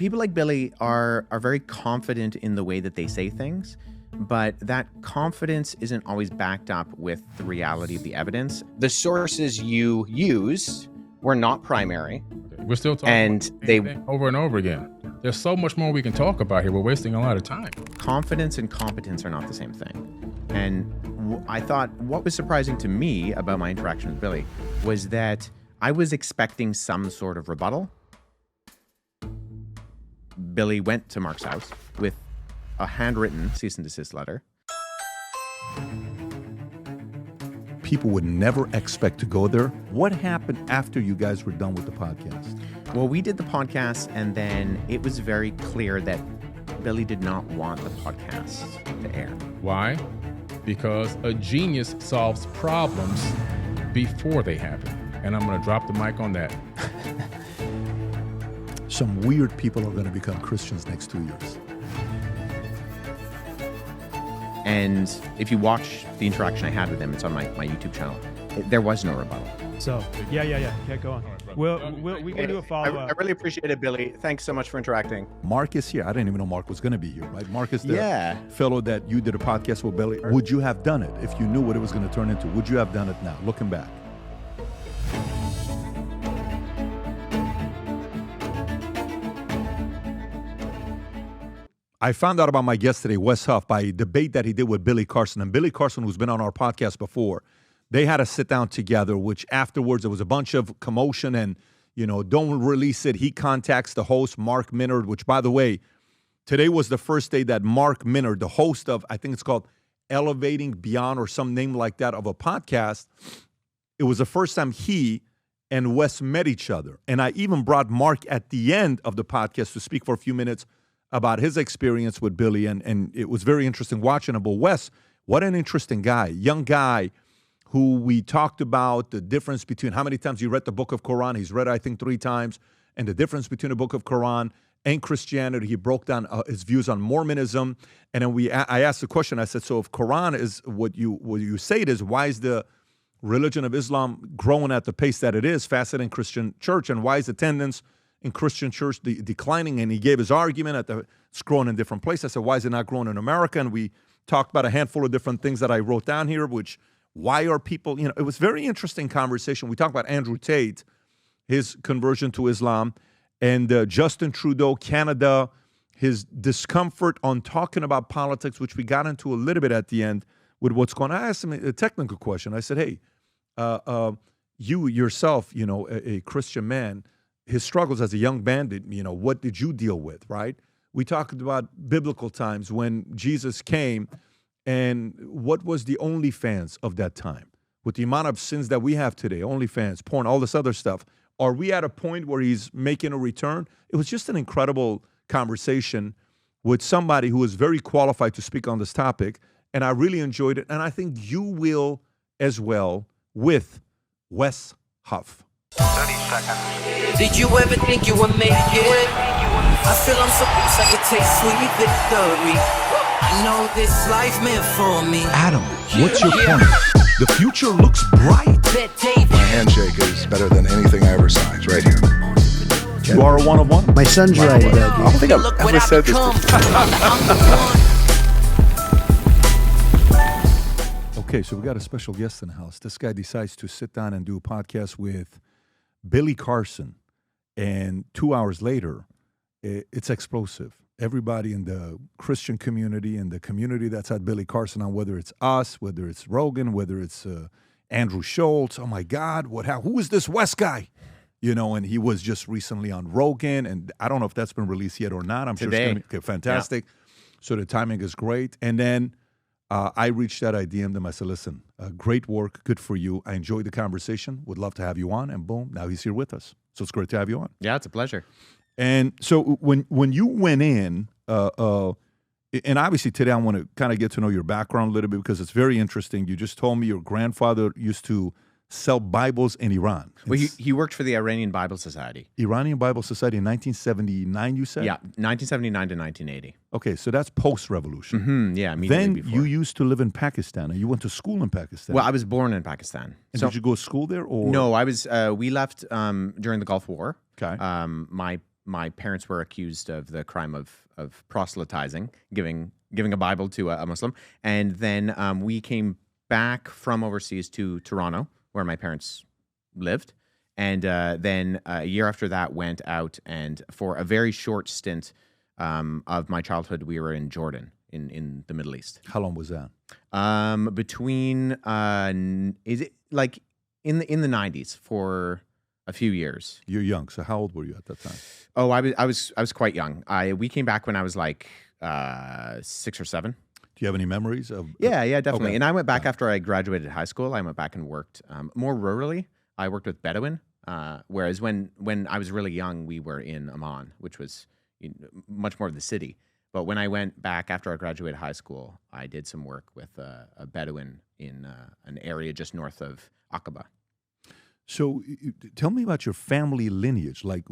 people like Billy are very confident in the way that they say things, but that confidence isn't always backed up with the reality of the evidence. The sources you used were not primary. We're still talking and about the they same thing over and over again. There's so much more we can talk about here. We're wasting a lot of time. Confidence and competence are not the same thing. And I thought what was surprising to me about my interaction with Billy was that I was expecting some sort of rebuttal. Billy went to Mark's house with a handwritten cease and desist letter. People would never expect to go there. What happened after you guys were done with the podcast? Well, we did the podcast, and then it was very clear that Billy did not want the podcast to air. Why? Because a genius solves problems before they happen. And I'm going to drop the mic on that. Some weird people are going to become Christians next 2 years. And if you watch the interaction I had with him, it's on my YouTube channel. There was no rebuttal. So, yeah, go on. We can do a follow-up. I really appreciate it, Billy. Thanks so much for interacting. Mark is here. I didn't even know Mark was going to be here, right? Mark is the fellow that you did a podcast with Billy. Would you have done it if you knew what it was going to turn into? Would you have done it now, looking back? I found out about my guest today, Wes Huff, by a debate that he did with Billy Carson. And Billy Carson, who's been on our podcast before, they had a sit down together, which afterwards there was a bunch of commotion and, don't release it. He contacts the host, Mark Minard, which, by the way, today was the first day that Mark Minard, the host of, I think it's called Elevating Beyond or some name like that of a podcast, it was the first time he and Wes met each other. And I even brought Mark at the end of the podcast to speak for a few minutes about his experience with Billy, and it was very interesting watching him. But Wes, what an interesting guy, young guy who we talked about the difference between how many times he read the book of Quran. He's read it, I think, 3 times, and the difference between the book of Quran and Christianity. He broke down his views on Mormonism, and then I asked the question. I said, so if Quran is what you say it is, why is the religion of Islam growing at the pace that it is, faster than Christian church, and why is attendance in Christian church declining? And he gave his argument it's growing in different places. I said, why is it not growing in America? And we talked about a handful of different things that I wrote down here, which, why are people, it was very interesting conversation. We talked about Andrew Tate, his conversion to Islam, and Justin Trudeau, Canada, his discomfort on talking about politics, which we got into a little bit at the end with what's going on. I asked him a technical question. I said, hey, you yourself, a Christian man, his struggles as a young bandit, what did you deal with, right? We talked about biblical times when Jesus came, and what was the OnlyFans of that time? With the amount of sins that we have today, OnlyFans, porn, all this other stuff, are we at a point where he's making a return? It was just an incredible conversation with somebody who is very qualified to speak on this topic, and I really enjoyed it, and I think you will as well with Wes Huff. 30 seconds. Did you ever think you would make it? I feel I'm so close I could taste sweet victory. I know this life meant for me. Adam, what's your point? The future looks bright. My handshake is better than anything I ever signed. Right here. You are a one of one. My son's right about I don't think I've ever said this before. Okay, so we got a special guest in the house. This guy decides to sit down and do a podcast with Billy Carson, and 2 hours later, it's explosive. Everybody in the Christian community and the community that's had Billy Carson on, whether it's us, whether it's Rogan, whether it's Andrew Schultz, oh my God, who is this West guy? And he was just recently on Rogan, and I don't know if that's been released yet or not. I'm Today. sure it's going to be fantastic. Yeah. So the timing is great. And then I reached out, I DM'd him. I said, listen, great work, good for you. I enjoyed the conversation, would love to have you on. And boom, now he's here with us. So it's great to have you on. Yeah, it's a pleasure. And so when you went in, and obviously today I want to kind of get to know your background a little bit because it's very interesting. You just told me your grandfather used to sell Bibles in Iran. Well, he worked for the Iranian Bible Society. Iranian Bible Society in 1979, you said? Yeah, 1979 to 1980. Okay, so that's post-revolution. Mm-hmm, yeah, immediately then before. You used to live in Pakistan, and you went to school in Pakistan. Well, I was born in Pakistan. And did you go to school there? Or? No, I was. We left during the Gulf War. Okay. My my parents were accused of the crime of proselytizing, giving a Bible to a Muslim. And then we came back from overseas to Toronto, where my parents lived. And then a year after that, went out, and for a very short stint of my childhood, we were in Jordan, in the Middle East. How long was that? Between is it like in the 90s for a few years. You're young, so how old were you at that time? Oh, I was quite young. We came back when I was like 6 or 7. Do you have any memories of? Yeah, definitely. Okay. And I went back after I graduated high school. I went back and worked more rurally. I worked with Bedouin, whereas when I was really young, we were in Amman, which was much more of the city. But when I went back after I graduated high school, I did some work with a Bedouin in an area just north of Aqaba. So tell me about your family lineage. Like,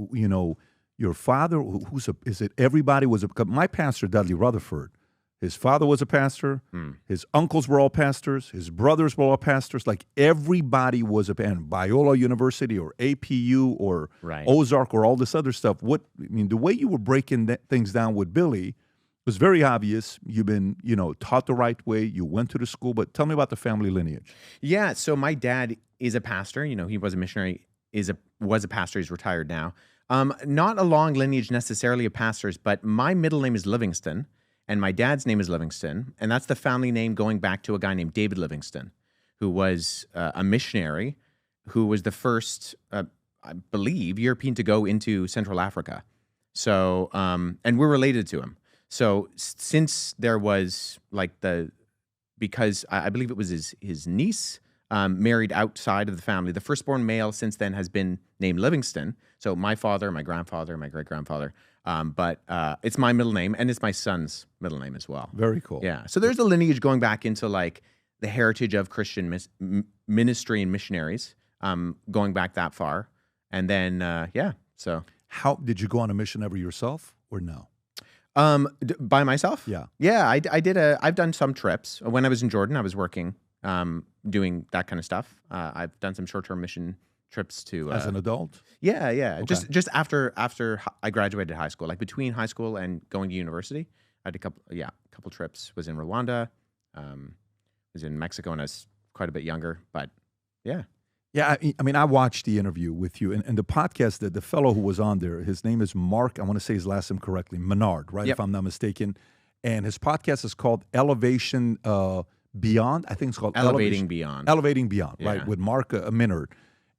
your father, is it everybody was my pastor, Dudley Rutherford, his father was a pastor, his uncles were all pastors, his brothers were all pastors. Like everybody was and Biola University or APU or Ozark or all this other stuff. The way you were breaking things down with Billy was very obvious. You've been, taught the right way. You went to the school, but tell me about the family lineage. Yeah, so my dad is a pastor. He was a missionary, was a pastor. He's retired now. Not a long lineage necessarily of pastors, but my middle name is Livingston, and my dad's name is Livingston, and that's the family name going back to a guy named David Livingston, who was a missionary, who was the first, I believe, European to go into Central Africa. So, and we're related to him. So since there was because I believe it was his niece married outside of the family, the firstborn male since then has been named Livingston. So my father, my grandfather, my great-grandfather. But it's my middle name, and it's my son's middle name as well. Very cool. Yeah. So there's a lineage going back into like the heritage of Christian ministry and missionaries, going back that far. And then, so. How did you go on a mission ever yourself or no? By myself? Yeah. Yeah, I've done some trips. When I was in Jordan, I was working, doing that kind of stuff. I've done some short-term mission trips to... As an adult? Yeah. Okay. Just after I graduated high school, like between high school and going to university, I had a couple trips. Was in Rwanda, was in Mexico when I was quite a bit younger, but yeah. Yeah, I watched the interview with you, and the podcast, the fellow who was on there, his name is Mark, I want to say his last name correctly, Minard, right, Yep. if I'm not mistaken. And his podcast is called Elevation Beyond. I think it's called Elevating Beyond. Elevating Beyond, Yeah. right, with Mark Minard.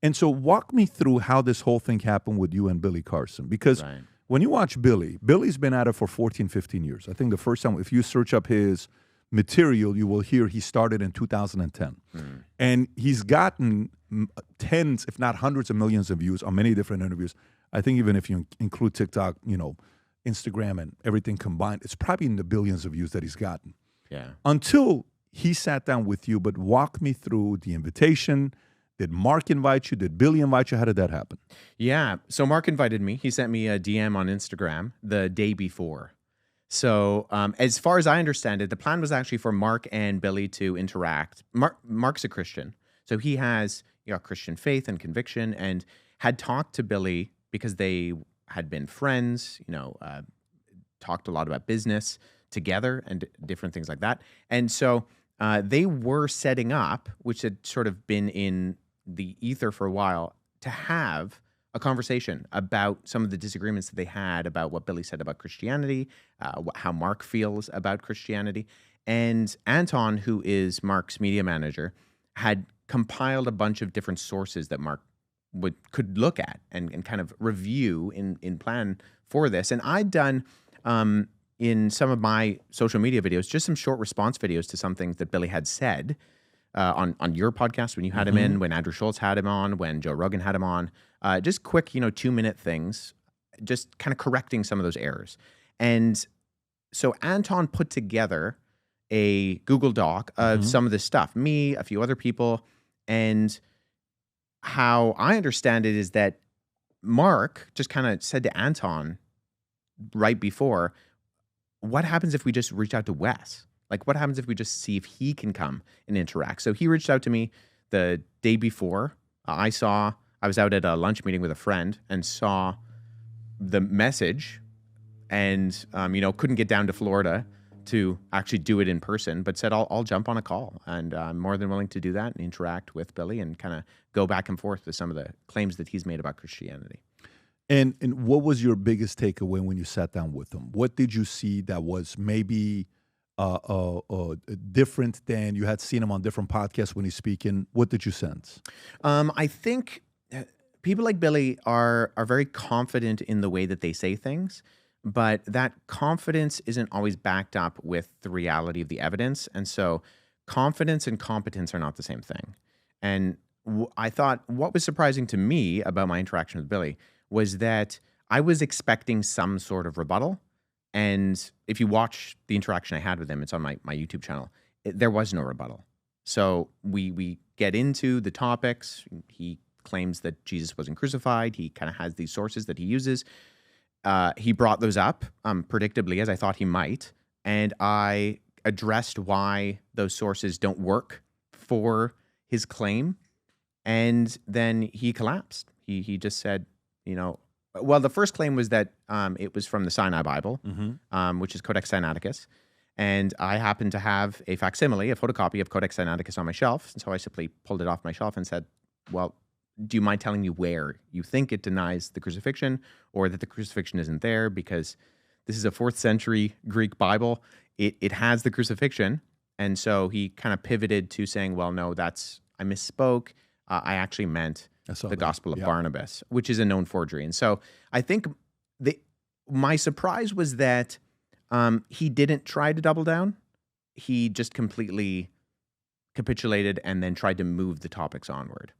And so walk me through how this whole thing happened with you and Billy Carson. Because when you watch Billy's been at it for 14, 15 years. I think the first time, if you search up his material, you will hear he started in 2010. And he's gotten tens, if not hundreds of millions of views on many different interviews. I think even if you include TikTok, Instagram and everything combined, it's probably in the billions of views that he's gotten. Yeah. Until he sat down with you, but walk me through the invitation. Did Mark invite you? Did Billy invite you? How did that happen? Yeah. So Mark invited me. He sent me a DM on Instagram the day before. So as far as I understand it, the plan was actually for Mark and Billy to interact. Mark's a Christian. So he has Christian faith and conviction, and had talked to Billy because they had been friends, talked a lot about business together and different things like that. And so they were setting up, which had sort of been in the ether for a while, to have a conversation about some of the disagreements that they had about what Billy said about Christianity, how Mark feels about Christianity. And Anton, who is Mark's media manager, had compiled a bunch of different sources that Mark could look at and kind of review in plan for this. And I'd done in some of my social media videos just some short response videos to some things that Billy had said on your podcast when you had him in, when Andrew Schultz had him on, when Joe Rogan had him on. Just quick, 2-minute things, just kind of correcting some of those errors. And so Anton put together a Google Doc of some of this stuff, me, a few other people. And how I understand it is that Mark just kind of said to Anton right before, what happens if we just reach out to Wes? Like, what happens if we just see if he can come and interact? So he reached out to me the day before. I was out at a lunch meeting with a friend and saw the message and, couldn't get down to Florida to actually do it in person, but said, I'll jump on a call. And I'm more than willing to do that and interact with Billy and kind of go back and forth with some of the claims that he's made about Christianity. And what was your biggest takeaway when you sat down with him? What did you see that was maybe different than you had seen him on different podcasts when he's speaking? What did you sense? I think people like Billy are very confident in the way that they say things, but that confidence isn't always backed up with the reality of the evidence. And so confidence and competence are not the same thing. And I thought what was surprising to me about my interaction with Billy was that I was expecting some sort of rebuttal. And if you watch the interaction I had with him, it's on my YouTube channel, there was no rebuttal. So we get into the topics. He claims that Jesus wasn't crucified. He kind of has these sources that he uses. He brought those up, predictably, as I thought he might. And I addressed why those sources don't work for his claim. And then he collapsed. He just said, well, the first claim was that it was from the Sinai Bible, which is Codex Sinaiticus. And I happened to have a facsimile, a photocopy of Codex Sinaiticus on my shelf. And so I simply pulled it off my shelf and said, well, do you mind telling me where you think it denies the crucifixion or that the crucifixion isn't there? Because this is a 4th century Greek Bible. It has the crucifixion. And so he kind of pivoted to saying, well, no, I misspoke. I actually meant the Gospel of Barnabas, which is a known forgery. And so I think my surprise was that he didn't try to double down. He just completely capitulated and then tried to move the topics onward.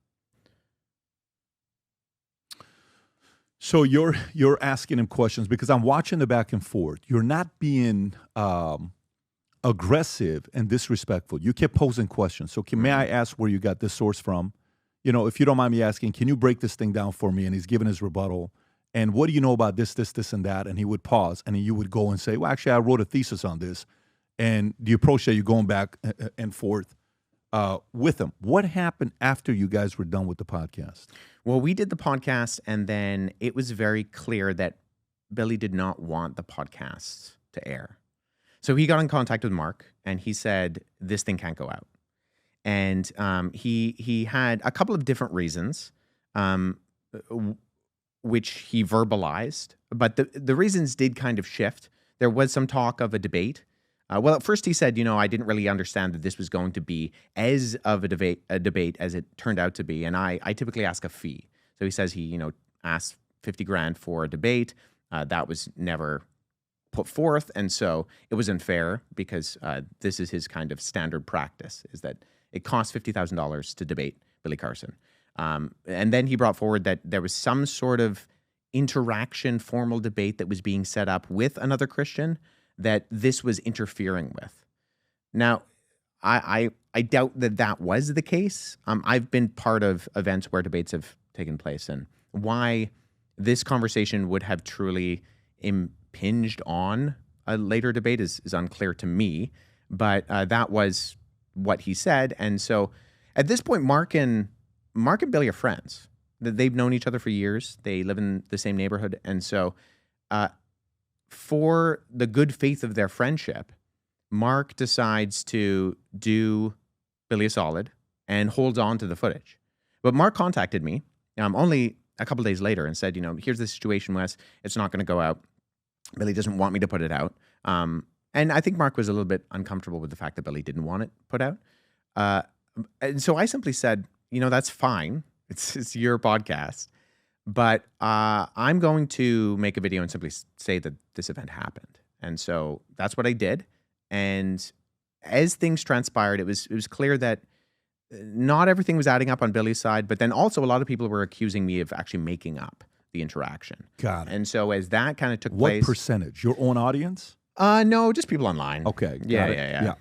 So you're asking him questions because I'm watching the back and forth. You're not being aggressive and disrespectful. You kept posing questions. So may I ask where you got this source from? If you don't mind me asking, can you break this thing down for me? And he's giving his rebuttal. And what do you know about this, and that? And he would pause, and you would go and say, well, actually, I wrote a thesis on this. And the approach that you're going back and forth with him. What happened after you guys were done with the podcast? Well, we did the podcast, and then it was very clear that Billy did not want the podcast to air. So he got in contact with Mark, and he said, this thing can't go out. And he had a couple of different reasons, which he verbalized. But the reasons did kind of shift. There was some talk of a debate. Well, at first he said, I didn't really understand that this was going to be as of a debate as it turned out to be. And I typically ask a fee. So he says he, asked $50,000 for a debate. That was never put forth. And so it was unfair because this is his kind of standard practice, is that it costs $50,000 to debate Billy Carson. And then he brought forward that there was some sort of interaction, formal debate that was being set up with another Christian that this was interfering with. Now, I doubt that was the case. I've been part of events where debates have taken place, and why this conversation would have truly impinged on a later debate is unclear to me, but that was what he said. And so at this point, Mark and Billy are friends. They've known each other for years. They live in the same neighborhood. And so for the good faith of their friendship, Mark decides to do Billy a solid and holds on to the footage. But Mark contacted me only a couple days later and said, here's the situation, Wes. It's not going to go out. Billy doesn't want me to put it out. And I think Mark was a little bit uncomfortable with the fact that Billy didn't want it put out. And so I simply said, that's fine. It's your podcast. But I'm going to make a video and simply say that this event happened. And so that's what I did. And as things transpired, it was clear that not everything was adding up on Billy's side, but then also a lot of people were accusing me of actually making up the interaction. Got it. And so as that kind of took place... What percentage? Your own audience? No, just people online. Okay. Yeah.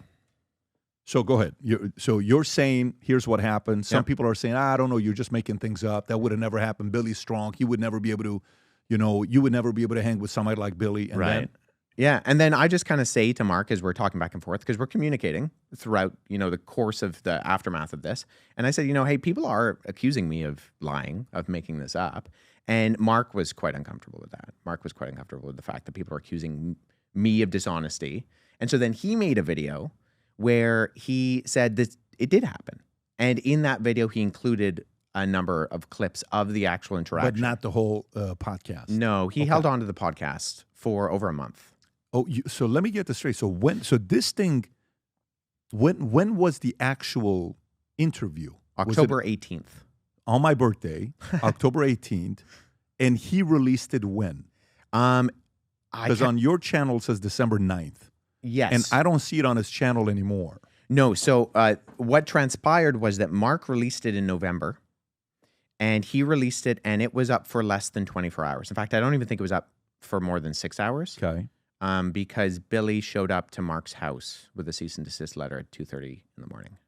So go ahead. You're saying, here's what happened. Some people are saying, I don't know, you're just making things up. That would have never happened. Billy's strong. He would never be able to, you would never be able to hang with somebody like Billy. And right. Yeah. And then I just kind of say to Mark as we're talking back and forth, because we're communicating throughout, the course of the aftermath of this. And I said, hey, people are accusing me of lying, of making this up. And Mark was quite uncomfortable with that. Mark was quite uncomfortable with the fact that people are accusing me of dishonesty. And so then he made a video where he said that it did happen. And in that video, he included a number of clips of the actual interaction. But not the whole podcast. No, he held on to the podcast for over a month. Oh, so let me get this straight. So this thing, when was the actual interview? October 18th. On my birthday, October 18th. And he released it when? Because on your channel it says December 9th. Yes. And I don't see it on his channel anymore. No, so what transpired was that Mark released it in November, and he released it, and it was up for less than 24 hours. In fact, I don't even think it was up for more than 6 hours. Okay. Because Billy showed up to Mark's house with a cease and desist letter at 2:30 in the morning.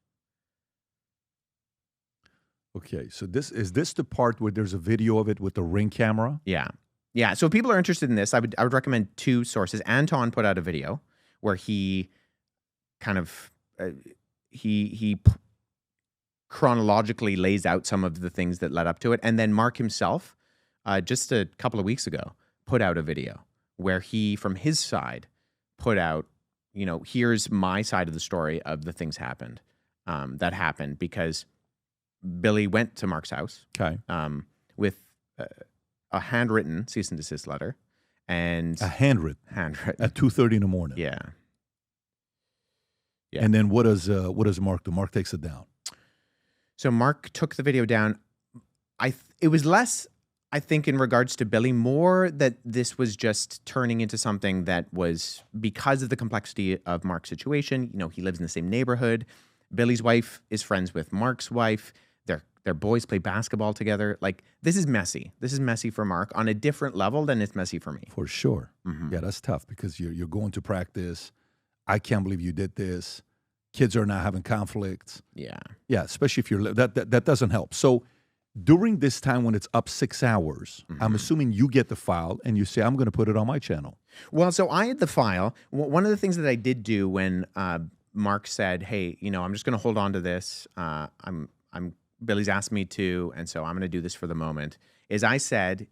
Okay, so is this the part where there's a video of it with the Ring camera? Yeah. Yeah, so if people are interested in this, I would recommend two sources. Anton put out a video where he kind of he chronologically lays out some of the things that led up to it. And then Mark himself, just a couple of weeks ago, put out a video where he, from his side, put out, here's my side of the story of the things that happened because Billy went to Mark's house with a handwritten cease and desist letter. And a handwritten at 2:30 in the morning. Yeah. And then what does Mark do? Mark takes it down. So Mark took the video down. It was less, I think, in regards to Billy, more that this was just turning into something that was because of the complexity of Mark's situation. He lives in the same neighborhood. Billy's wife is friends with Mark's wife. Their boys play basketball together. Like, this is messy. This is messy for Mark on a different level than it's messy for me. For sure. Mm-hmm. Yeah, that's tough because you're going to practice. I can't believe you did this. Kids are not having conflicts. Yeah. Yeah, especially if that doesn't help. So during this time when it's up 6 hours, I'm assuming you get the file and you say, I'm going to put it on my channel. Well, so I had the file. One of the things that I did do when Mark said, hey, I'm just going to hold on to this. Billy's asked me to, and so I'm going to do this for the moment, is I said,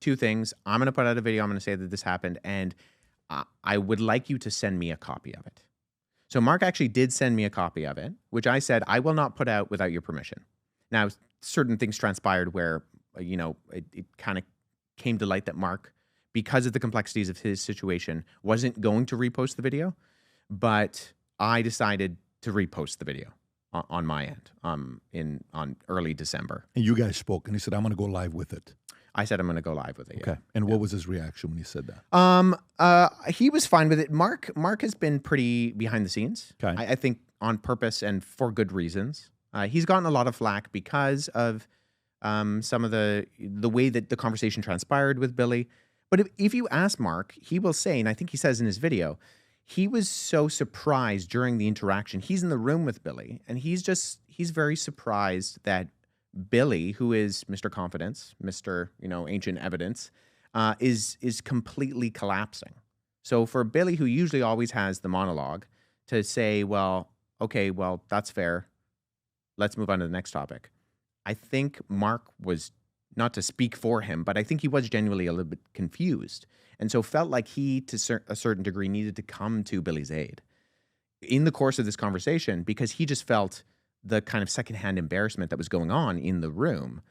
two things. I'm going to put out a video. I'm going to say that this happened, and I would like you to send me a copy of it. So Mark actually did send me a copy of it, which I said I will not put out without your permission. Now, certain things transpired where, it kind of came to light that Mark, because of the complexities of his situation, wasn't going to repost the video, but I decided to repost the video on my end on early December. And you guys spoke, and he said, I'm going to go live with it. I said I'm going to go live with it. Okay. Yeah. And what was his reaction when he said that? He was fine with it. Mark has been pretty behind the scenes. Okay. I think on purpose and for good reasons. He's gotten a lot of flack because of some of the way that the conversation transpired with Billy. But if you ask Mark, he will say, and I think he says in his video, he was so surprised during the interaction. He's in the room with Billy, and he's very surprised that Billy, who is Mr. Confidence, Mr. Ancient Evidence, is completely collapsing. So for Billy, who usually always has the monologue, to say, well, okay, well, that's fair. Let's move on to the next topic. I think Mark was, not to speak for him, but I think he was genuinely a little bit confused. And so felt like he, to a certain degree, needed to come to Billy's aid in the course of this conversation, because he just felt the kind of secondhand embarrassment that was going on in the room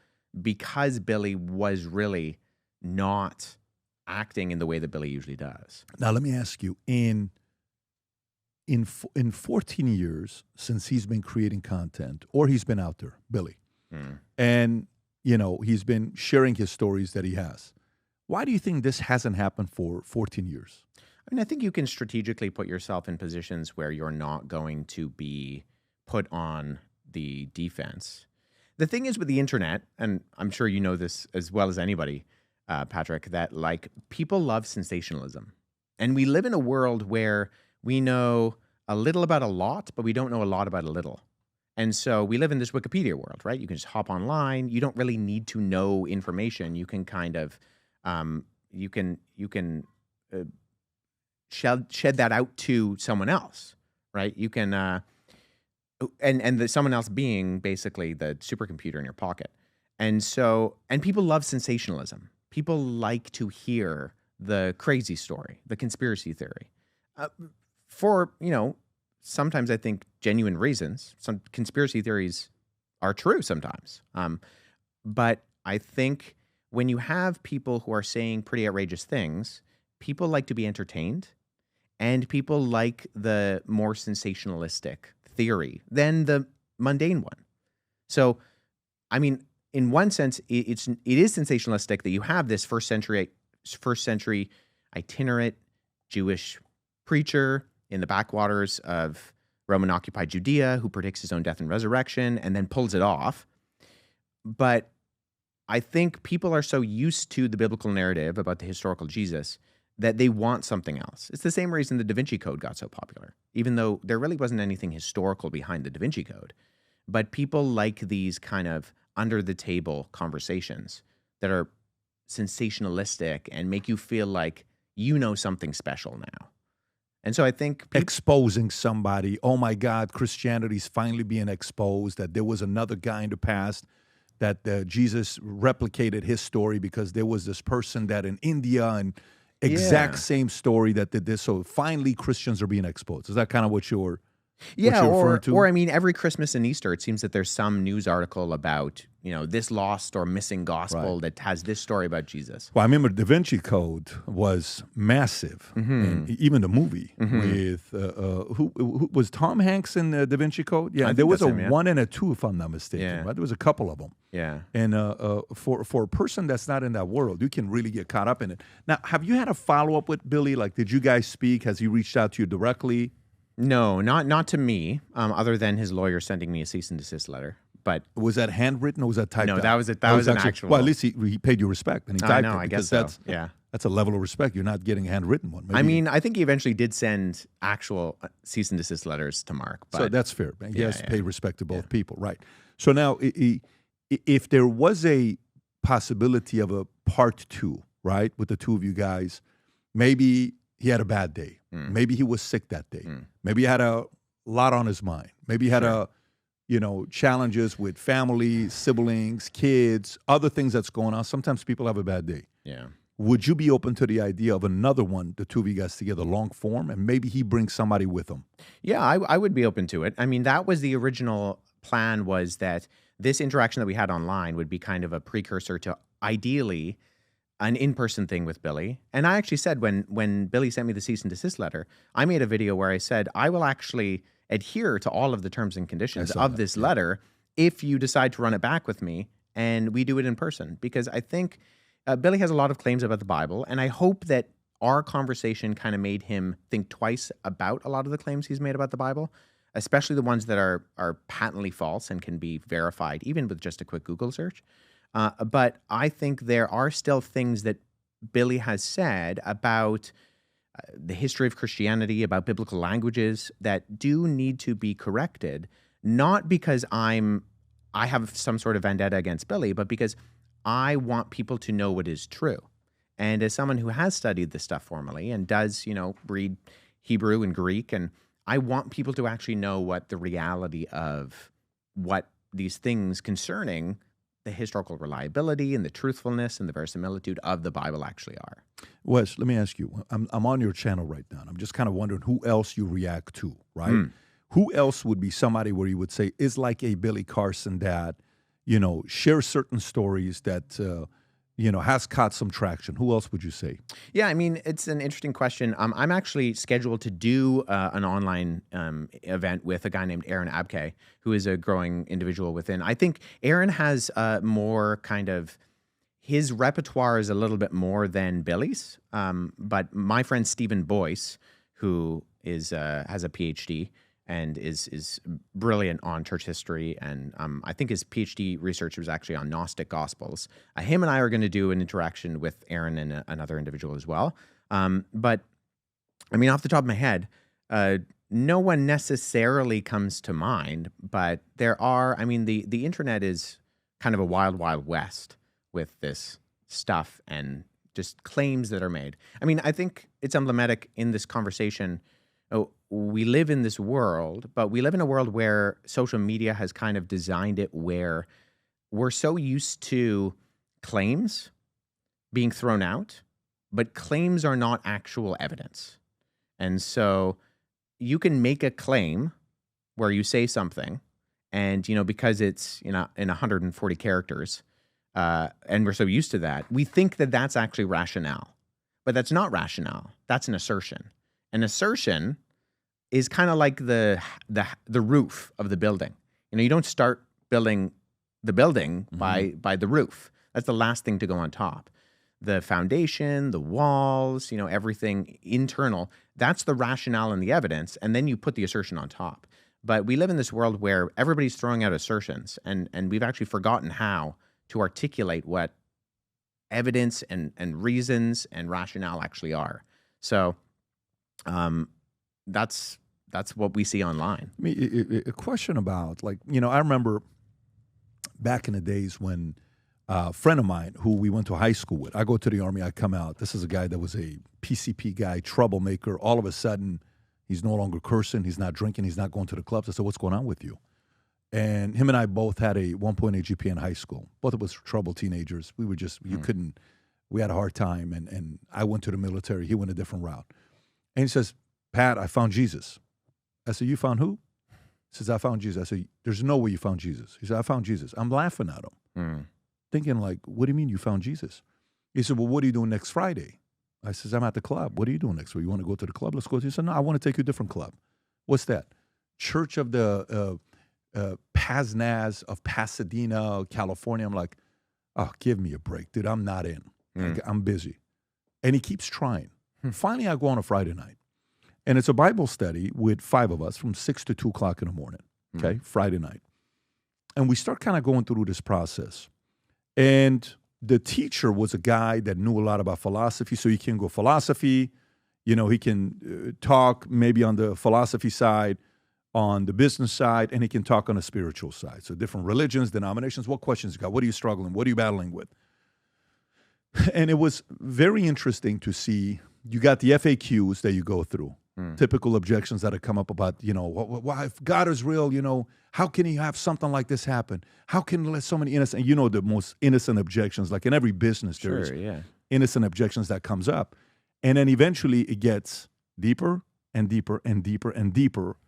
because Billy was really not acting in the way that Billy usually does. Now, let me ask you, in 14 years since he's been creating content, or he's been out there, Billy, and, he's been sharing his stories that he has, why do you think this hasn't happened for 14 years? I mean, I think you can strategically put yourself in positions where you're not going to be put on the defense. The thing is with the internet, and I'm sure you know this as well as anybody, Patrick, that people love sensationalism. And we live in a world where we know a little about a lot, but we don't know a lot about a little. And so we live in this Wikipedia world, right? You can just hop online. You don't really need to know information. You can kind of, you can shed that out to someone else, right? You can, and someone else being basically the supercomputer in your pocket. And people love sensationalism. People like to hear the crazy story, the conspiracy theory. For, sometimes I think genuine reasons. Some conspiracy theories are true sometimes. But I think when you have people who are saying pretty outrageous things, people like to be entertained, and people like the more sensationalistic theory than the mundane one. So, I mean, in one sense, it is sensationalistic that you have this first century itinerant Jewish preacher in the backwaters of Roman-occupied Judea who predicts his own death and resurrection and then pulls it off. But I think people are so used to the biblical narrative about the historical Jesus that they want something else. It's the same reason the Da Vinci Code got so popular, even though there really wasn't anything historical behind the Da Vinci Code. But people like these kind of under-the-table conversations that are sensationalistic and make you feel like you know something special now. And so I think exposing somebody, oh my God, Christianity's finally being exposed, that there was another guy in the past, that Jesus replicated his story because there was this person that in India and exact same story that did this. So finally Christians are being exposed. Is that kind of what you're referring to? Or I mean, every Christmas and Easter, it seems that there's some news article about, this lost or missing gospel that has this story about Jesus. Well, I remember Da Vinci Code was massive. And even the movie with, who was Tom Hanks in Da Vinci Code? Yeah, there was a 1 and a 2, if I'm not mistaken, right? There was a couple of them. Yeah. And for a person that's not in that world, you can really get caught up in it. Now, have you had a follow-up with Billy? Like, did you guys speak? Has he reached out to you directly? No, not to me, other than his lawyer sending me a cease and desist letter. But was that handwritten or was that typed out? No, that was an actual. Well, at least he paid you respect and he typed it. I guess so. That's a level of respect. You're not getting a handwritten one. Maybe. I mean, I think he eventually did send actual cease and desist letters to Mark. But so that's fair. He has to pay respect to both people, right? So now, if there was a possibility of a part 2, right, with the two of you guys, maybe he had a bad day. Maybe he was sick that day. Maybe he had a lot on his mind. Maybe he had challenges with family, siblings, kids, other things that's going on. Sometimes people have a bad day. Yeah. Would you be open to the idea of another one, the two of you guys together, long form, and maybe he brings somebody with him? Yeah, I would be open to it. I mean, that was the original plan, was that this interaction that we had online would be kind of a precursor to, ideally, an in-person thing with Billy. And I actually said when Billy sent me the cease and desist letter, I made a video where I said, I will actually adhere to all of the terms and conditions of this letter if you decide to run it back with me and we do it in person. Because I think Billy has a lot of claims about the Bible, and I hope that our conversation kind of made him think twice about a lot of the claims he's made about the Bible, especially the ones that are patently false and can be verified even with just a quick Google search. But I think there are still things that Billy has said about the history of Christianity, about biblical languages, that do need to be corrected, not because I have some sort of vendetta against Billy, but because I want people to know what is true. And as someone who has studied this stuff formally and does, read Hebrew and Greek, and I want people to actually know what the reality of what these things concerning the historical reliability and the truthfulness and the verisimilitude of the Bible actually are. Wes, let me ask you. I'm on your channel right now. I'm just kind of wondering who else you react to, right? Who else would be somebody where you would say is like a Billy Carson that, shares certain stories that, has caught some traction? Who else would you say? Yeah, I mean, it's an interesting question. I'm actually scheduled to do an online event with a guy named Aaron Abke, who is a growing individual within. I think Aaron has more kind of, his repertoire is a little bit more than Billy's. But my friend Stephen Boyce, who has a PhD and is brilliant on church history, and I think his PhD research was actually on Gnostic Gospels. Him and I are going to do an interaction with Aaron and another individual as well. But, I mean, off the top of my head, no one necessarily comes to mind, but there are, I mean, the internet is kind of a wild, wild west with this stuff and just claims that are made. I mean, I think it's emblematic in this conversation. We live in this world, but we live in a world where social media has kind of designed it where we're so used to claims being thrown out, but claims are not actual evidence. And so you can make a claim where you say something, and, because it's, in 140 characters, and we're so used to that, we think that that's actually rationale. But that's not rationale. That's an assertion. An assertion is kind of like the roof of the building. You don't start building the building by the roof. That's the last thing to go on top. The foundation, the walls, everything internal, that's the rationale and the evidence, and then you put the assertion on top. But we live in this world where everybody's throwing out assertions, and we've actually forgotten how to articulate what evidence and reasons and rationale actually are. So that's what we see online. I mean, a question about, I remember back in the days when a friend of mine who we went to high school with, I go to the Army, I come out. This is a guy that was a PCP guy, troublemaker. All of a sudden, he's no longer cursing. He's not drinking. He's not going to the clubs. I said, what's going on with you? And him and I both had a 1.8 GPA in high school. Both of us troubled teenagers. We were just, we had a hard time. And I went to the military. He went a different route. And he says, Pat, I found Jesus. I said, you found who? He says, I found Jesus. I said, there's no way you found Jesus. He said, I found Jesus. I'm laughing at him, thinking what do you mean you found Jesus? He said, well, what are you doing next Friday? I says, I'm at the club. What are you doing next week? You want to go to the club? Let's go. He said, no, I want to take you to a different club. What's that? Church of the Paznaz of Pasadena, California. I'm like, oh, give me a break, dude. I'm not in. I'm busy. And he keeps trying. Finally, I go on a Friday night. And it's a Bible study with 5 of us from 6 to 2 o'clock in the morning, okay, Friday night. And we start kind of going through this process. And the teacher was a guy that knew a lot about philosophy, so he can go philosophy. He can talk maybe on the philosophy side, on the business side, and he can talk on the spiritual side. So different religions, denominations, what questions you got? What are you struggling? What are you battling with? And it was very interesting to see. You got the FAQs that you go through. Typical objections that have come up about, why if God is real, how can he have something like this happen? How can let so many innocent, the most innocent objections, like in every business, there's innocent objections that comes up. And then eventually it gets deeper and deeper and deeper and deeper.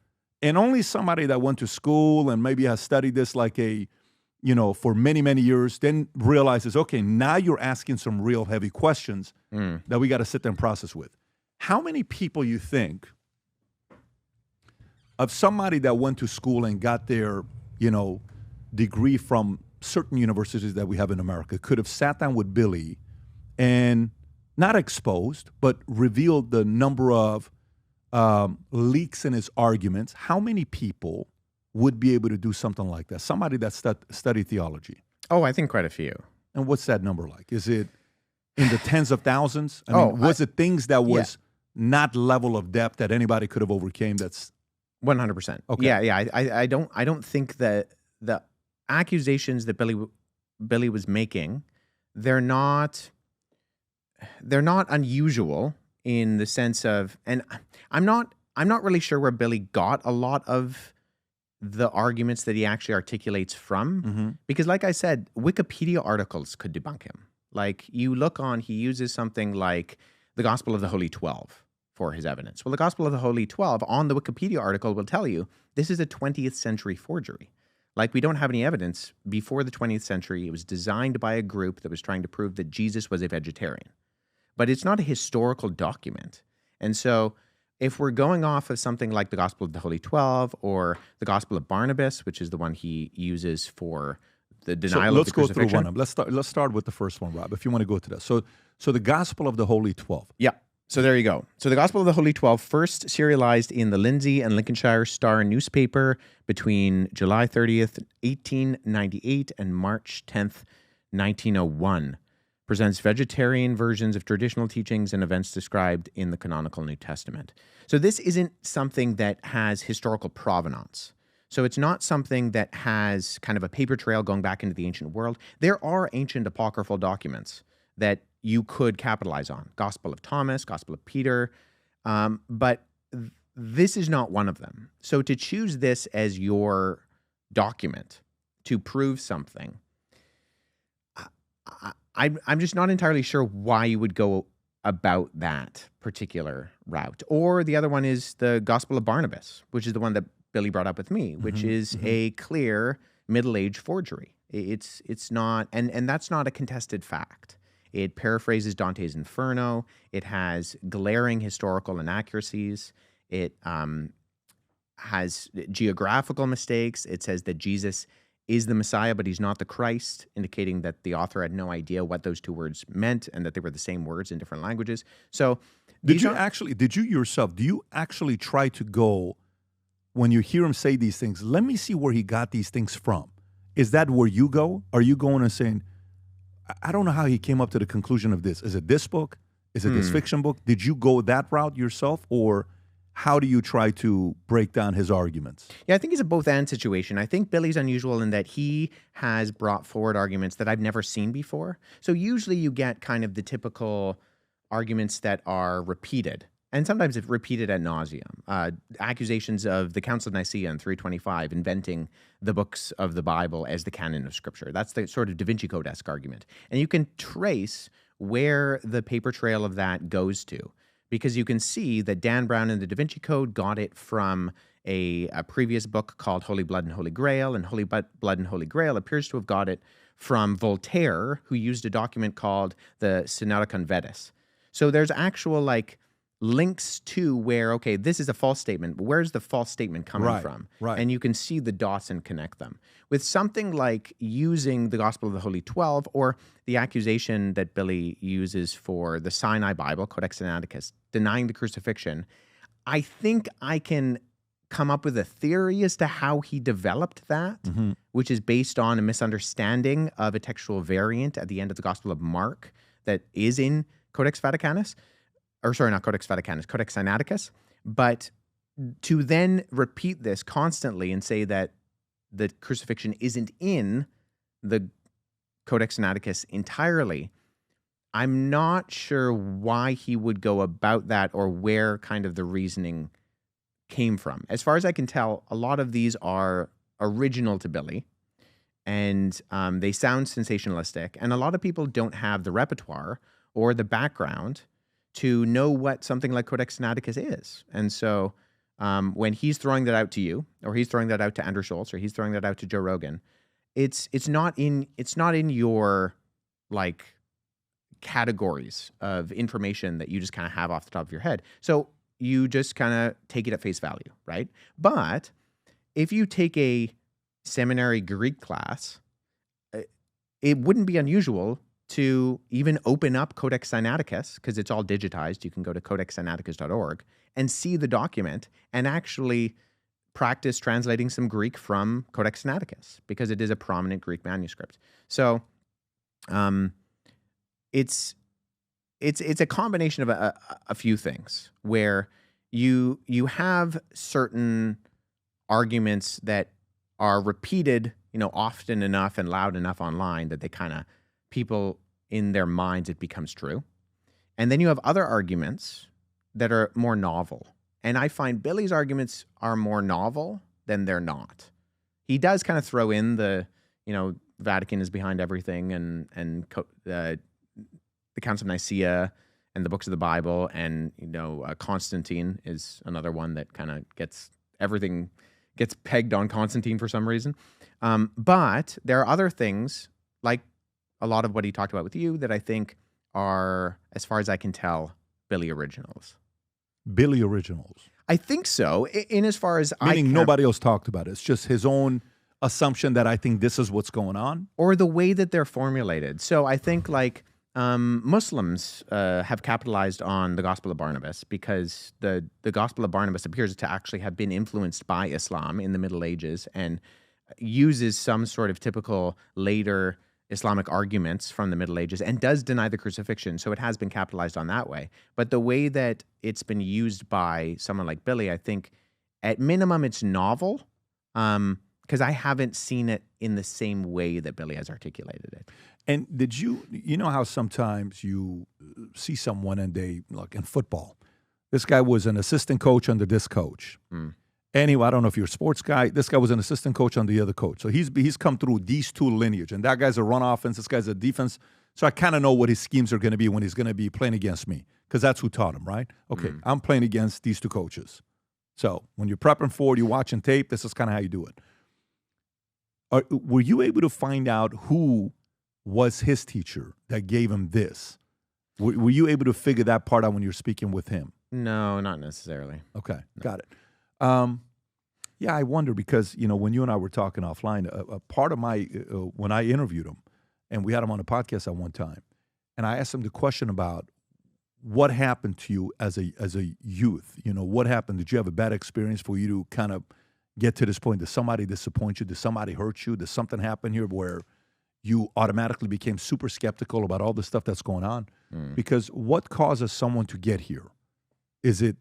And only somebody that went to school and maybe has studied this for many, many years, then realizes, okay, now you're asking some real heavy questions that we got to sit there and process with. How many people you think of somebody that went to school and got their, degree from certain universities that we have in America could have sat down with Billy and not exposed, but revealed the number of leaks in his arguments? How many people would be able to do something like that? Somebody that studied theology. Oh, I think quite a few. And what's that number like? Is it in the tens of thousands? Was it things that was not level of depth that anybody could have overcame? That's 100%. Okay. Yeah. I don't think that the accusations that Billy was making, they're not unusual in the sense of, and I'm not really sure where Billy got a lot of the arguments that he actually articulates from, because like I said, Wikipedia articles could debunk him. Like you look on, he uses something like the Gospel of the Holy 12 for his evidence. Well, the Gospel of the Holy 12 on the Wikipedia article will tell you this is a 20th century forgery. Like we don't have any evidence before the 20th century. It was designed by a group that was trying to prove that Jesus was a vegetarian. But it's not a historical document. And so if we're going off of something like the Gospel of the Holy 12 or the Gospel of Barnabas, which is the one he uses for the denial of the crucifixion. Let's go through one of them. Let's start with the first one, Rob, if you want to go to that. So the Gospel of the Holy 12. Yeah. So there you go. So the Gospel of the Holy 12, first serialized in the Lindsay and Lincolnshire Star newspaper between July 30th, 1898 and March 10th, 1901. Presents vegetarian versions of traditional teachings and events described in the canonical New Testament. So this isn't something that has historical provenance. So it's not something that has kind of a paper trail going back into the ancient world. There are ancient apocryphal documents that you could capitalize on. Gospel of Thomas, Gospel of Peter, but this is not one of them. So to choose this as your document to prove something, I'm just not entirely sure why you would go about that particular route. Or the other one is the Gospel of Barnabas, which is the one that Billy brought up with me, which is a clear Middle Age forgery. It's not, and that's not a contested fact. It paraphrases Dante's Inferno. It has glaring historical inaccuracies. It has geographical mistakes. It says that Jesus is the Messiah, but he's not the Christ, indicating that the author had no idea what those two words meant and that they were the same words in different languages. So do you actually try to go, when you hear him say these things, let me see where he got these things from? Is that where you go? Are you going and saying, I don't know how he came up to the conclusion of this. Is it this book? Is it this fiction book? Did you go that route yourself, or how do you try to break down his arguments? Yeah, I think it's a both-and situation. I think Billy's unusual in that he has brought forward arguments that I've never seen before. So usually you get kind of the typical arguments that are repeated, and sometimes it's repeated ad nauseum. Accusations of the Council of Nicaea in 325, inventing the books of the Bible as the canon of Scripture. That's the sort of Da Vinci Code-esque argument. And you can trace where the paper trail of that goes to, because you can see that Dan Brown in the Da Vinci Code got it from a previous book called Holy Blood and Holy Grail, and Holy Blood and Holy Grail appears to have got it from Voltaire, who used a document called the Synodicon Vetus. So there's actual links to where, okay, this is a false statement, but where's the false statement coming from? Right. And you can see the dots and connect them. With something like using the Gospel of the Holy 12, or the accusation that Billy uses for the Sinai Bible, Codex Sinaiticus, denying the crucifixion, I think I can come up with a theory as to how he developed that, which is based on a misunderstanding of a textual variant at the end of the Gospel of Mark that is in Codex Vaticanus. Or sorry, not Codex Vaticanus, Codex Sinaiticus. But to then repeat this constantly and say that the crucifixion isn't in the Codex Sinaiticus entirely, I'm not sure why he would go about that or where kind of the reasoning came from. As far as I can tell, a lot of these are original to Billy, and they sound sensationalistic. And a lot of people don't have the repertoire or the background to know what something like Codex Sinaiticus is. And so when he's throwing that out to you, or he's throwing that out to Andrew Schultz, or he's throwing that out to Joe Rogan, it's not in your categories of information that you just kind of have off the top of your head. So you just kind of take it at face value, right? But if you take a seminary Greek class, it wouldn't be unusual to even open up Codex Sinaiticus, because it's all digitized. You can go to codexsinaiticus.org and see the document and actually practice translating some Greek from Codex Sinaiticus, because it is a prominent Greek manuscript. So it's a combination of a few things where you have certain arguments that are repeated, often enough and loud enough online that they kind of, people in their minds, it becomes true. And then you have other arguments that are more novel. And I find Billy's arguments are more novel than they're not. He does kind of throw in the, Vatican is behind everything, and the Council of Nicaea and the books of the Bible, and, Constantine is another one that kind of gets pegged on Constantine for some reason. But there are other things, like a lot of what he talked about with you, that I think are, as far as I can tell, Billy originals. Billy originals. I think so. In as far as meaning nobody else talked about it. It's just his own assumption that I think this is what's going on, or the way that they're formulated. So I think Muslims have capitalized on the Gospel of Barnabas, because the Gospel of Barnabas appears to actually have been influenced by Islam in the Middle Ages and uses some sort of typical later Islamic arguments from the Middle Ages and does deny the crucifixion. So it has been capitalized on that way. But the way that it's been used by someone like Billy, I think at minimum it's novel, because I haven't seen it in the same way that Billy has articulated it. And did you know how sometimes you see someone and they, like in football, this guy was an assistant coach under this coach. Anyway, I don't know if you're a sports guy. This guy was an assistant coach on the other coach. So he's come through these two lineage. And that guy's a run offense. This guy's a defense. So I kind of know what his schemes are going to be when he's going to be playing against me, because that's who taught him, right? Okay, I'm playing against these two coaches. So when you're prepping for it, you're watching tape, this is kind of how you do it. Were you able to find out who was his teacher that gave him this? Were you able to figure that part out when you're speaking with him? No, not necessarily. Okay, got it. Yeah, I wonder because, when you and I were talking offline, a part of my, when I interviewed him, and we had him on a podcast at one time, and I asked him the question about what happened to you as a youth. What happened? Did you have a bad experience for you to kind of get to this point? Did somebody disappoint you? Did somebody hurt you? Did something happen here where you automatically became super skeptical about all the stuff that's going on? Because what causes someone to get here? Is it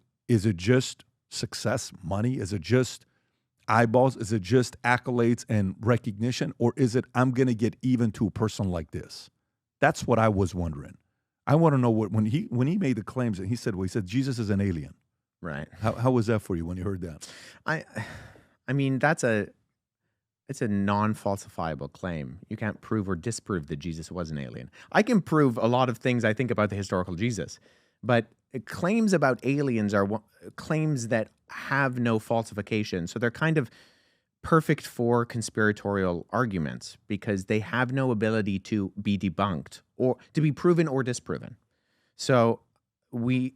just success, money? Is it just eyeballs? Is it just accolades and recognition? Or is it, I'm going to get even to a person like this? That's what I was wondering. I want to know when he made the claims, and he said Jesus is an alien. Right. How was that for you when you heard that? I mean, it's a non-falsifiable claim. You can't prove or disprove that Jesus was an alien. I can prove a lot of things I think about the historical Jesus, but claims about aliens are claims that have no falsification. So they're kind of perfect for conspiratorial arguments because they have no ability to be debunked or to be proven or disproven. So in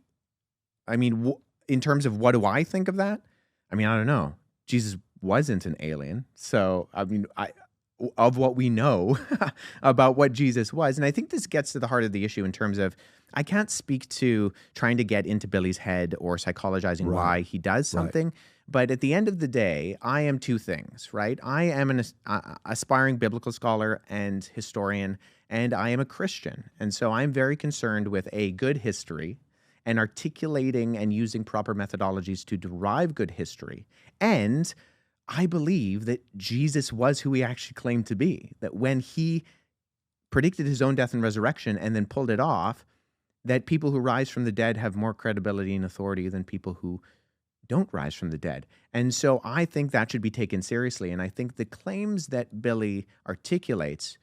terms of what do I think of that? I mean, I don't know. Jesus wasn't an alien. So, of what we know about what Jesus was. And I think this gets to the heart of the issue in terms of, I can't speak to trying to get into Billy's head or psychologizing why he does something. But at the end of the day, I am two things, right? I am an aspiring biblical scholar and historian, and I am a Christian. And so I'm very concerned with a good history and articulating and using proper methodologies to derive good history. And I believe that Jesus was who he actually claimed to be, that when he predicted his own death and resurrection and then pulled it off, that people who rise from the dead have more credibility and authority than people who don't rise from the dead. And so I think that should be taken seriously. And I think the claims that Billy articulates,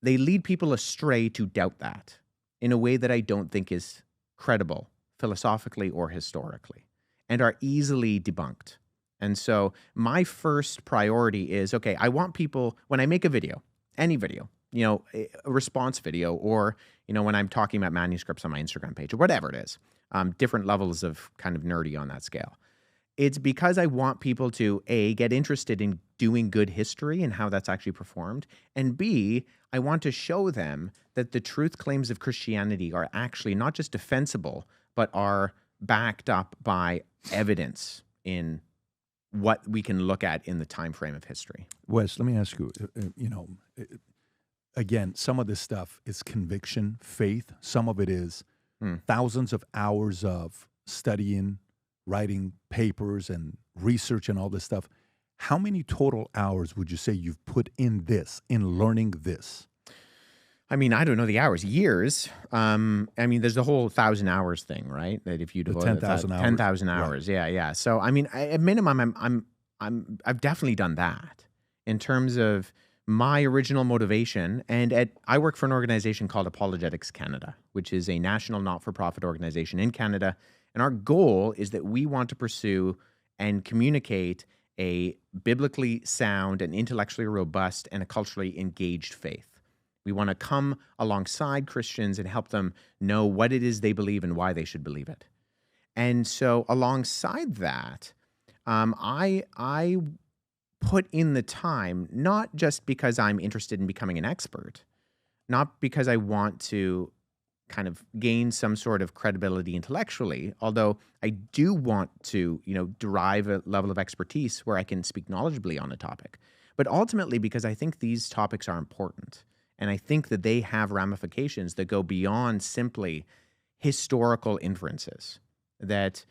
they lead people astray to doubt that in a way that I don't think is credible philosophically or historically and are easily debunked. And so my first priority is, okay, I want people, when I make a video, any video, a response video, or, when I'm talking about manuscripts on my Instagram page or whatever it is, different levels of kind of nerdy on that scale. It's because I want people to, A, get interested in doing good history and how that's actually performed, and B, I want to show them that the truth claims of Christianity are actually not just defensible, but are backed up by evidence in what we can look at in the time frame of history. Wes, let me ask you, again, some of this stuff is conviction, faith. Some of it is thousands of hours of studying, writing papers and research and all this stuff. How many total hours would you say you've put in this, in learning this? I mean, I don't know the hours, years. There's the whole 1,000 hours thing, right? That if you devote 10,000 hours. 10,000 hours, right. Yeah. So, at minimum, I've definitely done that in terms of my original motivation. And I work for an organization called Apologetics Canada, which is a national not-for-profit organization in Canada. And our goal is that we want to pursue and communicate a biblically sound and intellectually robust and a culturally engaged faith. We want to come alongside Christians and help them know what it is they believe and why they should believe it. And so alongside that, I put in the time, not just because I'm interested in becoming an expert, not because I want to kind of gain some sort of credibility intellectually, although I do want to, derive a level of expertise where I can speak knowledgeably on a topic, but ultimately because I think these topics are important. And I think that they have ramifications that go beyond simply historical inferences, that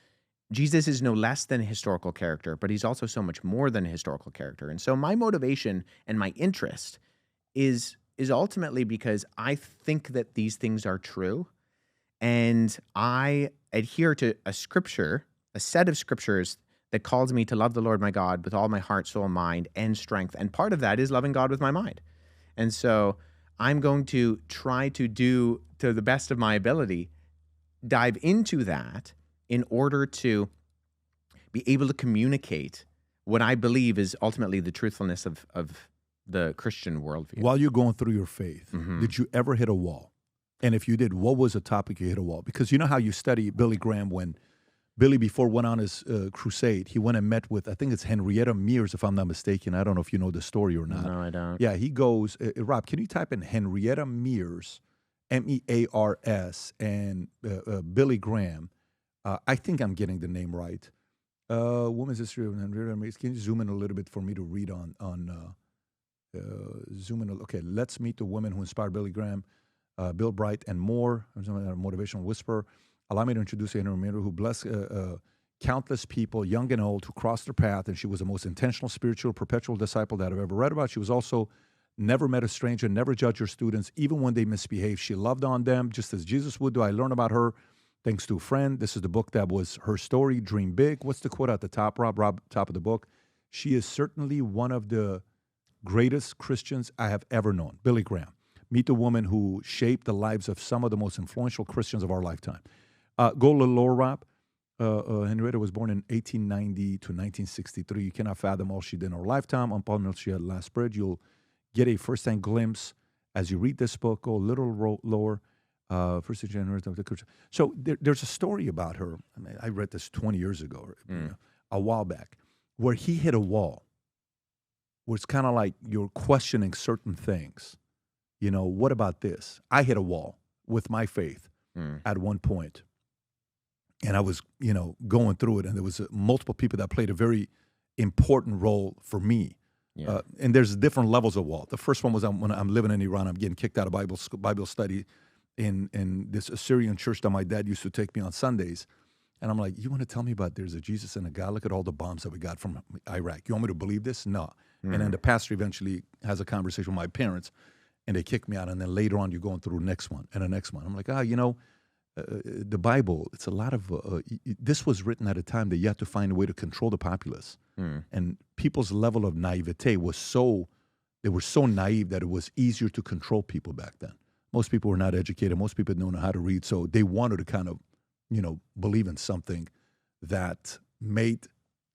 Jesus is no less than a historical character, but he's also so much more than a historical character. And so my motivation and my interest is ultimately because I think that these things are true, and I adhere to a set of scriptures that calls me to love the Lord my God with all my heart, soul, mind, and strength. And part of that is loving God with my mind. And so I'm going to try to do, to the best of my ability, dive into that in order to be able to communicate what I believe is ultimately the truthfulness of the Christian worldview. While you're going through your faith, did you ever hit a wall? And if you did, what was the topic you hit a wall? Because you know how you study Billy Graham when Billy, before went on his crusade, he went and met with, I think it's Henrietta Mears, if I'm not mistaken. I don't know if you know the story or not. No, I don't. Yeah, he goes, Rob, can you type in Henrietta Mears, Mears, and Billy Graham? I think I'm getting the name right. Women's History of Henrietta Mears. Can you zoom in a little bit for me to read on zoom in? Okay, let's meet the women who inspired Billy Graham, Bill Bright, and more. Motivational whisper. Allow me to introduce Henrietta Mears, who blessed countless people, young and old, who crossed her path, and she was the most intentional, spiritual, perpetual disciple that I've ever read about. She was also never met a stranger, never judged her students, even when they misbehaved. She loved on them just as Jesus would do. I learned about her thanks to a friend. This is the book that was her story, Dream Big. What's the quote at the top, Rob? Rob, top of the book. She is certainly one of the greatest Christians I have ever known. Billy Graham. Meet the woman who shaped the lives of some of the most influential Christians of our lifetime. Go a little lower, Rob. Henrietta was born in 1890 to 1963. You cannot fathom all she did in her lifetime. Until she had last spread, you'll get a first-hand glimpse as you read this book. Go a little lower. First January. So there's a story about her. I mean, I read this 20 years ago, a while back, where he hit a wall, where it's kind of like you're questioning certain things. You know, what about this? I hit a wall with my faith at one point. And I was, going through it, and there was multiple people that played a very important role for me. Yeah. And there's different levels of wall. The first one was when I'm living in Iran. I'm getting kicked out of Bible study in this Assyrian church that my dad used to take me on Sundays. And I'm like, you want to tell me about there's a Jesus and a God? Look at all the bombs that we got from Iraq. You want me to believe this? No. And then the pastor eventually has a conversation with my parents, and they kick me out. And then later on, you're going through the next one and the next one. I'm like, the Bible, it's a lot of, this was written at a time that you had to find a way to control the populace. And people's level of naivete was they were so naive that it was easier to control people back then. Most people were not educated. Most people didn't know how to read. So they wanted to kind of, believe in something that made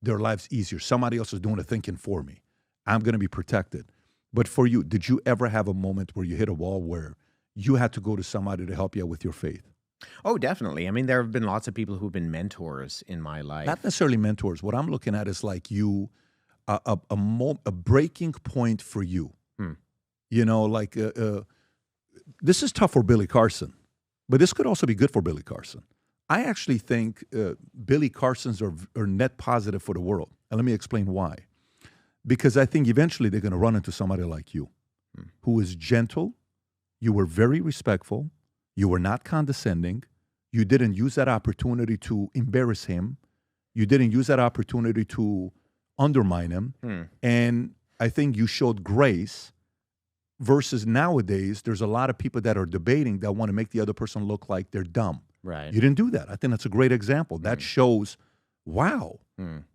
their lives easier. Somebody else is doing the thinking for me. I'm going to be protected. But for you, did you ever have a moment where you hit a wall where you had to go to somebody to help you out with your faith? Oh, definitely. I mean, there have been lots of people who've been mentors in my life. Not necessarily mentors. What I'm looking at is like a breaking point for you. This is tough for Billy Carson, but this could also be good for Billy Carson. I actually think Billy Carsons are net positive for the world. And let me explain why. Because I think eventually they're going to run into somebody like you, who is gentle. You were very respectful. You were not condescending. You didn't use that opportunity to embarrass him. You didn't use that opportunity to undermine him. And I think you showed grace versus nowadays, there's a lot of people that are debating that want to make the other person look like they're dumb. Right. You didn't do that. I think that's a great example. That shows, wow,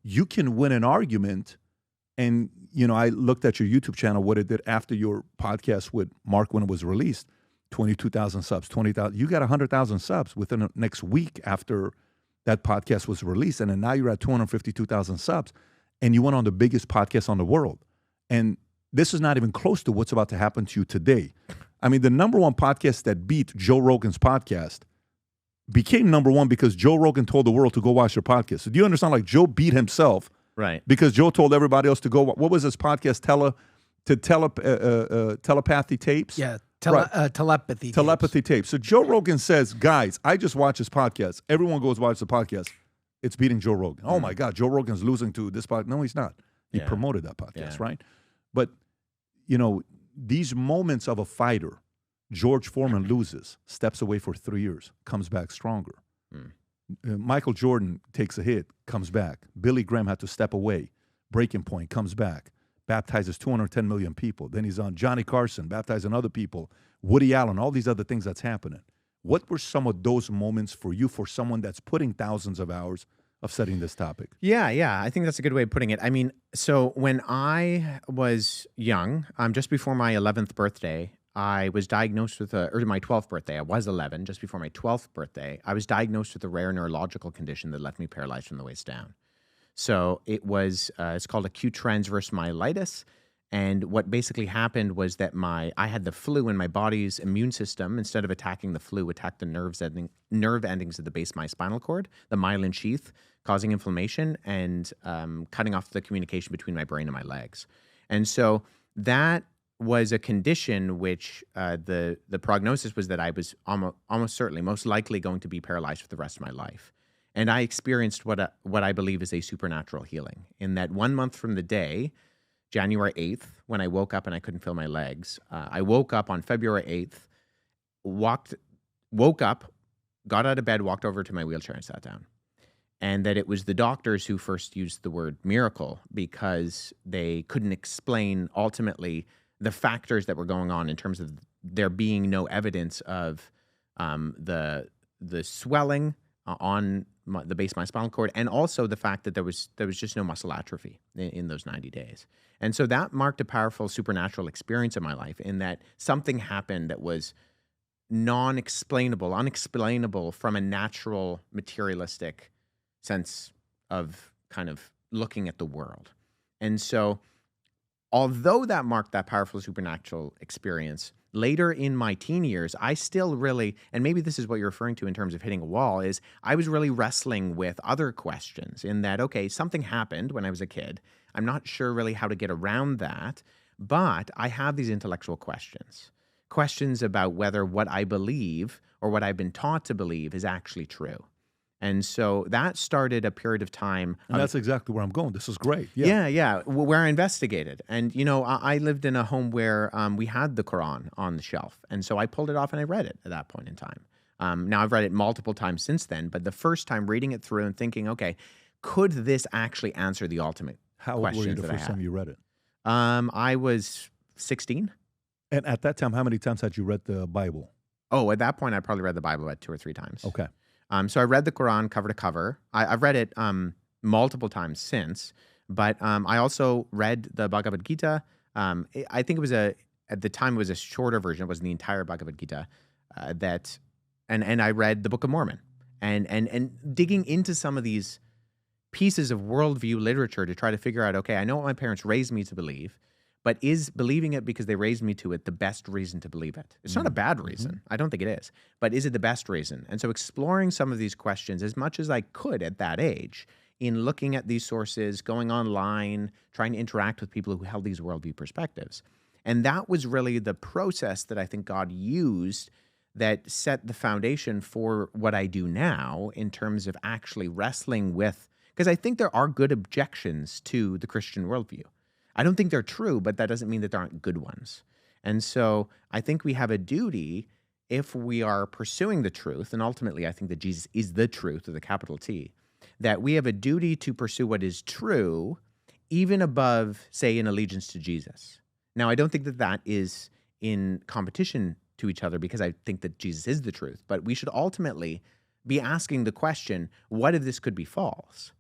you can win an argument. And, I looked at your YouTube channel, what it did after your podcast with Mark when it was released. 22,000 subs, 20,000. You got 100,000 subs within the next week after that podcast was released. And then now you're at 252,000 subs. And you went on the biggest podcast on the world. And this is not even close to what's about to happen to you today. I mean, the number one podcast that beat Joe Rogan's podcast became number one because Joe Rogan told the world to go watch their podcast. So do you understand? Like, Joe beat himself. Right. Because Joe told everybody else to go. What was his podcast? Telepathy tapes? Yeah. Telepathy tapes. So Joe Rogan says, guys, I just watched his podcast. Everyone goes watch the podcast. It's beating Joe Rogan. Oh, my God, Joe Rogan's losing to this podcast. No, he's not. He promoted that podcast, right? But, these moments of a fighter, George Foreman loses, steps away for 3 years, comes back stronger. Michael Jordan takes a hit, comes back. Billy Graham had to step away. Breaking point, comes back. Baptizes 210 million people. Then he's on Johnny Carson, baptizing other people. Woody Allen, all these other things that's happening. What were some of those moments for you, for someone that's putting thousands of hours of studying this topic. Yeah. I think that's a good way of putting it. I mean, so when I was young, just before my 11th birthday, I was diagnosed with or my 12th birthday. I was 11, just before my 12th birthday. I was diagnosed with a rare neurological condition that left me paralyzed from the waist down. So it was, it's called acute transverse myelitis. And what basically happened was that I had the flu, and my body's immune system, instead of attacking the flu, attacked the nerve endings at the base of my spinal cord, the myelin sheath, causing inflammation and cutting off the communication between my brain and my legs. And so that was a condition which the prognosis was that I was almost certainly, most likely going to be paralyzed for the rest of my life. And I experienced what I believe is a supernatural healing, in that 1 month from the day, January 8th, when I woke up and I couldn't feel my legs. I woke up on February 8th, woke up, got out of bed, walked over to my wheelchair and sat down. And that it was the doctors who first used the word miracle, because they couldn't explain ultimately the factors that were going on in terms of there being no evidence of the swelling on the base of my spinal cord, and also the fact that there was just no muscle atrophy in those 90 days. And so that marked a powerful supernatural experience in my life, in that something happened that was unexplainable from a natural, materialistic sense of kind of looking at the world. And so although that marked that powerful supernatural experience, later in my teen years, I still really, and maybe this is what you're referring to in terms of hitting a wall, is I was really wrestling with other questions, in that, okay, something happened when I was a kid. I'm not sure really how to get around that, but I have these intellectual questions about whether what I believe or what I've been taught to believe is actually true. And so that started a period of time. And that's exactly where I'm going. This is great. Yeah. Where I investigated. And, I lived in a home where we had the Quran on the shelf. And so I pulled it off and I read it at that point in time. Now, I've read it multiple times since then, but the first time reading it through and thinking, okay, could this actually answer the ultimate questions were you the that I first had? time you read it? I was 16. And at that time, how many times had you read the Bible? Oh, at that point, I probably read the Bible about 2 or 3 times. Okay. So I read the Quran cover to cover. I've read it multiple times since, but I also read the Bhagavad Gita. I think it was at the time it was a shorter version. It wasn't the entire Bhagavad Gita. And I read the Book of Mormon, and digging into some of these pieces of worldview literature to try to figure out, okay, I know what my parents raised me to believe, but is believing it because they raised me to it the best reason to believe it? It's not a bad reason. I don't think it is. But is it the best reason? And so exploring some of these questions as much as I could at that age, in looking at these sources, going online, trying to interact with people who held these worldview perspectives. And that was really the process that I think God used that set the foundation for what I do now in terms of actually wrestling with, because I think there are good objections to the Christian worldview. I don't think they're true, but that doesn't mean that there aren't good ones. And so I think we have a duty, if we are pursuing the truth, and ultimately I think that Jesus is the truth with a capital T, that we have a duty to pursue what is true, even above, say, an allegiance to Jesus. Now, I don't think that that is in competition to each other, because I think that Jesus is the truth, but we should ultimately be asking the question, what if this could be false?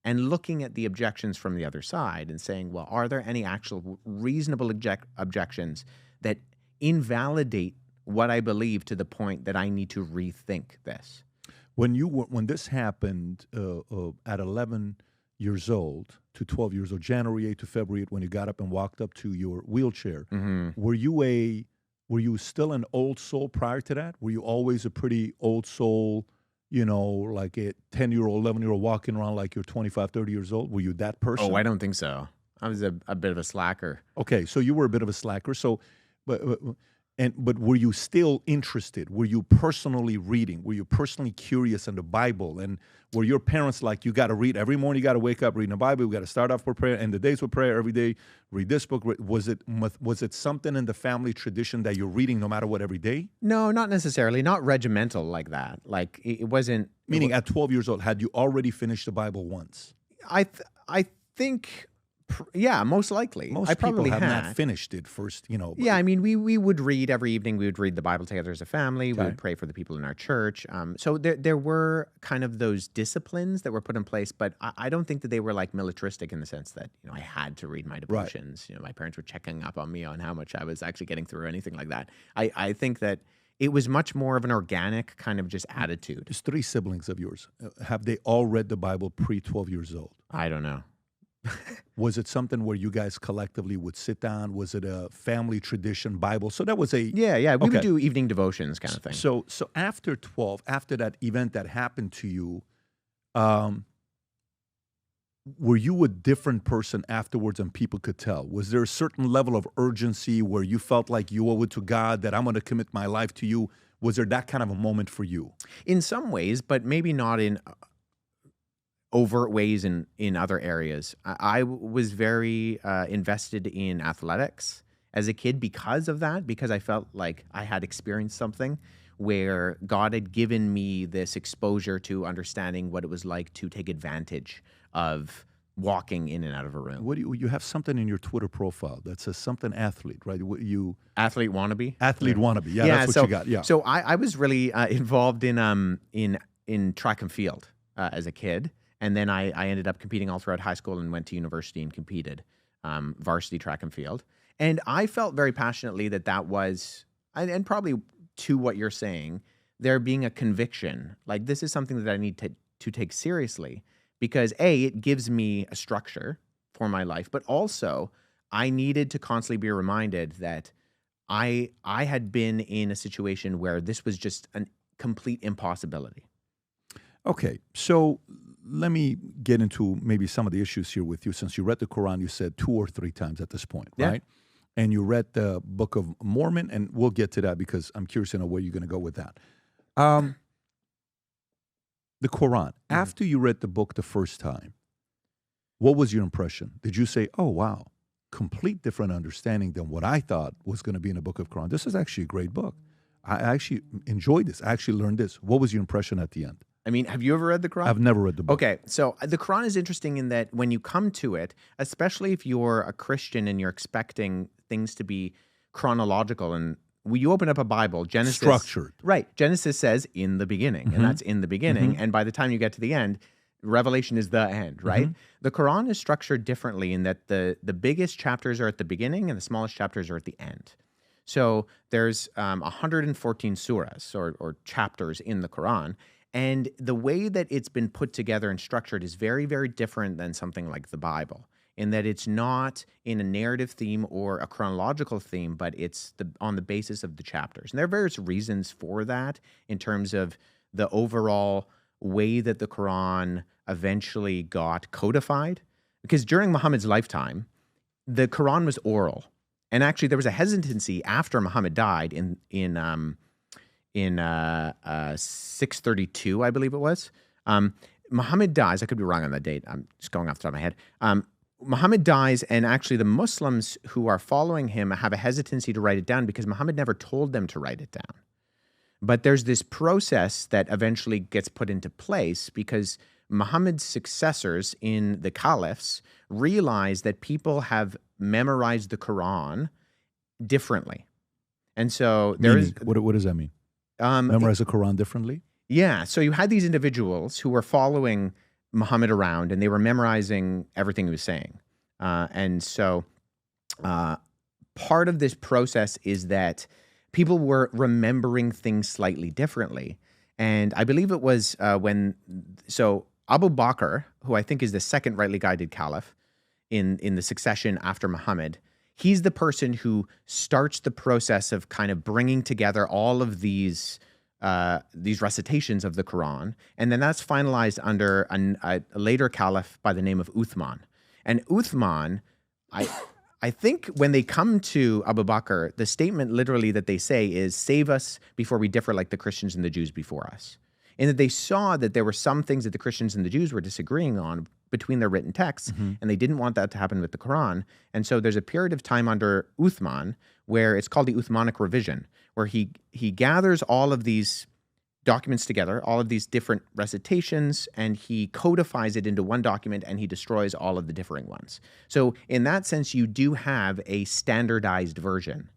And looking at the objections from the other side and saying, well, are there any actual reasonable objections that invalidate what I believe to the point that I need to rethink this? When this happened at 11 years old to 12 years old, January 8 to February 8, when you got up and walked up to your wheelchair, were you still an old soul prior to that? Were you always a pretty old soul? Like a 10-year-old, 11-year-old walking around like you're 25, 30 years old? Were you that person? Oh, I don't think so. I was a bit of a slacker. Okay, so you were a bit of a slacker. So, but were you still interested? Were you personally reading? Were you personally curious in the Bible? And were your parents like, you got to read every morning, you got to wake up reading the Bible, we got to start off with prayer, and the days with prayer every day, read this book? Was it something in the family tradition that you're reading no matter what every day? No, not necessarily. Not regimental like that. Like it wasn't. Meaning at 12 years old, had you already finished the Bible once? I think Yeah, most likely. Most I probably people have had. not finished it first, Yeah, I mean, we would read every evening. We would read the Bible together as a family. We Okay. would pray for the people in our church. So there were kind of those disciplines that were put in place, but I don't think that they were like militaristic in the sense that I had to read my devotions. My parents were checking up on me on how much I was actually getting through or anything like that. I think that it was much more of an organic kind of just attitude. There's 3 siblings of yours. Have they all read the Bible pre-12 years old? I don't know. Was it something where you guys collectively would sit down? Was it a family tradition Bible? So that was a... Yeah. We Okay. would do evening devotions kind of thing. So after 12, after that event that happened to you, were you a different person afterwards and people could tell? Was there a certain level of urgency where you felt like you owe it to God, that I'm going to commit my life to you? Was there that kind of a moment for you? In some ways, but maybe not in overt ways in other areas. I was very invested in athletics as a kid because of that, because I felt like I had experienced something where God had given me this exposure to understanding what it was like to take advantage of walking in and out of a room. What do you have something in your Twitter profile that says something athlete, right? Athlete wannabe? Athlete wannabe. Yeah, that's what you got. Yeah. So I was really involved in track and field as a kid. And then I ended up competing all throughout high school and went to university and competed varsity track and field. And I felt very passionately that was, and probably to what you're saying, there being a conviction, like this is something that I need to take seriously because A, it gives me a structure for my life, but also I needed to constantly be reminded that I had been in a situation where this was just a complete impossibility. Okay, so let me get into maybe some of the issues here with you. Since you read the Quran, you said 2 or 3 times at this point, Yeah. right? And you read the Book of Mormon, and we'll get to that because I'm curious to know where you're going to go with that. The Quran, after you read the book the first time, what was your impression? Did you say, oh, wow, complete different understanding than what I thought was going to be in the Book of Quran? This is actually a great book. I actually enjoyed this. I actually learned this. What was your impression at the end? I mean, have you ever read the Quran? I've never read the book. Okay, so the Quran is interesting in that when you come to it, especially if you're a Christian and you're expecting things to be chronological, and when you open up a Bible, Genesis... Structured. Right. Genesis says, in the beginning, and that's in the beginning, and by the time you get to the end, Revelation is the end, right? The Quran is structured differently in that the biggest chapters are at the beginning and the smallest chapters are at the end. So there's 114 surahs or chapters in the Quran, and the way that it's been put together and structured is very, very different than something like the Bible, in that it's not in a narrative theme or a chronological theme, but it's on the basis of the chapters. And there are various reasons for that in terms of the overall way that the Quran eventually got codified. Because during Muhammad's lifetime, the Quran was oral. And actually, there was a hesitancy after Muhammad died in 632, I believe it was. Muhammad dies. I could be wrong on that date. I'm just going off the top of my head. Muhammad dies, and actually the Muslims who are following him have a hesitancy to write it down because Muhammad never told them to write it down. But there's this process that eventually gets put into place because Muhammad's successors in the caliphs realize that people have memorized the Quran differently. And so there is... What does that mean? Memorize the Quran differently? Yeah. So you had these individuals who were following Muhammad around and they were memorizing everything he was saying. And so part of this process is that people were remembering things slightly differently. And I believe it was so Abu Bakr, who I think is the second rightly guided caliph in the succession after Muhammad, he's the person who starts the process of kind of bringing together all of these recitations of the Quran, and then that's finalized under a later caliph by the name of Uthman. And Uthman, I think when they come to Abu Bakr, the statement literally that they say is, save us before we differ like the Christians and the Jews before us. And that they saw that there were some things that the Christians and the Jews were disagreeing on between their written texts, and they didn't want that to happen with the Quran. And so there's a period of time under Uthman where it's called the Uthmanic revision, where he gathers all of these documents together, all of these different recitations, and he codifies it into one document, and he destroys all of the differing ones. So in that sense, you do have a standardized version,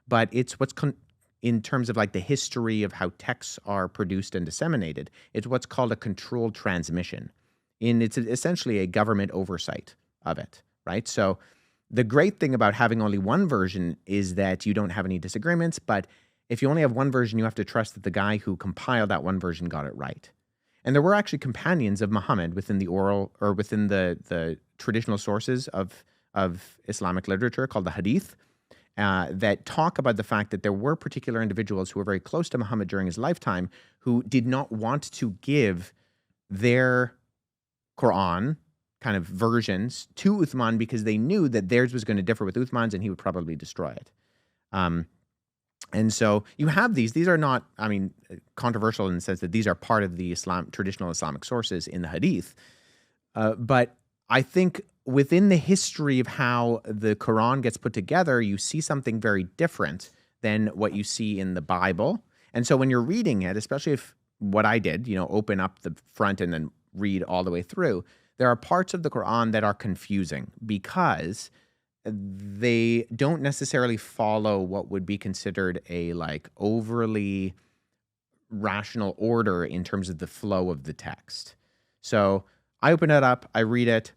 but it's in terms of like the history of how texts are produced and disseminated, it's what's called a controlled transmission. It's essentially a government oversight of it, right? So the great thing about having only one version is that you don't have any disagreements, but if you only have one version, you have to trust that the guy who compiled that one version got it right. And there were actually companions of Muhammad within the oral or within the traditional sources of Islamic literature called the Hadith that talk about the fact that there were particular individuals who were very close to Muhammad during his lifetime who did not want to give their Quran kind of versions to Uthman because they knew that theirs was going to differ with Uthman's and he would probably destroy it. And so you have these are not, controversial in the sense that these are part of the traditional Islamic sources in the Hadith. But I think within the history of how the Quran gets put together, you see something very different than what you see in the Bible. And so when you're reading it, especially if what I did, open up the front and then read all the way through, there are parts of the Quran that are confusing because they don't necessarily follow what would be considered a overly rational order in terms of the flow of the text. So I open it up, I read it.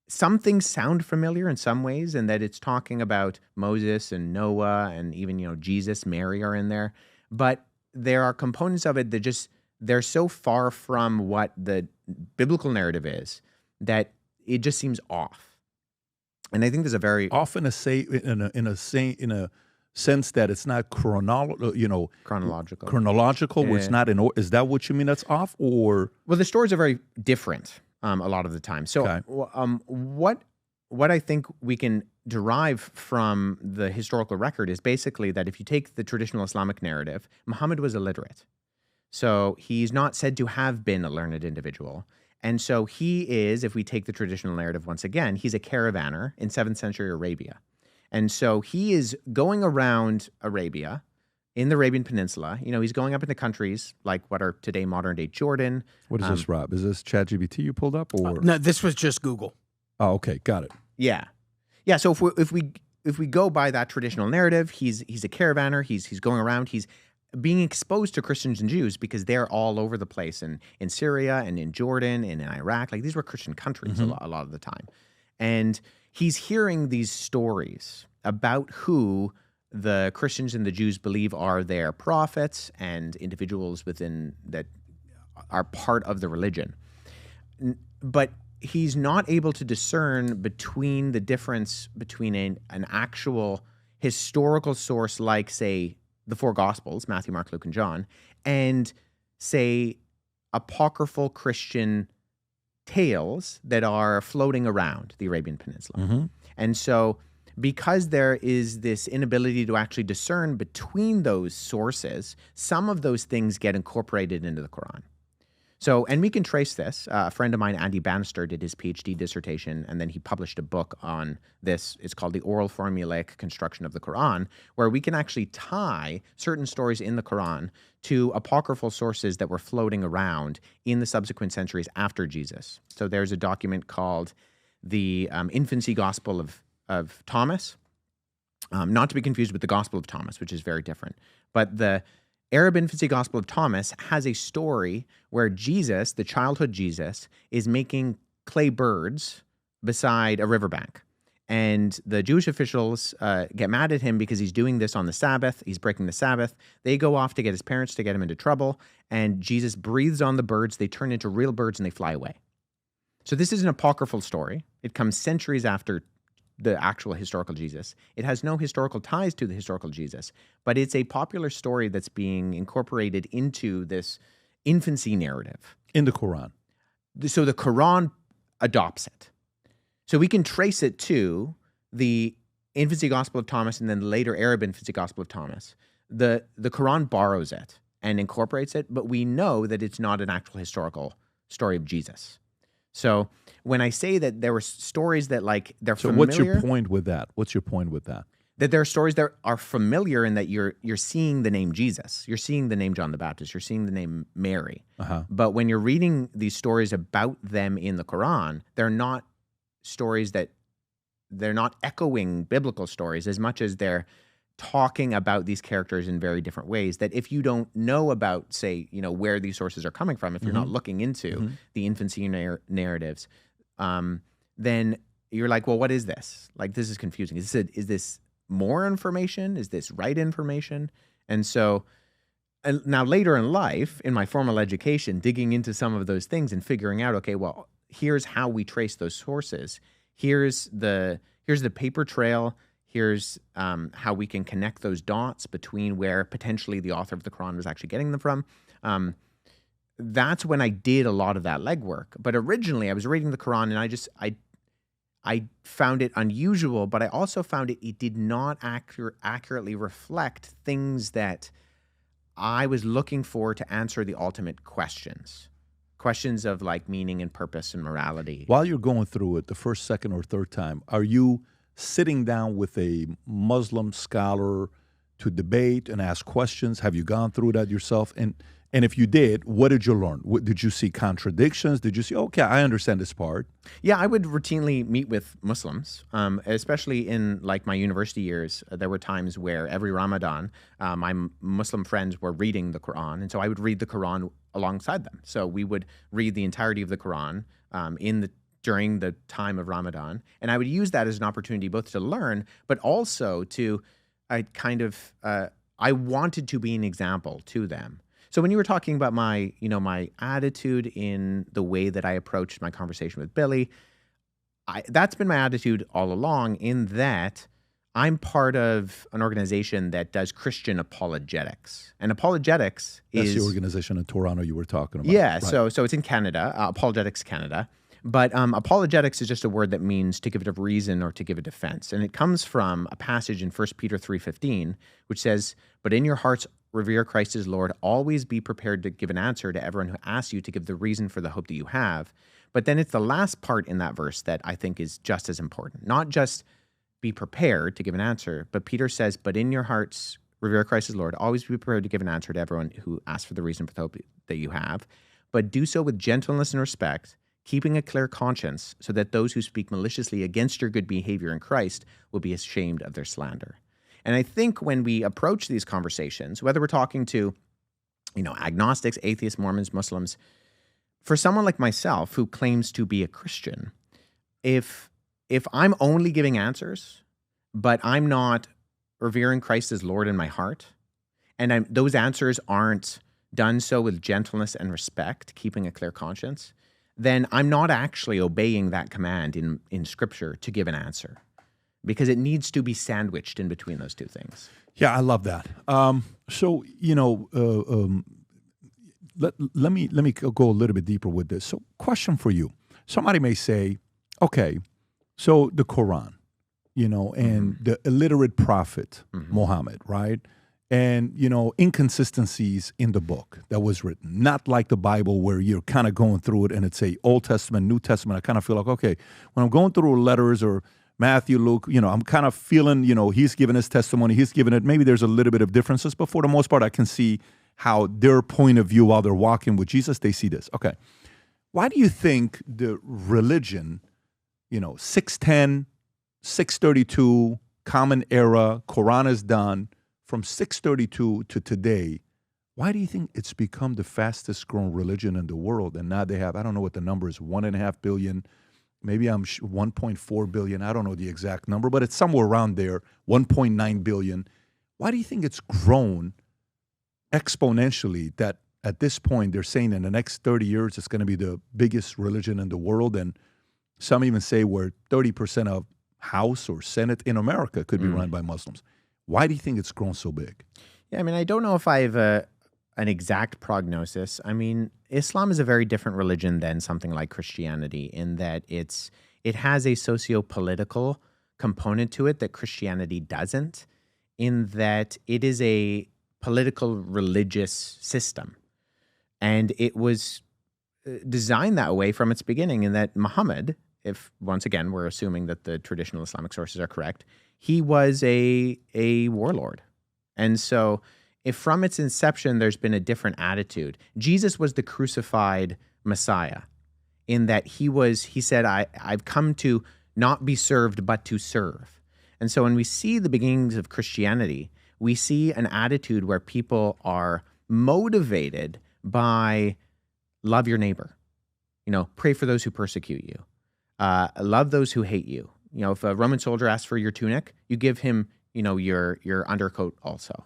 Some things sound familiar in some ways, and that it's talking about Moses and Noah and even, Jesus, Mary are in there. But there are components of it that they're so far from what the biblical narrative is that it just seems off. And I think there's a very often in a sense that it's not chronological. Chronological, Yeah. where it's not in order. Is that what you mean? That's off, or well, the stories are very different a lot of the time. So, Okay. What I think we can derive from the historical record is basically that if you take the traditional Islamic narrative, Muhammad was illiterate, so he's not said to have been a learned individual. And so he is, if we take the traditional narrative once again, he's a caravaner in 7th century Arabia. And so he is going around Arabia, in the Arabian Peninsula. He's going up into countries like what are today modern-day Jordan. what is this, Rob? Is this ChatGPT you pulled up, or No, this was just Google. Oh, okay, got it. Yeah. So if we go by that traditional narrative, he's a caravaner, he's going around, he's being exposed to Christians and Jews because they're all over the place in Syria and in Jordan and in Iraq. These were Christian countries a lot of the time. And he's hearing these stories about who the Christians and the Jews believe are their prophets and individuals within that are part of the religion. But he's not able to discern between the difference between an actual historical source like, say, the four Gospels, Matthew, Mark, Luke, and John, and, say, apocryphal Christian tales that are floating around the Arabian Peninsula. And so because there is this inability to actually discern between those sources, some of those things get incorporated into the Quran. So, and we can trace this. A friend of mine, Andy Bannister, did his PhD dissertation, and then he published a book on this. It's called The Oral Formulaic Construction of the Quran, where we can actually tie certain stories in the Quran to apocryphal sources that were floating around in the subsequent centuries after Jesus. So there's a document called the Infancy Gospel of Thomas, not to be confused with the Gospel of Thomas, which is very different. But the Arab Infancy Gospel of Thomas has a story where Jesus, the childhood Jesus, is making clay birds beside a riverbank. And the Jewish officials get mad at him because he's doing this on the Sabbath. He's breaking the Sabbath. They go off to get his parents to get him into trouble. And Jesus breathes on the birds. They turn into real birds and they fly away. So this is an apocryphal story. It comes centuries after the actual historical Jesus. It has no historical ties to the historical Jesus, but it's a popular story that's being incorporated into this infancy narrative. In the Quran. So the Quran adopts it. So we can trace it to the Infancy Gospel of Thomas and then the later Arab Infancy Gospel of Thomas. The Quran borrows it and incorporates it, but we know that it's not an actual historical story of Jesus. So when I say that there were stories that they're familiar. So what's your point with that? that there are stories that are familiar in that you're seeing the name Jesus, you're seeing the name John the Baptist, you're seeing the name Mary. But when you're reading these stories about them in the Quran, they're not stories that they're not echoing biblical stories as much as they're talking about these characters in very different ways. That if you don't know about, say, where these sources are coming from, if you're not looking into the infancy narratives, then you're like, well, what is this? Like, this is confusing. Is this more information? Is this right information? And so now later in life, in my formal education, digging into some of those things and figuring out, okay, well, here's how we trace those sources. Here's the paper trail. Here's how we can connect those dots between where potentially the author of the Quran was actually getting them from. That's when I did a lot of that legwork. But originally, I was reading the Quran, and I found it unusual, but I also found it did not accurately reflect things that I was looking for to answer the ultimate questions of like meaning and purpose and morality. While you're going through it the first, second, or third time, are you sitting down with a Muslim scholar to debate and ask questions? Have you gone through that yourself? And if you did, what did you learn? Did you see contradictions? Did you see, okay, I understand this part? Yeah, I would routinely meet with Muslims, especially in like my university years. There were times where every Ramadan, my Muslim friends were reading the Quran, and so I would read the Quran alongside them. So we would read the entirety of the Quran during the time of Ramadan, and I would use that as an opportunity both to learn, but also to, I wanted to be an example to them. So when you were talking about my attitude in the way that I approached my conversation with Billy, that's been my attitude all along, in that I'm part of an organization that does Christian apologetics. And apologetics is... That's the organization in Toronto you were talking about. Yeah, right. So it's in Canada, Apologetics Canada. But apologetics is just a word that means to give it a reason or to give a defense. And it comes from a passage in 1 Peter 3:15, which says, "But in your hearts revere Christ as Lord. Always be prepared to give an answer to everyone who asks you to give the reason for the hope that you have." But then it's the last part in that verse that I think is just as important. Not just be prepared to give an answer, but Peter says, "But in your hearts revere Christ as Lord. Always be prepared to give an answer to everyone who asks for the reason for the hope that you have. But do so with gentleness and respect, keeping a clear conscience, so that those who speak maliciously against your good behavior in Christ will be ashamed of their slander." And I think when we approach these conversations, whether we're talking to, agnostics, atheists, Mormons, Muslims, for someone like myself who claims to be a Christian, if I'm only giving answers, but I'm not revering Christ as Lord in my heart, and those answers aren't done so with gentleness and respect, keeping a clear conscience, then I'm not actually obeying that command in Scripture to give an answer, because it needs to be sandwiched in between those two things. Yeah, I love that. Let me go a little bit deeper with this. So, question for you: somebody may say, okay, so the Quran, and the illiterate prophet Muhammad, right? And, inconsistencies in the book that was written, not like the Bible where you're kind of going through it and it's a Old Testament, New Testament. I kind of feel like, okay, when I'm going through letters or Matthew, Luke, I'm kind of feeling, he's given his testimony, he's given it. Maybe there's a little bit of differences, but for the most part, I can see how their point of view while they're walking with Jesus, they see this. Okay. Why do you think the religion, 610, 632, Common Era, Quran is done, from 632 to today, why do you think it's become the fastest growing religion in the world? And now they have, I don't know what the number is, 1.5 billion, maybe 1.4 billion. I don't know the exact number, but it's somewhere around there, 1.9 billion. Why do you think it's grown exponentially that at this point they're saying in the next 30 years it's going to be the biggest religion in the world? And some even say where 30% of House or Senate in America could be run by Muslims. Why do you think it's grown so big? Yeah, I don't know if I have an exact prognosis. Islam is a very different religion than something like Christianity in that it has a socio-political component to it that Christianity doesn't, in that it is a political religious system. And it was designed that way from its beginning, in that Muhammad, if once again we're assuming that the traditional Islamic sources are correct, he was a warlord. And so if from its inception there's been a different attitude, Jesus was the crucified Messiah in that he said, I've come to not be served, but to serve. And so when we see the beginnings of Christianity, we see an attitude where people are motivated by love your neighbor, pray for those who persecute you, love those who hate you. If a Roman soldier asks for your tunic, you give him, your undercoat also.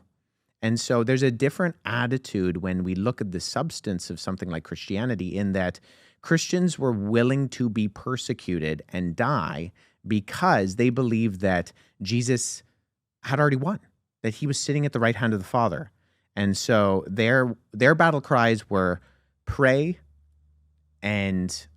And so there's a different attitude when we look at the substance of something like Christianity, in that Christians were willing to be persecuted and die because they believed that Jesus had already won, that he was sitting at the right hand of the Father. And so their battle cries were pray and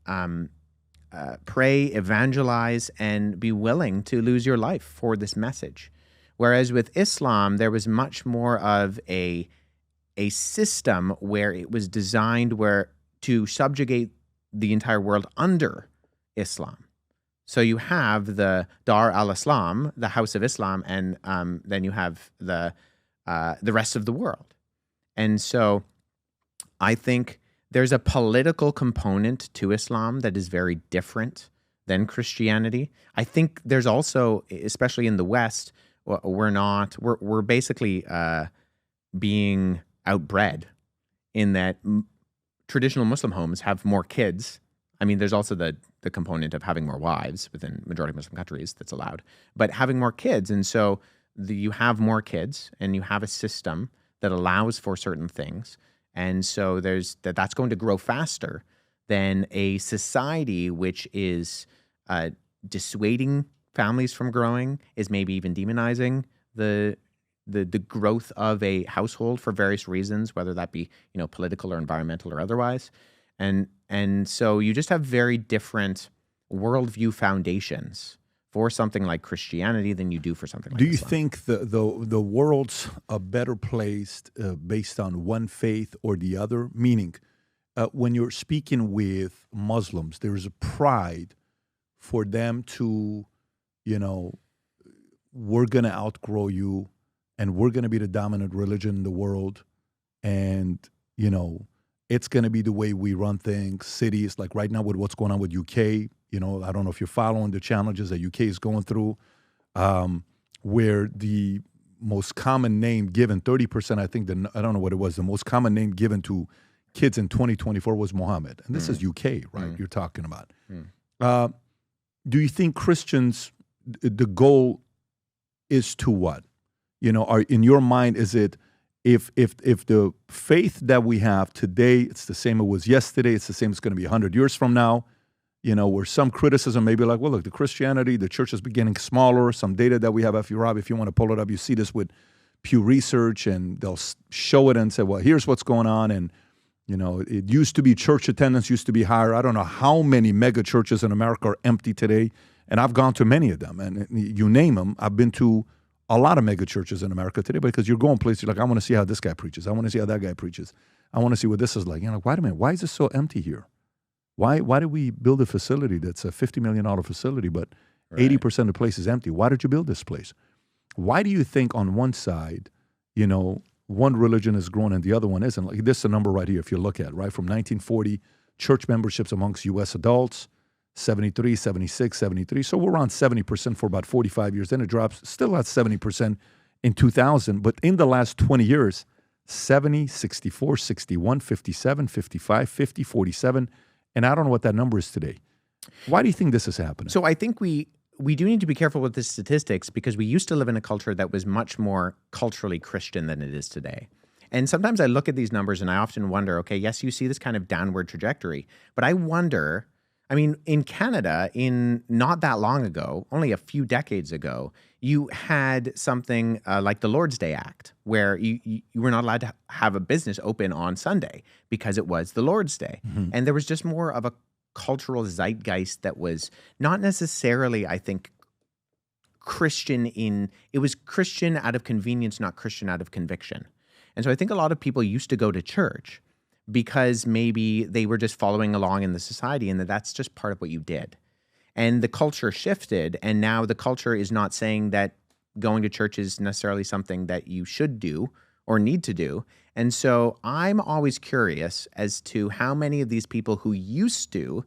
pray, evangelize, and be willing to lose your life for this message. Whereas with Islam, there was much more of a system where it was designed to subjugate the entire world under Islam. So you have the Dar al-Islam, the House of Islam, and then you have the rest of the world. And so I think there's a political component to Islam that is very different than Christianity. I think there's also, especially in the West, we're basically being outbred in that traditional Muslim homes have more kids. I mean, there's also the component of having more wives within majority Muslim countries that's allowed, but having more kids. And so you have more kids and you have a system that allows for certain things. And so that's going to grow faster than a society which is dissuading families from growing, is maybe even demonizing the growth of a household for various reasons, whether that be political or environmental or otherwise. And so you just have very different worldview foundations for something like Christianity than you do for something like Islam. Do you think the world's a better placed based on one faith or the other? Meaning, when you're speaking with Muslims, there is a pride for them to, we're going to outgrow you and we're going to be the dominant religion in the world. And, it's going to be the way we run things. Cities, like right now with what's going on with UK, I don't know if you're following the challenges that UK is going through, where the most common name given, 30%, I think, I don't know what it was, the most common name given to kids in 2024 was Muhammad. And this is UK, right, you're talking about. Do you think Christians, the goal is to what? In your mind, is it, if the faith that we have today, it's the same it was yesterday, it's the same it's going to be 100 years from now, where some criticism may be like, well, look, the church is getting smaller. Some data that we have, if you want to pull it up, you see this with Pew Research, and they'll show it and say, well, here's what's going on. And, it used to be church attendance used to be higher. I don't know how many mega churches in America are empty today. And I've gone to many of them. And you name them, I've been to a lot of mega churches in America today, because you're going places, you're like, I want to see how this guy preaches. I want to see how that guy preaches. I want to see what this is like. Like, wait a minute, why is this so empty here? Why did we build a facility that's a $50 million facility, but 80% of the place is empty? Why did you build this place? Why do you think on one side, one religion is growing and the other one isn't? Like, this is a number right here, if you look at it, right? From 1940, church memberships amongst U.S. adults, 73, 76, 73. So we're around 70% for about 45 years. Then it drops, still at 70% in 2000. But in the last 20 years, 70, 64, 61, 57, 55, 50, 47. And I don't know what that number is today. Why do you think this is happening? So I think we do need to be careful with the statistics, because we used to live in a culture that was much more culturally Christian than it is today. And sometimes I look at these numbers and I often wonder, okay, yes, you see this kind of downward trajectory, but I wonder, in Canada, in not that long ago, only a few decades ago, you had something like the Lord's Day Act, where you were not allowed to have a business open on Sunday because it was the Lord's Day. Mm-hmm. And there was just more of a cultural zeitgeist that was not necessarily, I think, Christian it was Christian out of convenience, not Christian out of conviction. And so I think a lot of people used to go to church because maybe they were just following along in the society, and that's just part of what you did. And the culture shifted, and now the culture is not saying that going to church is necessarily something that you should do or need to do. And so I'm always curious as to how many of these people who used to,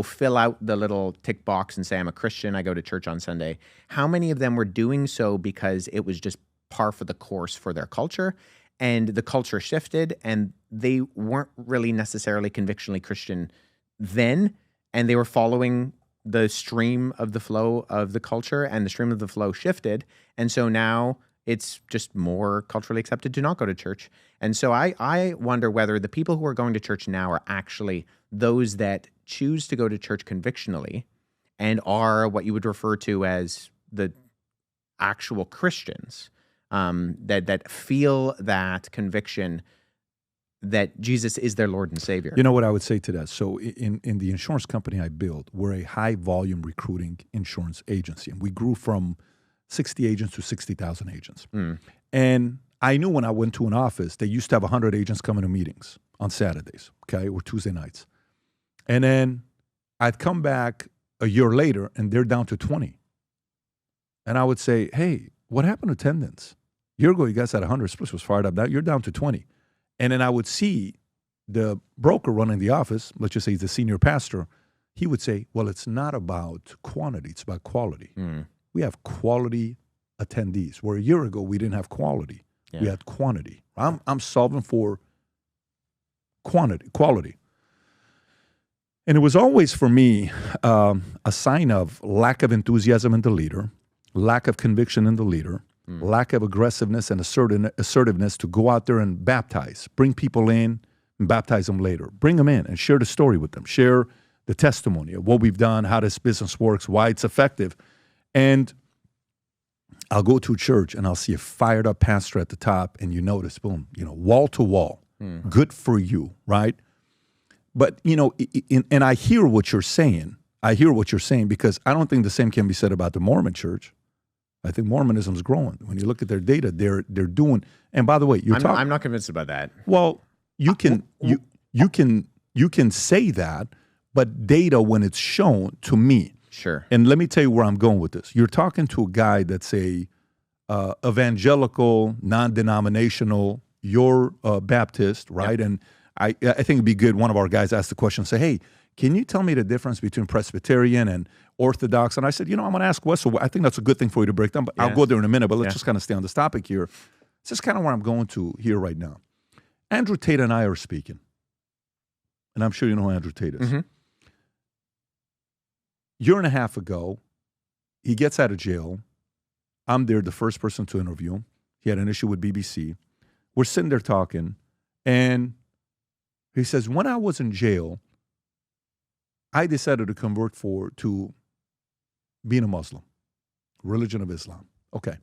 fill out the little tick box and say, I'm a Christian, I go to church on Sunday, how many of them were doing so because it was just par for the course for their culture, and the culture shifted and they weren't really necessarily convictionally Christian then, and they were following the stream of the flow of the culture, and the stream of the flow shifted. And so now it's just more culturally accepted to not go to church. And so I wonder whether the people who are going to church now are actually those that choose to go to church convictionally and are what you would refer to as the actual Christians, that feel that conviction that Jesus is their Lord and Savior. You know what I would say to that? So in the insurance company I built, we're a high-volume recruiting insurance agency, and we grew from 60 agents to 60,000 agents. And I knew when I went to an office, they used to have 100 agents coming to meetings on Saturdays, okay, or Tuesday nights. And then I'd come back a year later, and they're down to 20. And I would say, hey, what happened to attendance? A year ago, you guys had 100. Split was fired up. Now you're down to 20. And then I would see the broker running the office, let's just say he's the senior pastor, he would say, well, it's not about quantity, it's about quality. We have quality attendees, where a year ago we didn't have quality. Yeah. We had quantity. I'm solving for quality. And it was always, for me, a sign of lack of enthusiasm in the leader, lack of conviction in the leader, lack of aggressiveness and assertiveness to go out there and baptize, bring people in and baptize them later. Bring them in and share the story with them. Share the testimony of what we've done, how this business works, why it's effective. And I'll go to a church and I'll see a fired up pastor at the top, and you notice, boom, wall to wall, good for you, right? But, and I hear what you're saying. Because I don't think the same can be said about the Mormon church. I think Mormonism is growing. When you look at their data, they're doing. And by the way, I'm not convinced about that. Well, you can say that, but data, when it's shown to me. Sure. And let me tell you where I'm going with this. You're talking to a guy that's a evangelical, non-denominational. You're Baptist, right? Yep. And I think it'd be good. One of our guys asked the question, say, hey, can you tell me the difference between Presbyterian and Orthodox? And I said, I'm going to ask Wes, so I think that's a good thing for you to break down, but I'll go there in a minute, but let's just kind of stay on this topic here. This is kind of where I'm going to here right now. Andrew Tate and I are speaking, and I'm sure you know who Andrew Tate is. Year and a half ago, he gets out of jail. I'm there, the first person to interview him. He had an issue with BBC. We're sitting there talking, and he says, when I was in jail, I decided to convert to being a Muslim, religion of Islam. Okay.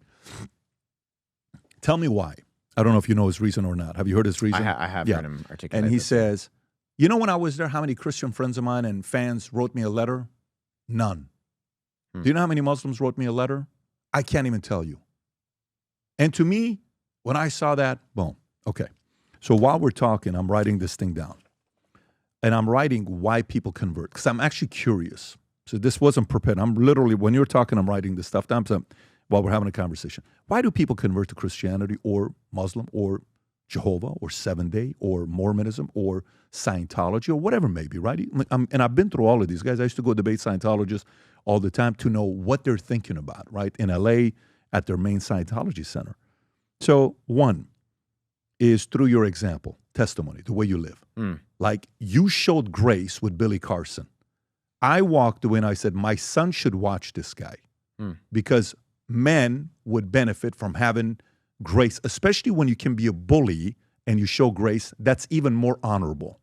Tell me why. I don't know if you know his reason or not. Have you heard his reason? I have heard him articulate. And he says, when I was there, how many Christian friends of mine and fans wrote me a letter? None. Do you know how many Muslims wrote me a letter? I can't even tell you. And to me, when I saw that, boom. Okay. So while we're talking, I'm writing this thing down. And I'm writing why people convert, because I'm actually curious. So this wasn't prepared. I'm literally, when you're talking, I'm writing this stuff down while we're having a conversation. Why do people convert to Christianity or Muslim or Jehovah or Seventh-day or Mormonism or Scientology or whatever it may be, right? And I've been through all of these guys. I used to go debate Scientologists all the time to know what they're thinking about, right? In LA at their main Scientology center. So one is through your example, testimony, the way you live. Like you showed grace with Billy Carson. I walked away and I said, my son should watch this guy because men would benefit from having grace, especially when you can be a bully and you show grace. That's even more honorable.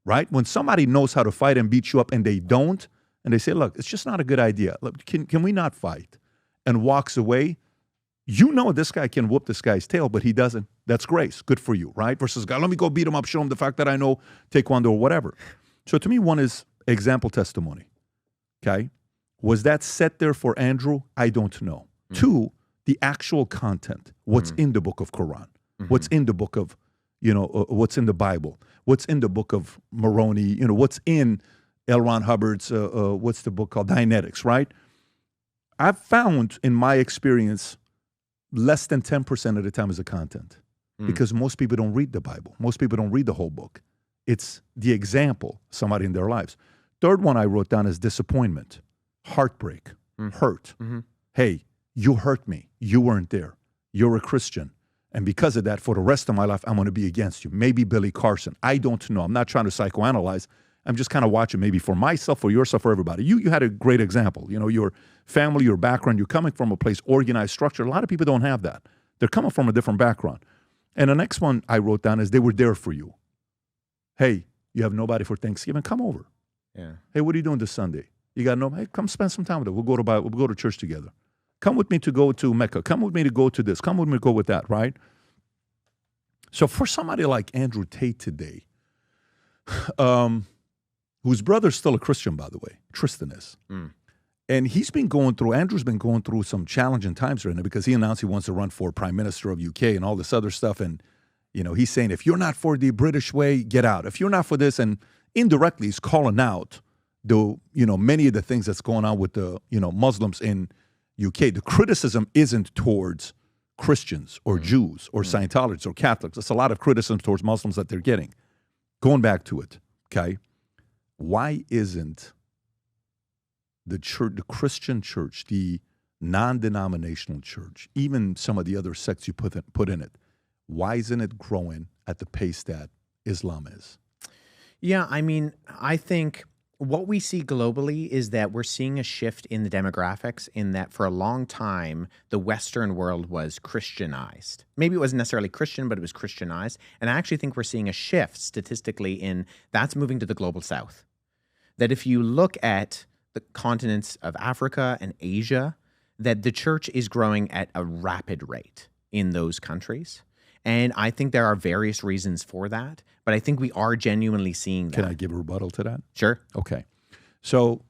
Right? When somebody knows how to fight and beat you up and they don't, and they say, look, it's just not a good idea. Look, can we not fight? And walks away. This guy can whoop this guy's tail, but he doesn't. That's grace. Good for you, right? Versus, God, let me go beat him up, show him the fact that I know Taekwondo or whatever. So to me, one is example testimony, okay? Was that set there for Andrew? I don't know. Two, the actual content. What's in the book of Quran? What's in the book of, what's in the Bible? What's in the book of Moroni? What's in L. Ron Hubbard's, what's the book called? Dianetics, right? I've found in my experience, less than 10% of the time is the content because most people don't read the Bible. Most people don't read the whole book. It's the example, somebody in their lives. Third one I wrote down is disappointment, heartbreak, hurt. Hey, you hurt me. You weren't there. You're a Christian. And because of that, for the rest of my life, I'm going to be against you. Maybe Billy Carson. I don't know. I'm not trying to psychoanalyze. I'm just kind of watching maybe for myself, for yourself, for everybody. You had a great example. You know, your family, your background, you're coming from a place, organized structure. A lot of people don't have that. They're coming from a different background. And the next one I wrote down is they were there for you. Hey, you have nobody for Thanksgiving? Come over. Yeah. Hey, what are you doing this Sunday? You got no, hey, come spend some time with us. We'll go to church together. Come with me to go to Mecca. Come with me to go to this. Come with me to go with that, right? So for somebody like Andrew Tate today, whose brother's still a Christian, by the way, Tristan is. And Andrew's been going through some challenging times right now because he announced he wants to run for Prime Minister of UK and all this other stuff. And, you know, he's saying, if you're not for the British way, get out. If you're not for this, and indirectly he's calling out many of the things that's going on with the, Muslims in UK. The criticism isn't towards Christians or Jews or Scientologists or Catholics. It's a lot of criticism towards Muslims that they're getting. Going back to it, okay? Why isn't the church, the Christian church, the non-denominational church, even some of the other sects you put in it, why isn't it growing at the pace that Islam is? Yeah, I mean, I think what we see globally is that we're seeing a shift in the demographics in that for a long time, the Western world was Christianized. Maybe it wasn't necessarily Christian, but it was Christianized. And I actually think we're seeing a shift statistically in that's moving to the global South. That if you look at the continents of Africa and Asia, that the church is growing at a rapid rate in those countries. And I think there are various reasons for that, but I think we are genuinely seeing that. Can I give a rebuttal to that? Sure. Okay. So,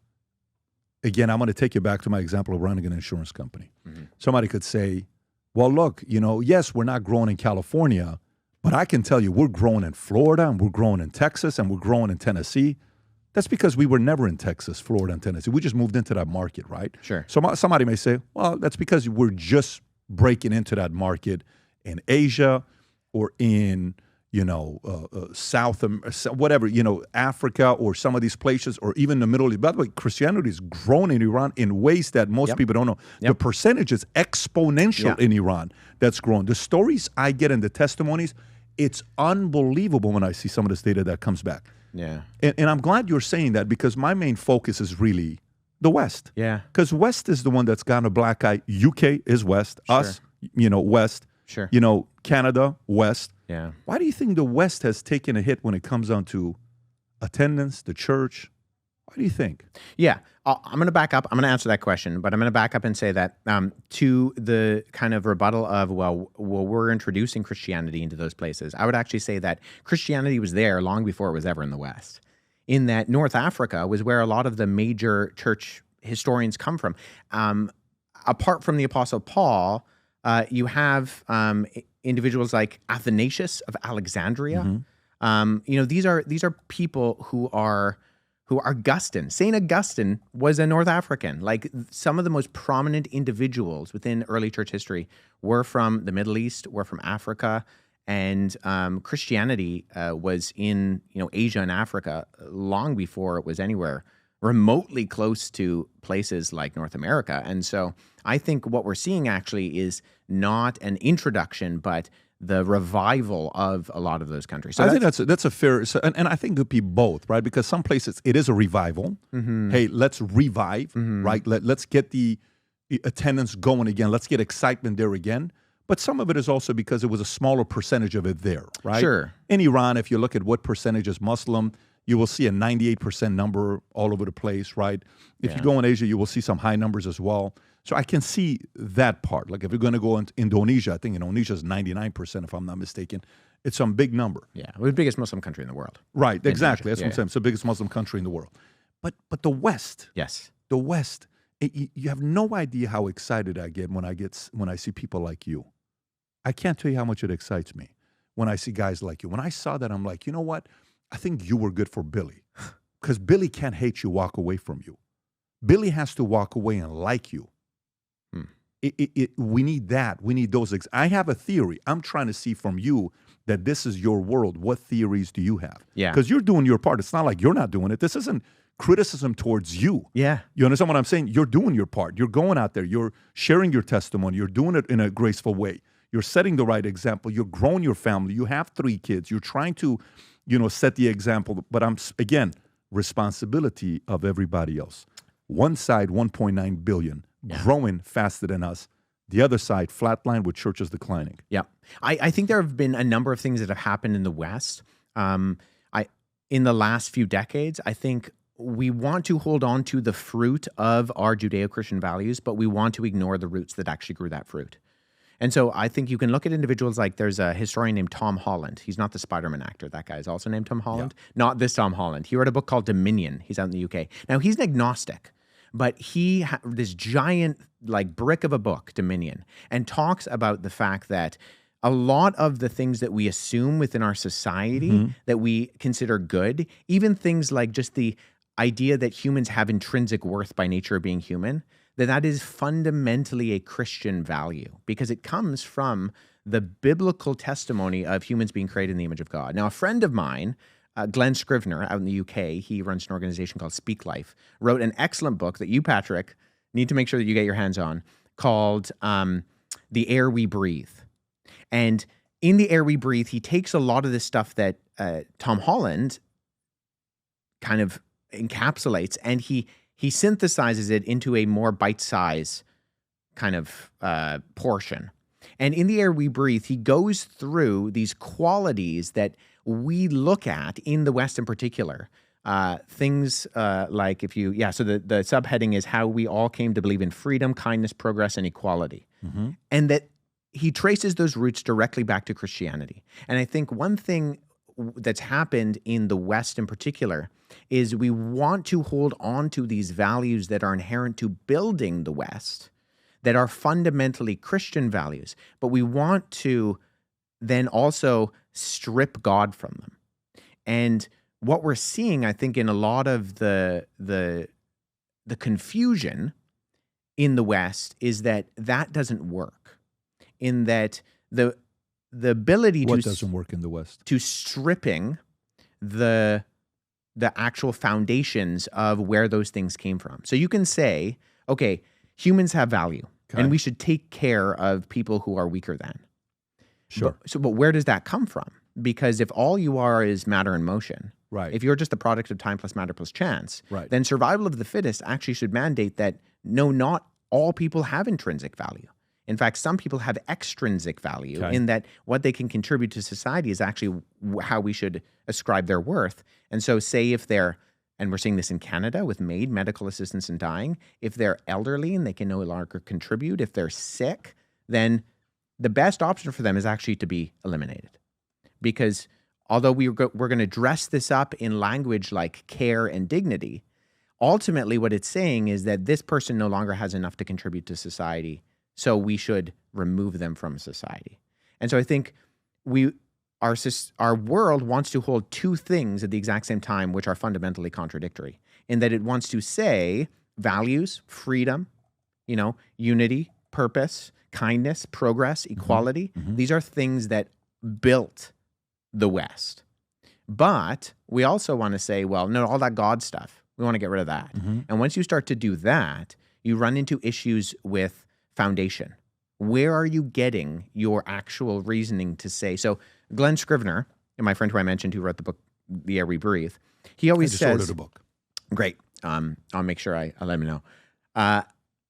again, I'm going to take you back to my example of running an insurance company. Somebody could say, well, look, yes, we're not growing in California, but I can tell you we're growing in Florida and we're growing in Texas and we're growing in Tennessee. That's because we were never in Texas, Florida, and Tennessee. We just moved into that market, right? Sure. So somebody may say, well, that's because we're just breaking into that market in Asia or in, South, whatever, Africa or some of these places or even the Middle East. By the way, Christianity is growing in Iran in ways that most people don't know. The percentage is exponential in Iran that's growing. The stories I get and the testimonies, it's unbelievable when I see some of this data that comes back. Yeah. And I'm glad you're saying that because my main focus is really the West. Yeah. Because West is the one that's got a black eye. UK is West. Sure. Us, West. Sure. Canada, West. Yeah. Why do you think the West has taken a hit when it comes down to attendance, the church? Why do you think? Yeah. I'm going to back up. I'm going to answer that question, but I'm going to back up and say that to the kind of rebuttal of, well, we're introducing Christianity into those places. I would actually say that Christianity was there long before it was ever in the West. In that North Africa was where a lot of the major church historians come from. Apart from the Apostle Paul, you have individuals like Athanasius of Alexandria. These are people who are Augustine. St. Augustine was a North African. Like some of the most prominent individuals within early church history were from the Middle East, were from Africa, and Christianity was in Asia and Africa long before it was anywhere remotely close to places like North America. And so I think what we're seeing actually is not an introduction, but the revival of a lot of those countries. So I think that's a fair, and I think it could be both, right? Because some places it is a revival. Hey, let's revive, right? Let's get the attendance going again. Let's get excitement there again. But some of it is also because it was a smaller percentage of it there, right? Sure. In Iran, if you look at what percentage is Muslim, you will see a 98% number all over the place, right? If you go in Asia, you will see some high numbers as well. So I can see that part. Like if you're going to go into Indonesia, I think Indonesia is 99%, if I'm not mistaken. It's some big number. Yeah, we're the biggest Muslim country in the world. Right, exactly. That's what I'm saying. It's the biggest Muslim country in the world. But the West. Yes. The West. You have no idea how excited I get when I see people like you. I can't tell you how much it excites me when I see guys like you. When I saw that, I'm like, you know what? I think you were good for Billy. Because Billy can't hate you, walk away from you. Billy has to walk away and like you we need that. We need those. I have a theory. I'm trying to see from you that this is your world. What theories do you have? Yeah. Because you're doing your part. It's not like you're not doing it. This isn't criticism towards you. Yeah. You understand what I'm saying? You're doing your part. You're going out there. You're sharing your testimony. You're doing it in a graceful way. You're setting the right example. You're growing your family. You have 3 kids. You're trying to, set the example. But again, responsibility of everybody else. One side, 1.9 billion, growing faster than us. The other side, flatline with churches declining. Yeah. I think there have been a number of things that have happened in the West. In the last few decades, I think we want to hold on to the fruit of our Judeo-Christian values, but we want to ignore the roots that actually grew that fruit. And so I think you can look at individuals like there's a historian named Tom Holland. He's not the Spider-Man actor. That guy is also named Tom Holland. Yeah. Not this Tom Holland. He wrote a book called Dominion. He's out in the UK. Now, he's an agnostic, but he this giant brick of a book, Dominion, and talks about the fact that a lot of the things that we assume within our society that we consider good, even things like just the idea that humans have intrinsic worth by nature of being human, that is fundamentally a Christian value because it comes from the biblical testimony of humans being created in the image of God. Now, a friend of mine, Glenn Scrivener out in the UK, he runs an organization called Speak Life, wrote an excellent book that you, Patrick, need to make sure that you get your hands on called The Air We Breathe. And in The Air We Breathe, he takes a lot of the stuff that Tom Holland kind of encapsulates and he synthesizes it into a more bite-size kind of portion. And in The Air We Breathe, he goes through these qualities that we look at in the West in particular. Things like so the subheading is how we all came to believe in freedom, kindness, progress, and equality. Mm-hmm. And that he traces those roots directly back to Christianity. And I think one thing that's happened in the West in particular is we want to hold on to these values that are inherent to building the West, that are fundamentally Christian values, but we want to then also strip God from them. And what we're seeing, I think, in a lot of the confusion in the West is that doesn't work. In that the ability what doesn't work in the West? To stripping the actual foundations of where those things came from. So you can say, okay, humans have value, and we should take care of people who are weaker than. Sure. But where does that come from? Because if all you are is matter in motion, right? If you're just the product of time plus matter plus chance, right, then survival of the fittest actually should mandate that no, not all people have intrinsic value. In fact, some people have extrinsic value in that what they can contribute to society is actually how we should ascribe their worth. And so say if they're, and we're seeing this in Canada with MAID, medical assistance in dying, if they're elderly and they can no longer contribute, if they're sick, then the best option for them is actually to be eliminated. Because although we're going to dress this up in language like care and dignity, ultimately what it's saying is that this person no longer has enough to contribute to society, so we should remove them from society. And so I think our world wants to hold two things at the exact same time, which are fundamentally contradictory, in that it wants to say values, freedom, unity, purpose, kindness, progress, equality. Mm-hmm. These are things that built the West. But we also want to say, well, no, all that God stuff, we want to get rid of that. Mm-hmm. And once you start to do that, you run into issues with foundation. Where are you getting your actual reasoning to say? So Glenn Scrivener, my friend who I mentioned who wrote the book, The Air We Breathe, he always says— I just ordered a book. Great. I'll make sure I let him know.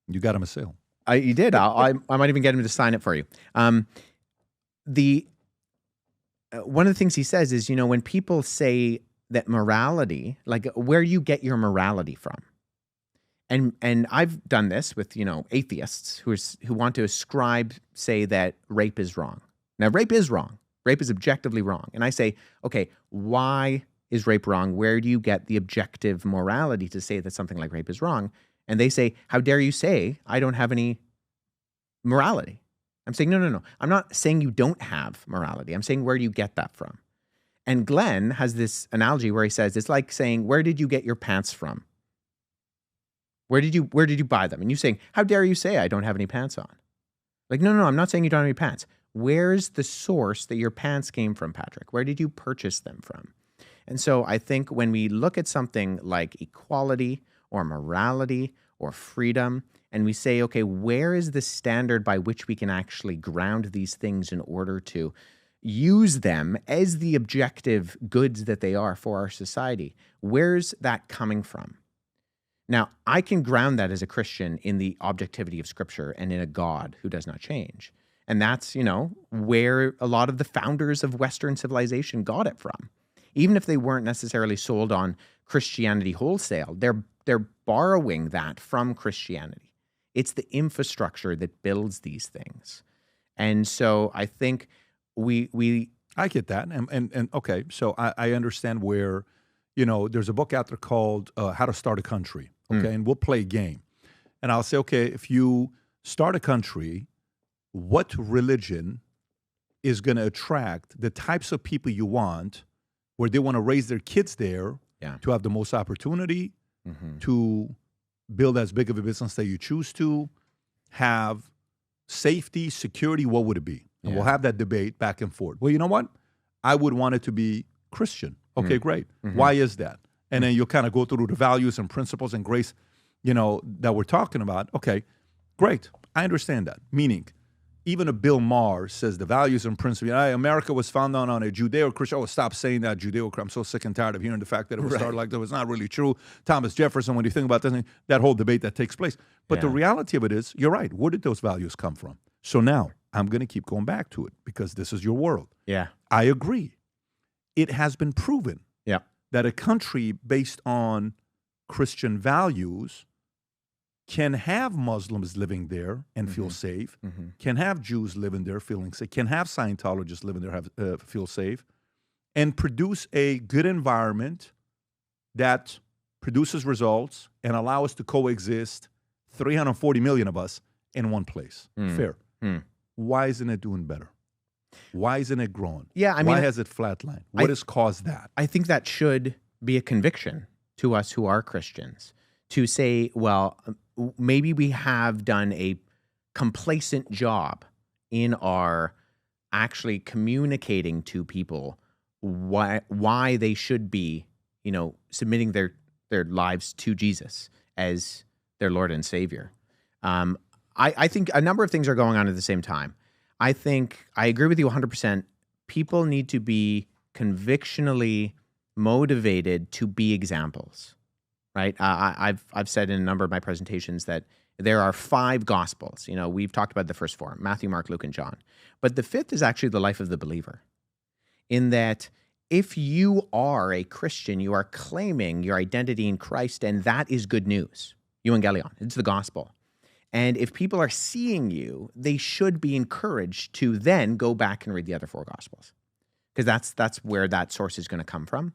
You got him a sale. You did. I might even get him to sign it for you. One of the things he says is, when people say that morality, like where you get your morality from, and I've done this with atheists who want to say that rape is wrong. Now, rape is wrong. Rape is objectively wrong. And I say, okay, why is rape wrong? Where do you get the objective morality to say that something like rape is wrong? And they say, how dare you say I don't have any morality? I'm saying, no. I'm not saying you don't have morality. I'm saying, where do you get that from? And Glenn has this analogy where he says, it's like saying, where did you get your pants from? Where did you buy them? And you saying, how dare you say I don't have any pants on? Like, no, I'm not saying you don't have any pants. Where's the source that your pants came from, Patrick? Where did you purchase them from? And so I think when we look at something like equality or morality or freedom, and we say, okay, where is the standard by which we can actually ground these things in order to use them as the objective goods that they are for our society? Where's that coming from? Now, I can ground that as a Christian in the objectivity of Scripture and in a God who does not change. And that's, where a lot of the founders of Western civilization got it from. Even if they weren't necessarily sold on Christianity wholesale, they're borrowing that from Christianity. It's the infrastructure that builds these things. And so I think I get that. And okay, so I understand where, there's a book out there called How to Start a Country. Okay, and we'll play a game. And I'll say, okay, if you start a country, what religion is going to attract the types of people you want, where they want to raise their kids there to have the most opportunity, to build as big of a business that you choose to, have safety, security, what would it be? And we'll have that debate back and forth. Well, you know what? I would want it to be Christian. Okay, great. Why is that? And then you'll kind of go through the values and principles and grace, that we're talking about. Okay, great. I understand that. Meaning, even a Bill Maher says the values and principles. America was founded on a Judeo-Christian. Oh, stop saying that, Judeo-Christian. I'm so sick and tired of hearing the fact that it was started like that. It's not really true. Thomas Jefferson, when you think about this, that whole debate that takes place. But the reality of it is, you're right. Where did those values come from? So now, I'm going to keep going back to it because this is your world. Yeah. I agree. It has been proven that a country based on Christian values can have Muslims living there and feel safe, can have Jews living there feeling safe, can have Scientologists living there feel safe, and produce a good environment that produces results and allow us to coexist, 340 million of us, in one place. Fair. Why isn't it doing better? Why isn't it growing? Yeah, I mean, why has it flatlined? What has caused that? I think that should be a conviction to us who are Christians to say, well, maybe we have done a complacent job in our actually communicating to people why they should be, submitting their lives to Jesus as their Lord and Savior. I think a number of things are going on at the same time. I think I agree with you 100%. People need to be convictionally motivated to be examples, right? I've said in a number of my presentations that there are 5 gospels. We've talked about the first 4, Matthew, Mark, Luke, and John. But the 5th is actually the life of the believer, in that if you are a Christian, you are claiming your identity in Christ, and that is good news. Evangelion, it's the gospel. And if people are seeing you, they should be encouraged to then go back and read the other 4 Gospels, because that's where that source is going to come from.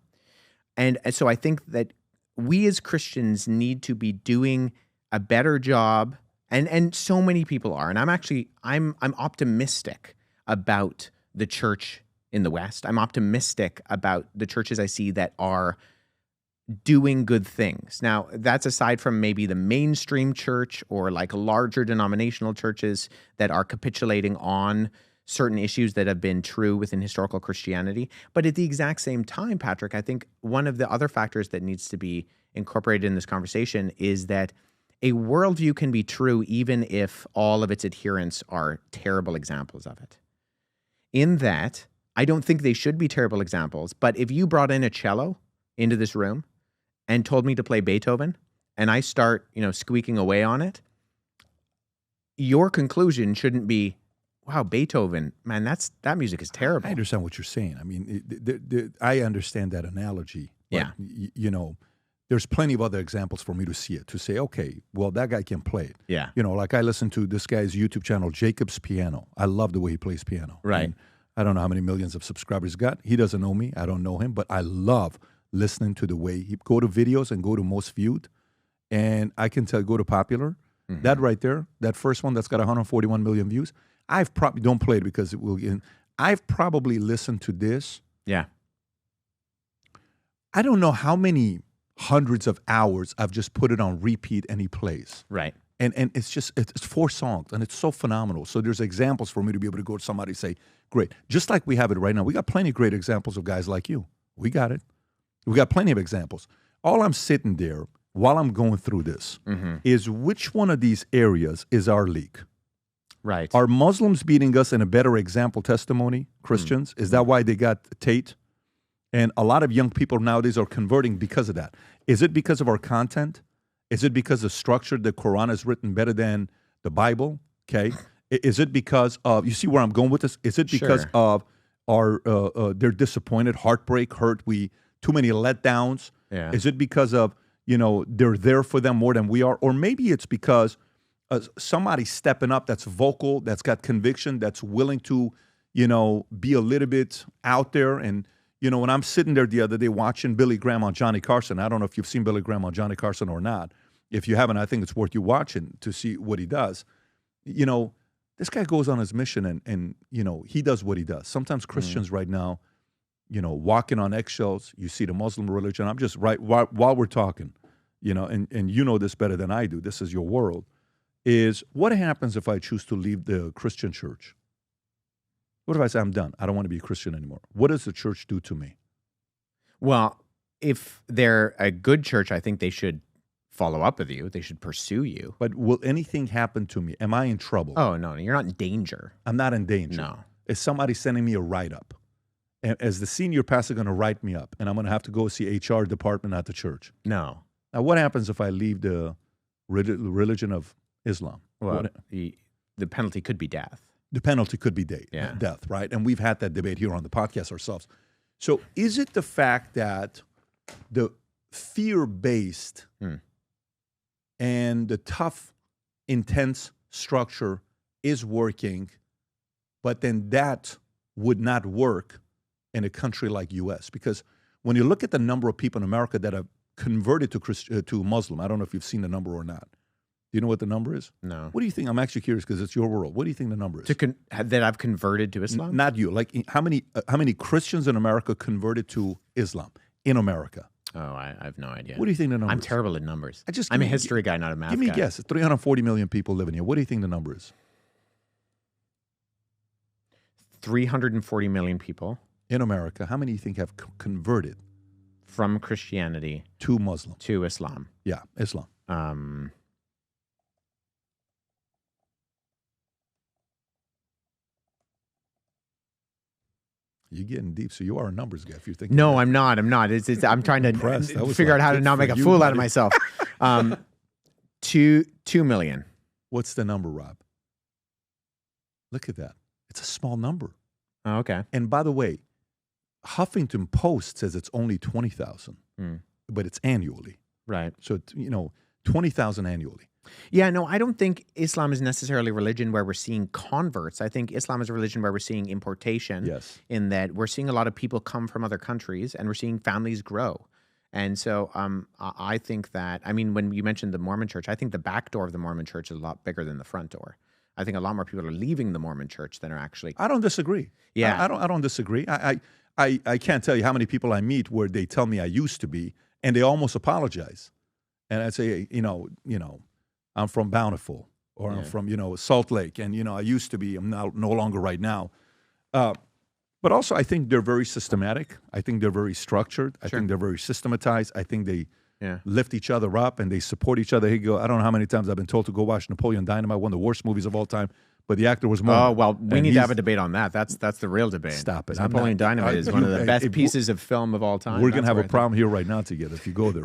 And so I think that we as Christians need to be doing a better job, and so many people are. And I'm optimistic about the church in the West. I'm optimistic about the churches I see that are doing good things. Now, that's aside from maybe the mainstream church or like larger denominational churches that are capitulating on certain issues that have been true within historical Christianity. But at the exact same time, Patrick, I think one of the other factors that needs to be incorporated in this conversation is that a worldview can be true even if all of its adherents are terrible examples of it. In that, I don't think they should be terrible examples, but if you brought in a cello into this room and told me to play Beethoven, and I start, squeaking away on it, your conclusion shouldn't be, wow, Beethoven, man, that music is terrible. I understand what you're saying. I mean, I understand that analogy. But, there's plenty of other examples for me to see it, to say, okay, well, that guy can play it. Yeah. Like I listen to this guy's YouTube channel, Jacob's Piano. I love the way he plays piano. Right. And I don't know how many millions of subscribers he's got. He doesn't know me. I don't know him, but I love listening to the way he go to videos and go to most viewed. And I can tell, go to popular. Mm-hmm. That right there, that first one that's got 141 million views, I've probably, don't play it because it will, I've probably listened to this. Yeah. I don't know how many hundreds of hours. I've just put it on repeat and he plays. Right. And it's 4 songs and it's so phenomenal. So there's examples for me to be able to go to somebody and say, great. Just like we have it right now. We got plenty of great examples of guys like you. We got it. We got plenty of examples. All I'm sitting there while I'm going through this is which one of these areas is our league? Right. Are Muslims beating us in a better example testimony, Christians? Is that why they got Tate? And a lot of young people nowadays are converting because of that. Is it because of our content? Is it because the structure, the Quran is written better than the Bible? Okay. Is it because of, you see where I'm going with this? Is it because of our, they're disappointed, heartbreak, hurt, too many letdowns? Yeah. Is it because of, they're there for them more than we are? Or maybe it's because somebody stepping up that's vocal, that's got conviction, that's willing to, be a little bit out there. And, when I'm sitting there the other day watching Billy Graham on Johnny Carson, I don't know if you've seen Billy Graham on Johnny Carson or not. If you haven't, I think it's worth you watching to see what he does. This guy goes on his mission and he does what he does. Sometimes Christians right now, walking on eggshells, you see the Muslim religion. I'm just while we're talking, and you know this better than I do. This is your world. Is what happens if I choose to leave the Christian church? What if I say I'm done? I don't want to be a Christian anymore. What does the church do to me? Well, if they're a good church, I think they should follow up with you. They should pursue you. But will anything happen to me? Am I in trouble? Oh, no, you're not in danger. I'm not in danger. No. Is somebody sending me a write-up? And as the senior pastor going to write me up, and I'm going to have to go see HR department at the church? No. Now, what happens if I leave the religion of Islam? Well, the penalty could be death. The penalty could be death, right? And we've had that debate here on the podcast ourselves. So is it the fact that the fear-based and the tough, intense structure is working, but then that would not work in a country like U.S.? Because when you look at the number of people in America that have converted to Muslim, I don't know if you've seen the number or not. Do you know what the number is? No. What do you think? I'm actually curious because it's your world. What do you think the number is? That I've converted to Islam? Not you. Like how many Christians in America converted to Islam in America? Oh, I have no idea. What do you think the number is? I'm terrible at numbers. I'm a history guy, not a math guy. Give me a guess. 340 million people living here. What do you think the number is? 340 million people. In America, how many do you think have converted? From Christianity. To Muslim. To Islam. Yeah, Islam. You're getting deep, so you are a numbers guy if you're thinking. No, I'm not. I'm trying to figure out how to not make a fool out of myself. 2 million. What's the number, Rob? Look at that. It's a small number. Oh, okay. And by the way, Huffington Post says it's only 20,000, but it's annually. Right. So, 20,000 annually. Yeah, no, I don't think Islam is necessarily a religion where we're seeing converts. I think Islam is a religion where we're seeing importation. Yes. In that we're seeing a lot of people come from other countries and we're seeing families grow. And so I think that, when you mentioned the Mormon church, I think the back door of the Mormon church is a lot bigger than the front door. I think a lot more people are leaving the Mormon church than are actually. I don't disagree. Yeah. I don't disagree. I can't tell you how many people I meet where they tell me I used to be and they almost apologize. And I say, I'm from Bountiful or I'm from, Salt Lake. And, I used to be, I'm no longer right now. But also I think they're very systematic. I think they're very structured. I think they're very systematized. I think they lift each other up and they support each other. I don't know how many times I've been told to go watch Napoleon Dynamite, one of the worst movies of all time. But the actor was more. Oh, well, we need to have a debate on that. That's the real debate. Stop it. Napoleon Dynamite is one of the best pieces of film of all time. We're going to have a problem here right now together if you go there.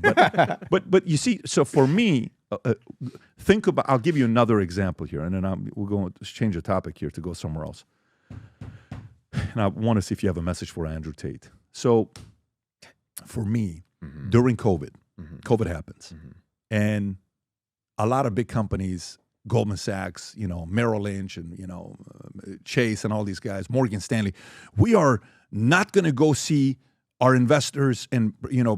But you see, so for me, think about, I'll give you another example here, and then we're going to change the topic here to go somewhere else. And I want to see if you have a message for Andrew Tate. So for me, during COVID, COVID happens. And a lot of big companies, Goldman Sachs, Merrill Lynch and, Chase and all these guys, Morgan Stanley, we are not going to go see our investors and,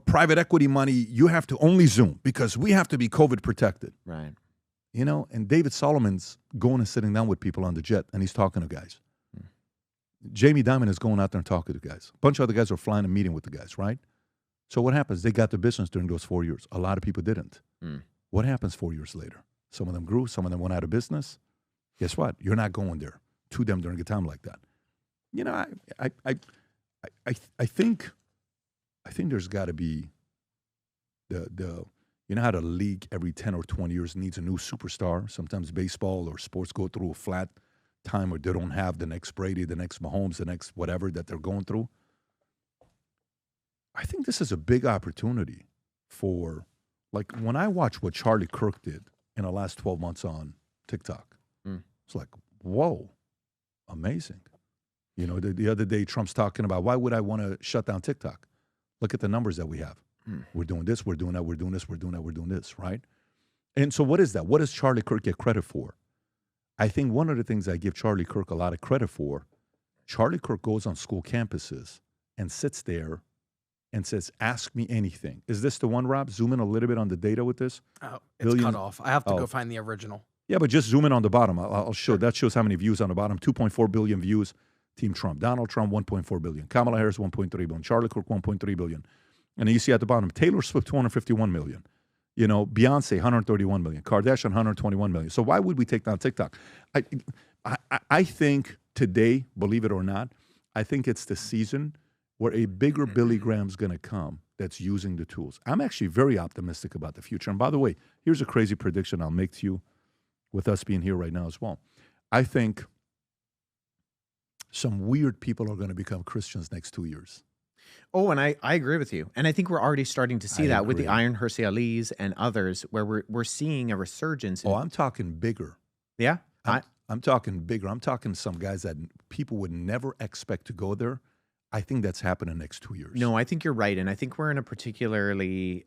private equity money. You have to only Zoom because we have to be COVID protected. Right. And David Solomon's going and sitting down with people on the jet and he's talking to guys. Jamie Dimon is going out there and talking to guys. A bunch of other guys are flying and meeting with the guys, right? So what happens? They got the business during those 4 years. A lot of people didn't. What happens 4 years later? Some of them grew. Some of them went out of business. Guess what? You're not going there to them during a time like that. You know, I think there's got to be the you know how the league every 10 or 20 years needs a new superstar. Sometimes baseball or sports go through a flat time where they don't have the next Brady, the next Mahomes, the next whatever that they're going through. I think this is a big opportunity for, like, when I watch what Charlie Kirk did in the last 12 months on TikTok, it's like, whoa, amazing. You know, the other day Trump's talking about, why would I want to shut down TikTok? Look at the numbers that we have. We're doing this, we're doing that, we're doing this, we're doing that, we're doing this, right? And so what is that? What does Charlie Kirk get credit for? I think one of the things I give Charlie Kirk a lot of credit for, Charlie Kirk goes on school campuses and sits there and says, ask me anything. Is this the one, Rob? Zoom in a little bit on the data with this. Oh, it's cut off. I have to go find the original. Yeah, but just zoom in on the bottom. I'll show. That shows how many views on the bottom. 2.4 billion views. Team Trump. Donald Trump, 1.4 billion. Kamala Harris, 1.3 billion. Charlie Kirk, 1.3 billion. And then you see at the bottom, Taylor Swift, 251 million. You know, Beyonce, 131 million. Kardashian, 121 million. So why would we take down TikTok? I think today, believe it or not, I think it's the season where a bigger Billy Graham's going to come that's using the tools. I'm actually very optimistic about the future. And by the way, here's a crazy prediction I'll make to you with us being here right now as well. I think some weird people are going to become Christians next 2 years. Oh, and I agree with you. And I think we're already starting to see that with the Iron Hersey Ali's and others, where we're seeing a resurgence. I'm talking bigger. Yeah? I'm talking bigger. I'm talking some guys that people would never expect to go there. I think that's happening next 2 years. No, I think you're right. And I think we're in a particularly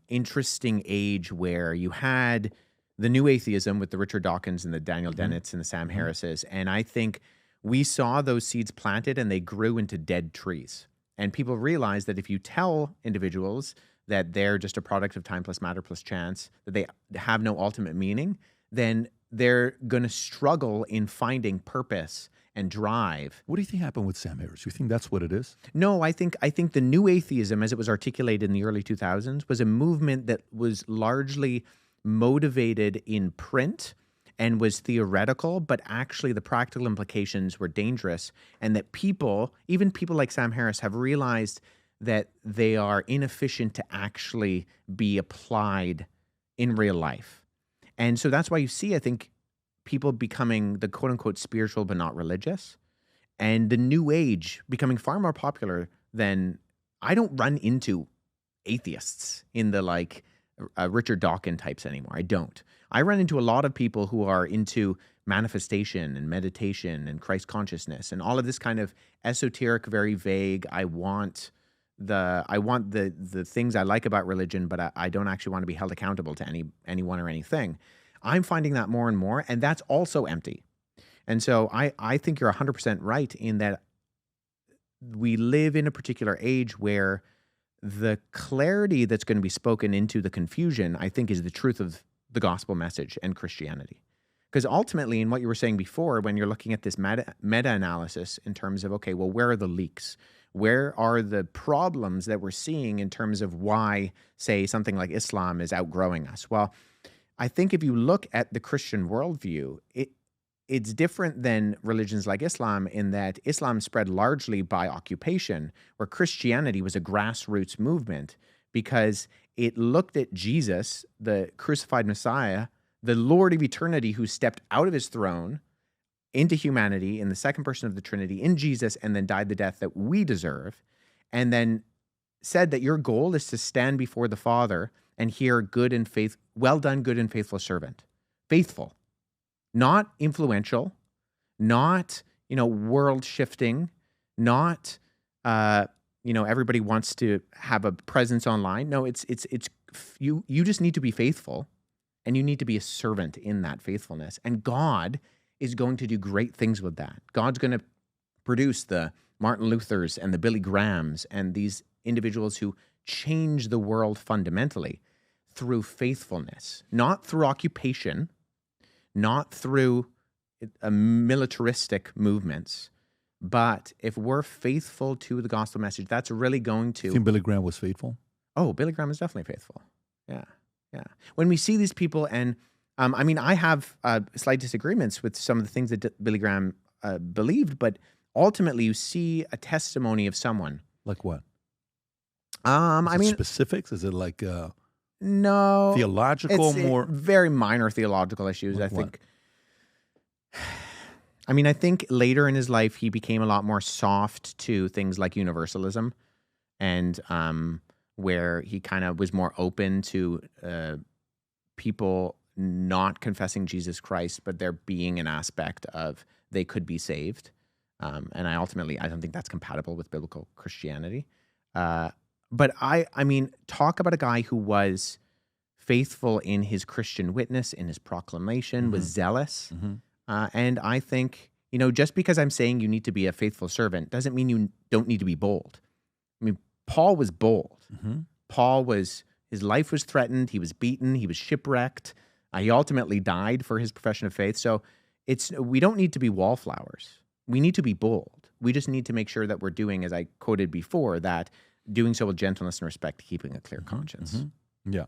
interesting age where you had the new atheism with the Richard Dawkins and the Daniel Dennett's and the Sam Harris's. And I think we saw those seeds planted and they grew into dead trees. And people realize that if you tell individuals that they're just a product of time plus matter plus chance, that they have no ultimate meaning, then they're going to struggle in finding purpose and drive. What do you think happened with Sam Harris? You think that's what it is? No, I think the new atheism, as it was articulated in the early 2000s, was a movement that was largely motivated in print and was theoretical, but actually the practical implications were dangerous, and that people, even people like Sam Harris, have realized that they are inefficient to actually be applied in real life. And so that's why you see, I think, people becoming the quote-unquote spiritual but not religious, and the new age becoming far more popular than... I don't run into atheists in the Richard Dawkins types anymore. I don't. I run into a lot of people who are into manifestation and meditation and Christ consciousness and all of this kind of esoteric, very vague. I want the things I like about religion, but I don't actually want to be held accountable to anyone or anything. I'm finding that more and more, and that's also empty. And so I think you're 100% right in that we live in a particular age where the clarity that's going to be spoken into the confusion, I think, is the truth of the gospel message and Christianity. Because ultimately, in what you were saying before, when you're looking at this meta-analysis in terms of, okay, well, where are the leaks? Where are the problems that we're seeing in terms of why, say, something like Islam is outgrowing us? Well, I think if you look at the Christian worldview, it's different than religions like Islam in that Islam spread largely by occupation, where Christianity was a grassroots movement because it looked at Jesus, the crucified Messiah, the Lord of eternity who stepped out of his throne into humanity in the second person of the Trinity in Jesus and then died the death that we deserve, and then said that your goal is to stand before the Father and hear well done, good and faithful servant. Faithful. Not influential, not, world shifting, not, everybody wants to have a presence online. No, it's you just need to be faithful, and you need to be a servant in that faithfulness. And God is going to do great things with that. God's going to produce the Martin Luthers and the Billy Grahams and these individuals who change the world fundamentally through faithfulness, not through occupation, not through militaristic movements, But if we're faithful to the gospel message, that's really going to... You think Billy Graham was faithful? Oh, Billy Graham is definitely faithful. Yeah. When we see these people, and I have slight disagreements with some of the things that Billy Graham believed, but ultimately you see a testimony of someone. Like what? Specifics? Is it like no theological? It's more very minor theological issues. Like I think. I think later in his life he became a lot more soft to things like universalism, and where he kind of was more open to people not confessing Jesus Christ, but there being an aspect of they could be saved. And I don't think that's compatible with biblical Christianity. But talk about a guy who was faithful in his Christian witness, in his proclamation, was zealous. And I think, just because I'm saying you need to be a faithful servant doesn't mean you don't need to be bold. Paul was bold. His life was threatened. He was beaten. He was shipwrecked. He ultimately died for his profession of faith. So we don't need to be wallflowers. We need to be bold. We just need to make sure that we're doing, as I quoted before, that doing so with gentleness and respect, keeping a clear conscience. Yeah.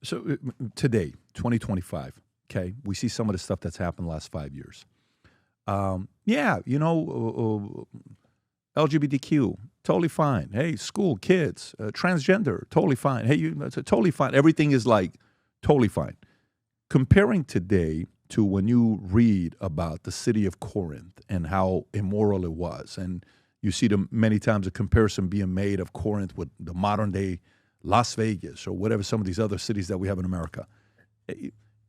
So today, 2025, okay, we see some of the stuff that's happened the last 5 years. LGBTQ, totally fine. Hey, school, kids, transgender, totally fine. Hey, it's totally fine. Everything is like totally fine. Comparing today to when you read about the city of Corinth and how immoral it was, and you see many times a comparison being made of Corinth with the modern day Las Vegas or whatever, some of these other cities that we have in America.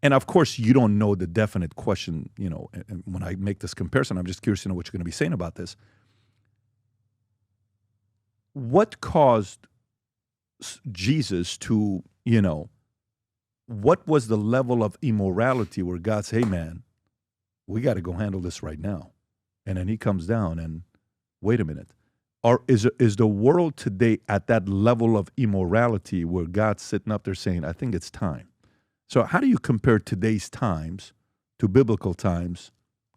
And of course, you don't know the definite question, and when I make this comparison, I'm just curious to know what you're going to be saying about this. What caused Jesus to, what was the level of immorality where God said, hey, man, we got to go handle this right now? And then he comes down and, wait a minute. Or is the world today at that level of immorality where God's sitting up there saying, I think it's time? So how do you compare today's times to biblical times,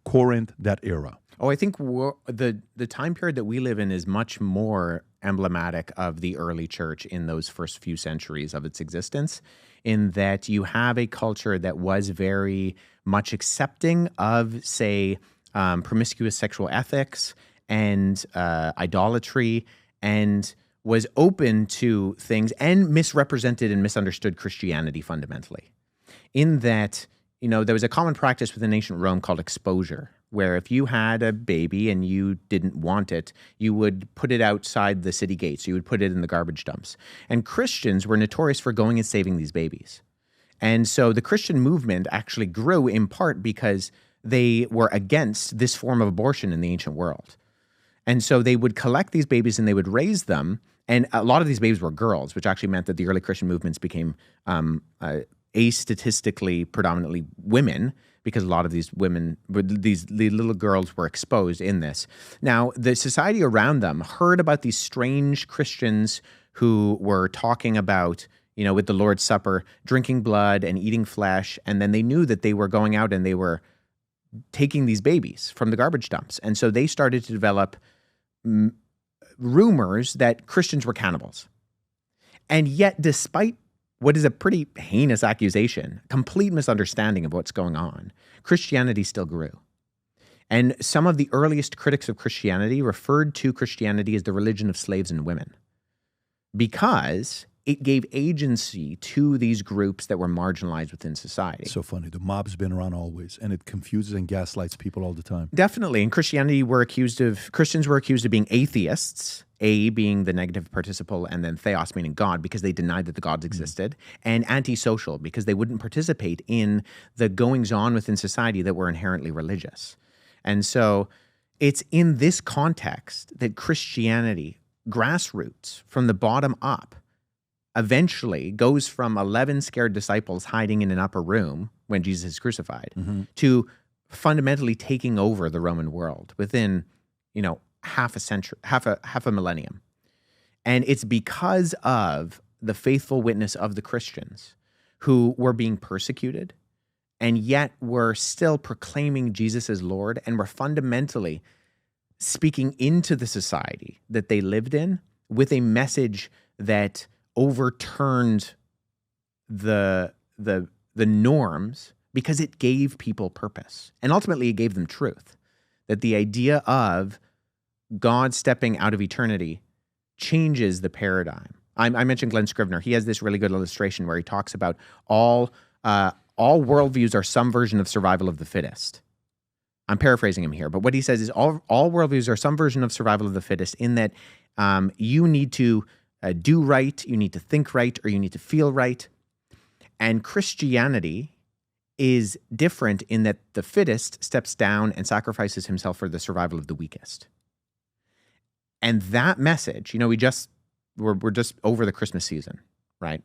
Corinth, that era? Oh, I think the time period that we live in is much more emblematic of the early church in those first few centuries of its existence, in that you have a culture that was very much accepting of, say, promiscuous sexual ethics and idolatry, and was open to things and misrepresented and misunderstood Christianity fundamentally. In that, there was a common practice within ancient Rome called exposure, where if you had a baby and you didn't want it, you would put it outside the city gates. You would put it in the garbage dumps. And Christians were notorious for going and saving these babies. And so the Christian movement actually grew in part because they were against this form of abortion in the ancient world. And so they would collect these babies and they would raise them. And a lot of these babies were girls, which actually meant that the early Christian movements became astatistically predominantly women, because a lot of these women, the little girls were exposed in this. Now, the society around them heard about these strange Christians who were talking about, with the Lord's Supper, drinking blood and eating flesh, and then they knew that they were going out and they were taking these babies from the garbage dumps. And so they started to develop rumors that Christians were cannibals. And yet, despite what is a pretty heinous accusation, complete misunderstanding of what's going on, Christianity still grew. And some of the earliest critics of Christianity referred to Christianity as the religion of slaves and women, because it gave agency to these groups that were marginalized within society. So funny. The mob's been around always, and it confuses and gaslights people all the time. Definitely. And Christians were accused of being atheists, A being the negative participle, and then theos meaning God, because they denied that the gods existed, and antisocial, because they wouldn't participate in the goings-on within society that were inherently religious. And so it's in this context that Christianity, grassroots, from the bottom up, eventually goes from 11 scared disciples hiding in an upper room when Jesus is crucified to fundamentally taking over the Roman world within, half a century, half a millennium. And it's because of the faithful witness of the Christians who were being persecuted and yet were still proclaiming Jesus as Lord, and were fundamentally speaking into the society that they lived in with a message that overturned the norms because it gave people purpose. And ultimately, it gave them truth. That the idea of God stepping out of eternity changes the paradigm. I mentioned Glenn Scrivener. He has this really good illustration where he talks about all worldviews are some version of survival of the fittest. I'm paraphrasing him here, but what he says is all worldviews are some version of survival of the fittest, in that you need to do right, you need to think right, or you need to feel right. And Christianity is different in that the fittest steps down and sacrifices himself for the survival of the weakest. And that message, we're just over the Christmas season, right?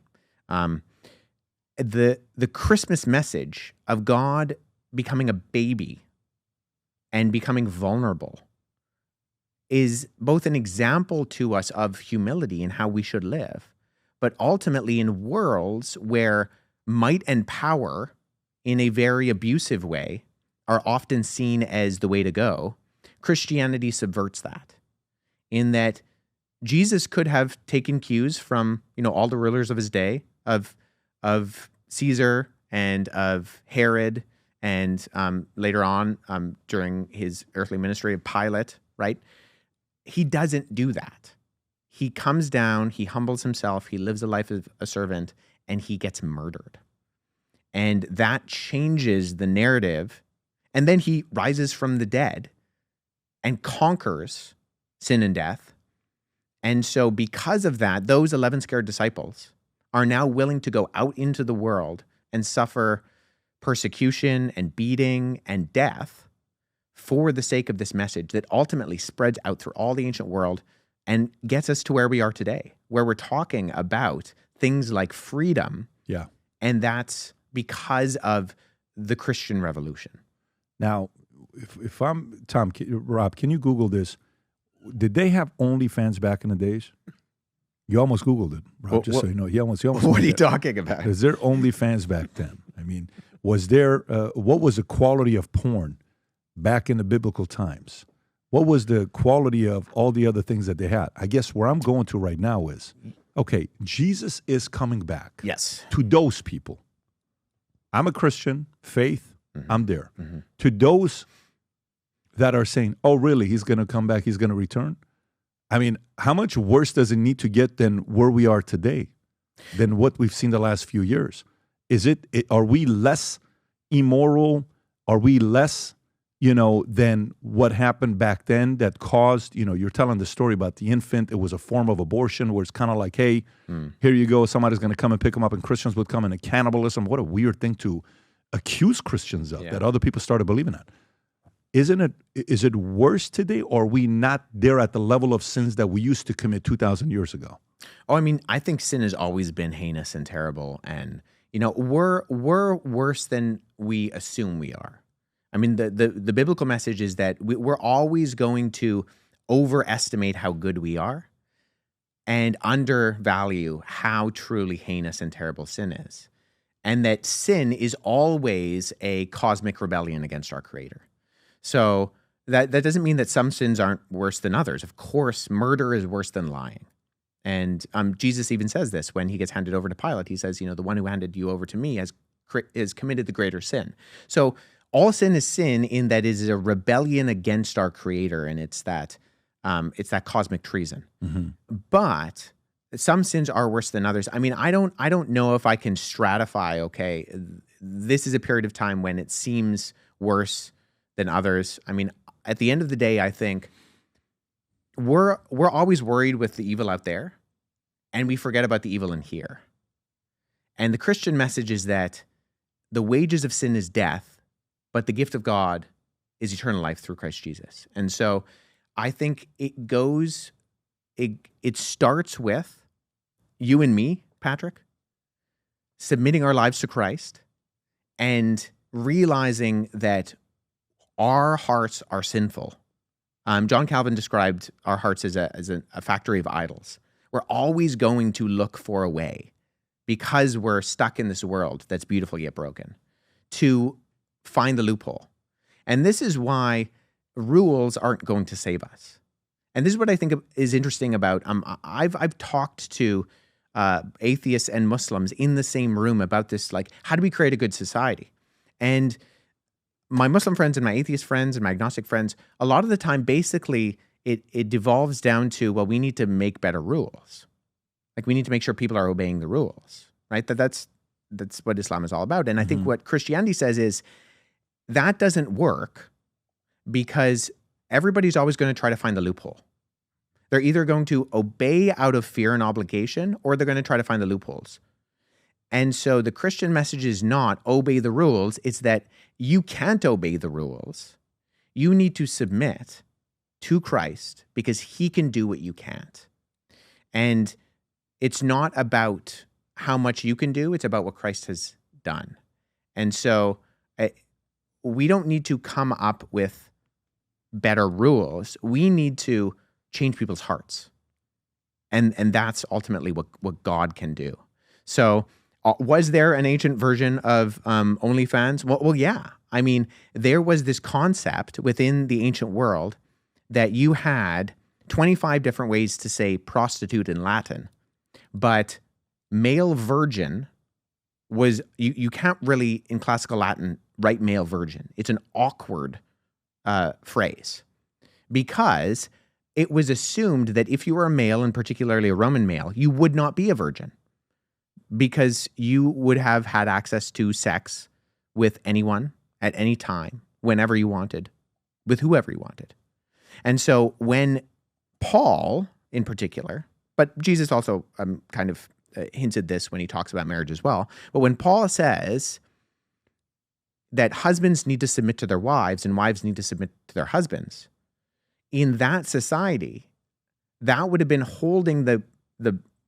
The Christmas message of God becoming a baby and becoming vulnerable is both an example to us of humility and how we should live, but ultimately in worlds where might and power in a very abusive way are often seen as the way to go, Christianity subverts that, in that Jesus could have taken cues from, all the rulers of his day, of Caesar and of Herod, and later on during his earthly ministry of Pilate, right? He doesn't do that. He comes down, he humbles himself, he lives a life of a servant, and he gets murdered. And that changes the narrative. And then he rises from the dead and conquers sin and death. And so because of that, those 11 scared disciples are now willing to go out into the world and suffer persecution and beating and death for the sake of this message that ultimately spreads out through all the ancient world and gets us to where we are today, where we're talking about things like freedom. Yeah. And that's because of the Christian Revolution. Now, if I'm, Tom, Rob, can you Google this? Did they have OnlyFans back in the days? You almost Googled it, Rob, so you know. He almost what are you talking about? Is there OnlyFans back then? I mean, was there, what was the quality of porn back in the biblical times? What was the quality of all the other things that they had? I guess where I'm going to right now is, okay, Jesus is coming back. Yes. To those people. I'm a Christian, faith, I'm there. Mm-hmm. To those that are saying, oh, really, he's going to come back, he's going to return? I mean, how much worse does it need to get than where we are today, than what we've seen the last few years? Are we less immoral? Are we less, than what happened back then that caused, you're telling the story about the infant. It was a form of abortion where it's kind of like, hey, here you go. Somebody's going to come and pick them up, and Christians would come into cannibalism. What a weird thing to accuse Christians of, that other people started believing that. Is it worse today, or are we not there at the level of sins that we used to commit 2,000 years ago? Oh, I mean, I think sin has always been heinous and terrible, and we're worse than we assume we are. I mean, the biblical message is that we're always going to overestimate how good we are and undervalue how truly heinous and terrible sin is, and that sin is always a cosmic rebellion against our Creator. So that doesn't mean that some sins aren't worse than others. Of course, murder is worse than lying. And Jesus even says this when he gets handed over to Pilate. He says, the one who handed you over to me has committed the greater sin. So all sin is sin in that it is a rebellion against our Creator, and it's that cosmic treason. Mm-hmm. But some sins are worse than others. I mean, I don't know if I can stratify, okay, this is a period of time when it seems worse than others. I mean, at the end of the day, I think we're always worried with the evil out there, and we forget about the evil in here. And the Christian message is that the wages of sin is death, but the gift of God is eternal life through Christ Jesus. And so I think it starts with you and me, Patrick, submitting our lives to Christ and realizing that our hearts are sinful. John Calvin described our hearts as a factory of idols. We're always going to look for a way, because we're stuck in this world that's beautiful yet broken, to find the loophole. And this is why rules aren't going to save us. And this is what I think is interesting about, I've talked to atheists and Muslims in the same room about this, like, how do we create a good society? And my Muslim friends and my atheist friends and my agnostic friends, a lot of the time, basically, it devolves down to, well, we need to make better rules. Like, we need to make sure people are obeying the rules, right? That's what Islam is all about. And I think what Christianity says is that doesn't work because everybody's always going to try to find the loophole. They're either going to obey out of fear and obligation, or they're going to try to find the loopholes. And so the Christian message is not obey the rules. It's that you can't obey the rules. You need to submit to Christ because he can do what you can't. And it's not about how much you can do. It's about what Christ has done. And so we don't need to come up with better rules. We need to change people's hearts. And that's ultimately what God can do. So was there an ancient version of OnlyFans? Well, yeah. I mean, there was this concept within the ancient world that you had 25 different ways to say prostitute in Latin, but male virgin was, you can't really, in classical Latin, write male virgin. It's an awkward phrase because it was assumed that if you were a male, and particularly a Roman male, you would not be a virgin because you would have had access to sex with anyone at any time, whenever you wanted, with whoever you wanted. And so when Paul, in particular, but Jesus also kind of hinted this when he talks about marriage as well, but when Paul says that husbands need to submit to their wives and wives need to submit to their husbands, in that society, that would have been holding the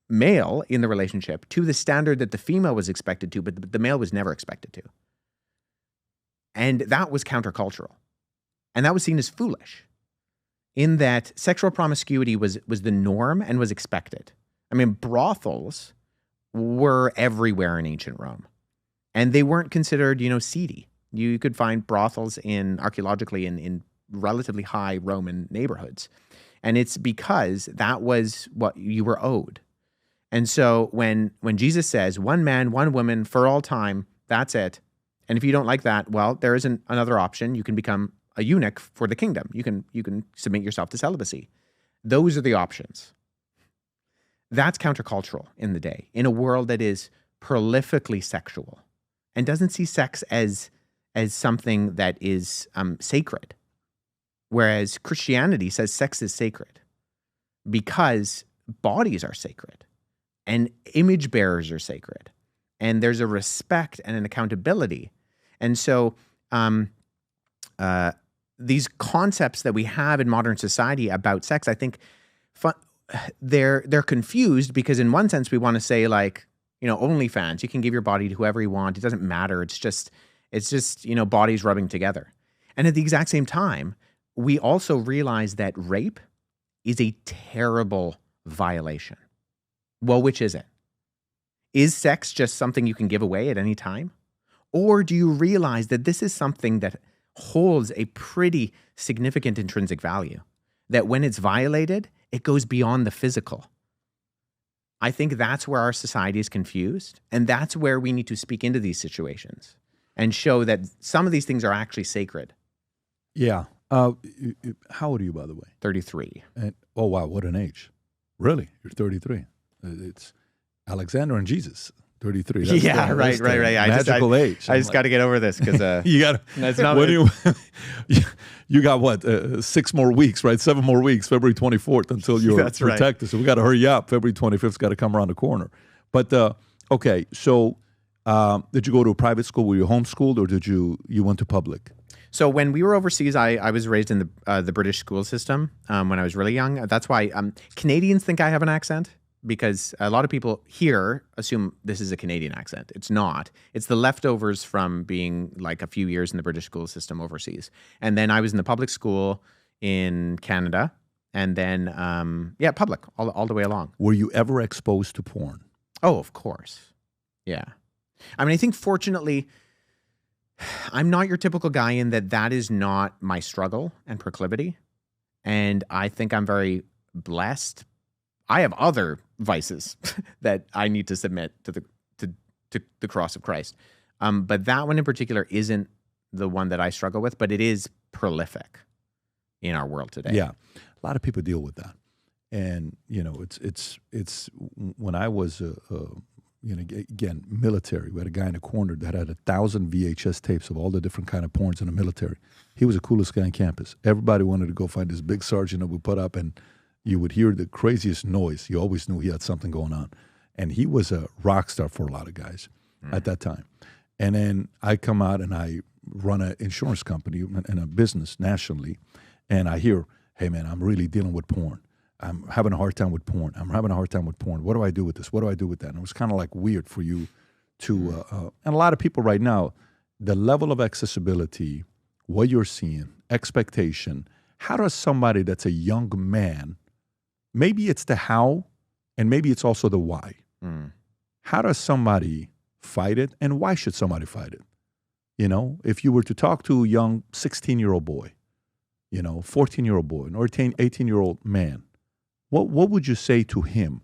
male in the relationship to the standard that the female was expected to, but the male was never expected to. And that was countercultural. And that was seen as foolish, in that sexual promiscuity was the norm and was expected. I mean, brothels were everywhere in ancient Rome. And they weren't considered, seedy. You could find brothels archaeologically in relatively high Roman neighborhoods. And it's because that was what you were owed. And so when Jesus says, one man, one woman for all time, that's it. And if you don't like that, well, there isn't another option. You can become a eunuch for the kingdom. You can submit yourself to celibacy. Those are the options. That's countercultural in the day, in a world that is prolifically sexual and doesn't see sex as something that is sacred. Whereas Christianity says sex is sacred because bodies are sacred and image bearers are sacred. And there's a respect and an accountability. And so these concepts that we have in modern society about sex, I think they're confused because in one sense we want to say, like, OnlyFans, you can give your body to whoever you want. It doesn't matter. It's just bodies rubbing together. And at the exact same time, we also realize that rape is a terrible violation. Well, which is it? Is sex just something you can give away at any time? Or do you realize that this is something that holds a pretty significant intrinsic value? That when it's violated, it goes beyond the physical. I think that's where our society is confused. And that's where we need to speak into these situations and show that some of these things are actually sacred. Yeah. How old are you, by the way? 33. Oh, wow. What an age. Really? You're 33. It's Alexander and Jesus, 33. That's right. Magical age. I just got to get over this because you got to. You got what? 6 more weeks, right? 7 more weeks, February 24th until you're protected. Right. So we got to hurry up. February 25th's got to come around the corner. But okay, so did you go to a private school? Were you homeschooled, or did you went to public? So when we were overseas, I was raised in the British school system when I was really young. That's why Canadians think I have an accent, because a lot of people here assume this is a Canadian accent. It's not. It's the leftovers from being like a few years in the British school system overseas. And then I was in the public school in Canada, and then public all the way along. Were you ever exposed to porn? Oh, of course. Yeah. I mean, I think fortunately, I'm not your typical guy in that is not my struggle and proclivity. And I think I'm very blessed. I have other vices that I need to submit to the cross of Christ. But that one in particular isn't the one that I struggle with, but it is prolific in our world today. Yeah. A lot of people deal with that. And, it's when I was, again, military, we had a guy in a corner that had 1,000 VHS tapes of all the different kind of porns in the military. He was the coolest guy on campus. Everybody wanted to go find this big sergeant that would put up, and you would hear the craziest noise. You always knew he had something going on. And he was a rock star for a lot of guys at that time. And then I come out and I run an insurance company and a business nationally, and I hear, hey, man, I'm really dealing with porn. I'm having a hard time with porn. What do I do with this? What do I do with that? And it was kind of like weird for you to, and a lot of people right now, the level of accessibility, what you're seeing, expectation, how does somebody that's a young man, maybe it's the how, and maybe it's also the why. How does somebody fight it, and why should somebody fight it? If you were to talk to a young 16-year-old boy, 14-year-old boy, or 18-year-old man, what would you say to him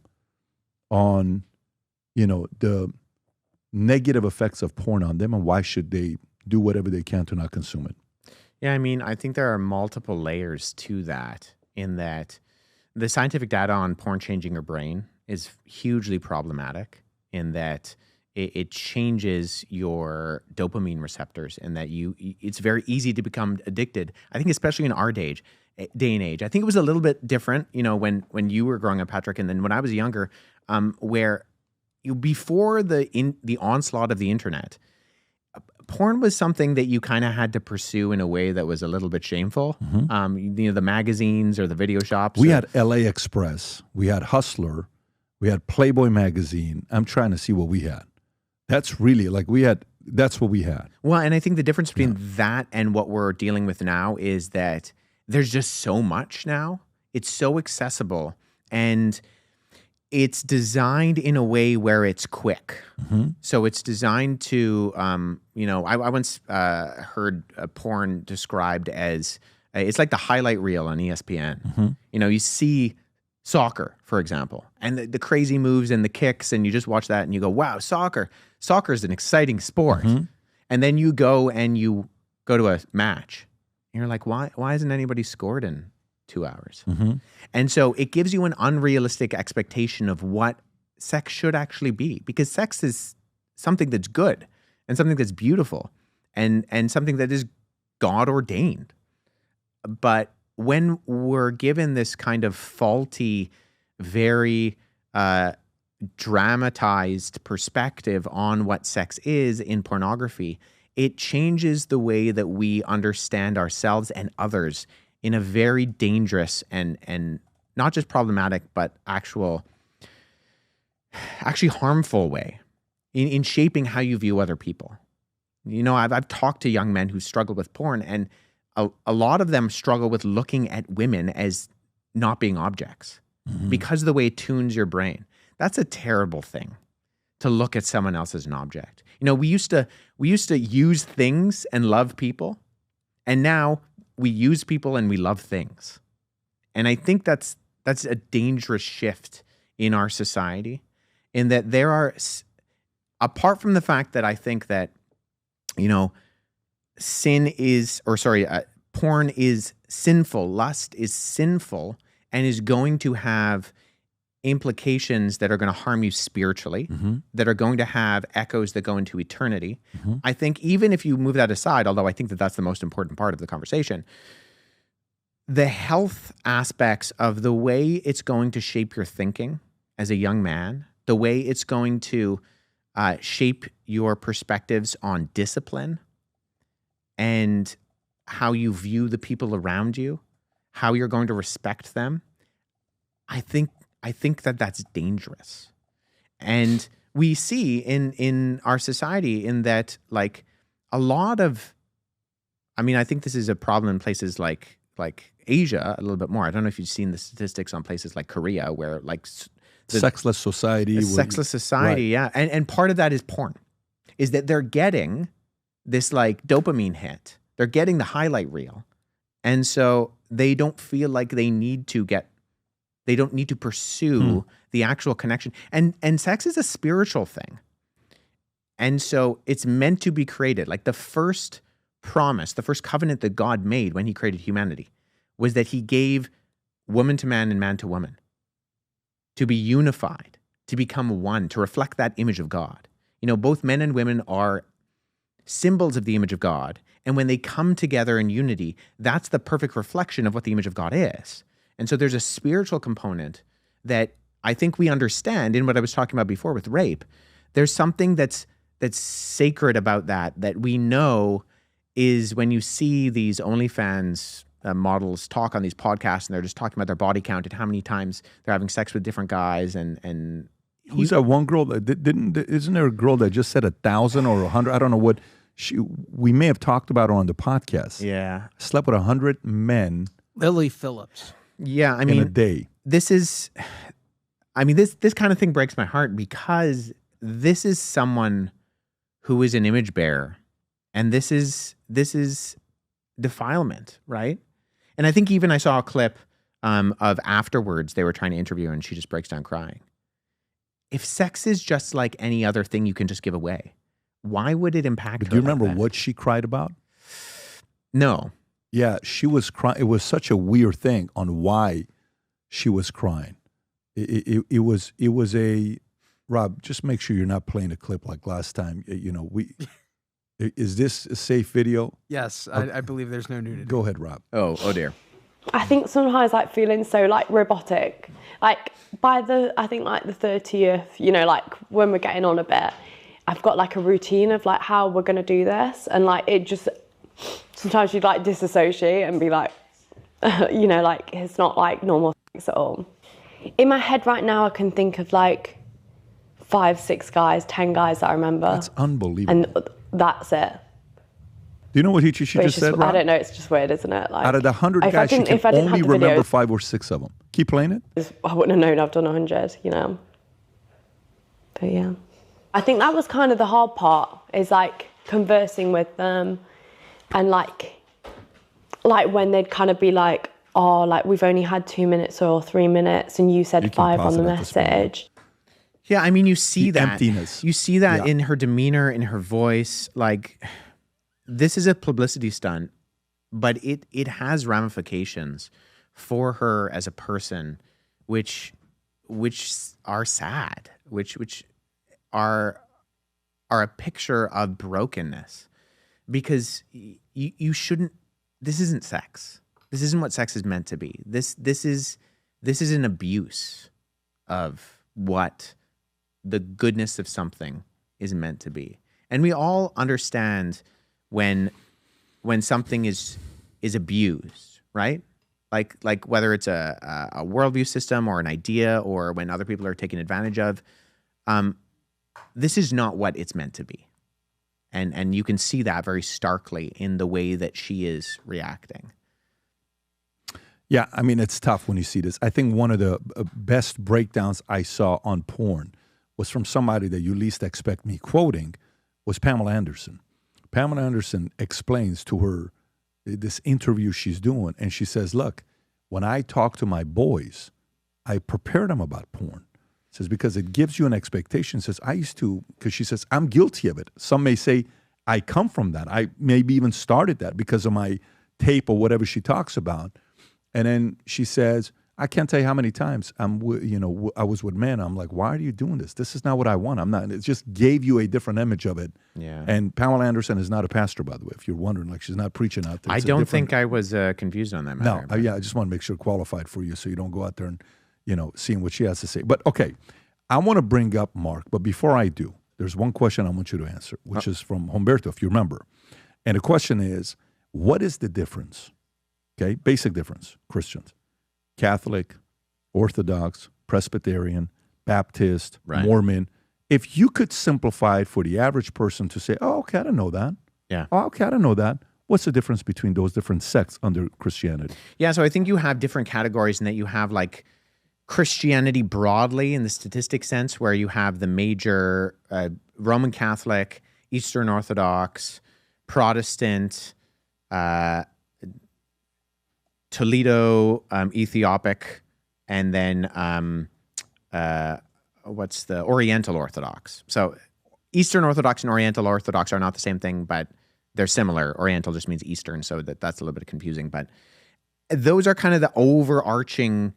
on, the negative effects of porn on them, and why should they do whatever they can to not consume it? Yeah, I mean, I think there are multiple layers to that, in that the scientific data on porn changing your brain is hugely problematic, in that it changes your dopamine receptors, and that it's very easy to become addicted. I think especially in our day and age. I think it was a little bit different, when you were growing up, Patrick, and then when I was younger, where before the onslaught of the internet, porn was something that you kind of had to pursue in a way that was a little bit shameful. The magazines or the video shops. We had LA Express, we had Hustler, we had Playboy magazine. I'm trying to see what we had. That's really that's what we had. Well, and I think the difference between that and what we're dealing with now is that there's just so much now. It's so accessible, and it's designed in a way where it's quick. So it's designed to, I once heard porn described as, it's like the highlight reel on ESPN. You see soccer, for example, and the crazy moves and the kicks, and you just watch that and you go, wow, soccer is an exciting sport. And then you go to a match, and you're like, why hasn't anybody scored in 2 hours? And so it gives you an unrealistic expectation of what sex should actually be, because sex is something that's good and something that's beautiful and something that is God ordained. But when we're given this kind of faulty, very dramatized perspective on what sex is in pornography, it changes the way that we understand ourselves and others in a very dangerous and not just problematic, but actually harmful way in shaping how you view other people. I've talked to young men who struggle with porn, and a lot of them struggle with looking at women as not being objects because of the way it tunes your brain. That's a terrible thing, to look at someone else as an object. We used to use things and love people, and now we use people and we love things. And I think that's a dangerous shift in our society, in that there are, apart from the fact that I think that, porn is sinful, lust is sinful, and is going to have implications that are going to harm you spiritually, that are going to have echoes that go into eternity. I think even if you move that aside, although I think that that's the most important part of the conversation, the health aspects of the way it's going to shape your thinking as a young man, the way it's going to shape your perspectives on discipline and how you view the people around you, how you're going to respect them, I think that that's dangerous. And we see in our society in that, like, a lot of, I think this is a problem in places like Asia a little bit more. I don't know if you've seen the statistics on places like Korea, where sexless society. Sexless society, right. Yeah. And part of that is porn, is that they're getting this like dopamine hit. They're getting the highlight reel. And so they don't feel like they don't need to pursue the actual connection. And sex is a spiritual thing. And so it's meant to be created. Like the first promise, the first covenant that God made when he created humanity was that he gave woman to man and man to woman to be unified, to become one, to reflect that image of God. You know, both men and women are symbols of the image of God. And when they come together in unity, that's the perfect reflection of what the image of God is. And so there's a spiritual component that I think we understand in what I was talking about before with rape. There's something that's sacred about that we know is when you see these OnlyFans models talk on these podcasts and they're just talking about their body count and how many times they're having sex with different guys and who's that one girl that isn't there a girl that just said 1,000 or 100? I don't know what we may have talked about her on the podcast. Yeah. Slept with 100 men. Lily Phillips. Yeah, I mean, in a day. This kind of thing breaks my heart because this is someone who is an image bearer, and this is defilement, right? And I think even I saw a clip of afterwards they were trying to interview her, and she just breaks down crying. If sex is just like any other thing you can just give away, why would it impact her? Do you remember like that? what she cried about? No. Yeah, she was crying. It was such a weird thing on why she was crying. It was a, Rob, just make sure you're not playing a clip like last time. You know, is this a safe video? Yes, Okay. I believe there's no nudity. Go ahead, Rob. Oh dear. I think sometimes like feeling so like robotic, like by the 30th, you know, like when we're getting on a bit, I've got like a routine of like how we're going to do this. And like, it just, sometimes you'd like disassociate and be like, you know, like it's not like normal sex at all. In my head right now, I can think of like 5, 6 guys, 10 guys that I remember. That's unbelievable. And that's it. Do you know what she just said, Rob? I don't know, it's just weird, isn't it? Like, out of the 100 guys, she can only remember 5 or 6 of them. Keep playing it. I wouldn't have known I've done 100, you know. But yeah. I think that was kind of the hard part, is like conversing with them and like when they'd kind of be like, oh, like we've only had 2 minutes or 3 minutes and you said 5 on the message. Yeah, I mean, you see The that. emptiness. You see that Yeah. in her demeanor, in her voice. Like, this is a publicity stunt, but it has ramifications for her as a person, which are sad, which are a picture of brokenness, because you shouldn't. This isn't sex. This isn't what sex is meant to be. This is an abuse of what the goodness of something is meant to be. And we all understand when something is abused, right? Like whether it's a worldview system or an idea, or when other people are taken advantage of. This is not what it's meant to be. And you can see that very starkly in the way that she is reacting. Yeah, I mean, it's tough when you see this. I think one of the best breakdowns I saw on porn was from somebody that you least expect me quoting, was Pamela Anderson. Pamela Anderson explains to her this interview she's doing, and she says, look, when I talk to my boys, I prepare them about porn. Says, because it gives you an expectation. Says, I used to, because she says, I'm guilty of it. Some may say I come from that. I maybe even started that because of my tape or whatever she talks about. And then she says, I can't tell you how many times I was with men. I'm like, why are you doing this? This is not what I want. I'm not. It just gave you a different image of it. Yeah. And Pamela Anderson is not a pastor, by the way, if you're wondering. Like, she's not preaching out there. I don't think I was confused on that matter. No, I just want to make sure qualified for you so you don't go out there and, seeing what she has to say. But okay, I want to bring up Mark. But before I do, there's one question I want you to answer, which is from Humberto, if you remember. And the question is, what is the difference? Okay, basic difference, Christians. Catholic, Orthodox, Presbyterian, Baptist, Right. Mormon. If you could simplify it for the average person to say, oh, okay, I didn't know that. Yeah. Oh, okay, I didn't know that. What's the difference between those different sects under Christianity? Yeah, so I think you have different categories in that you have like Christianity broadly in the statistic sense, where you have the major Roman Catholic, Eastern Orthodox, Protestant, Toledo, Ethiopic, and then what's the Oriental Orthodox. So Eastern Orthodox and Oriental Orthodox are not the same thing, but they're similar. Oriental just means Eastern, so that's a little bit confusing. But those are kind of the overarching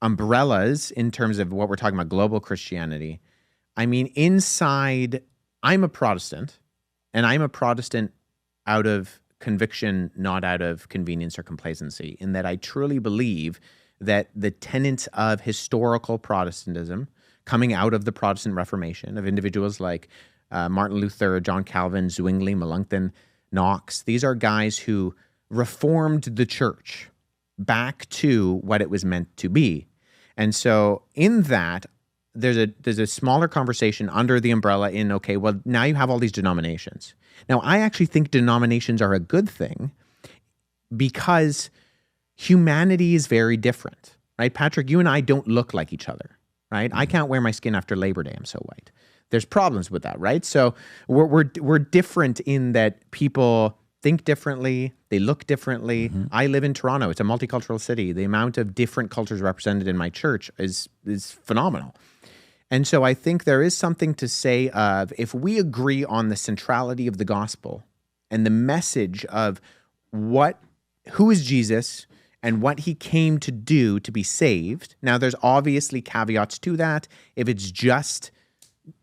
umbrellas in terms of what we're talking about, global Christianity. I mean, inside, I'm a Protestant, and I'm a Protestant out of conviction, not out of convenience or complacency, in that I truly believe that the tenets of historical Protestantism coming out of the Protestant Reformation, of individuals like Martin Luther, John Calvin, Zwingli, Melanchthon, Knox, these are guys who reformed the church back to what it was meant to be. And so in that, there's a smaller conversation under the umbrella in, okay, well, now you have all these denominations. Now, I actually think denominations are a good thing because humanity is very different, right? Patrick, you and I don't look like each other, right? I can't wear my skin after Labor Day. I'm so white. There's problems with that, right? So we're different in that people think differently, they look differently. I live in Toronto. It's a multicultural city. The amount of different cultures represented in my church is phenomenal. And so I think there is something to say of, if we agree on the centrality of the gospel and the message of who is Jesus and what he came to do to be saved. Now, there's obviously caveats to that. If it's just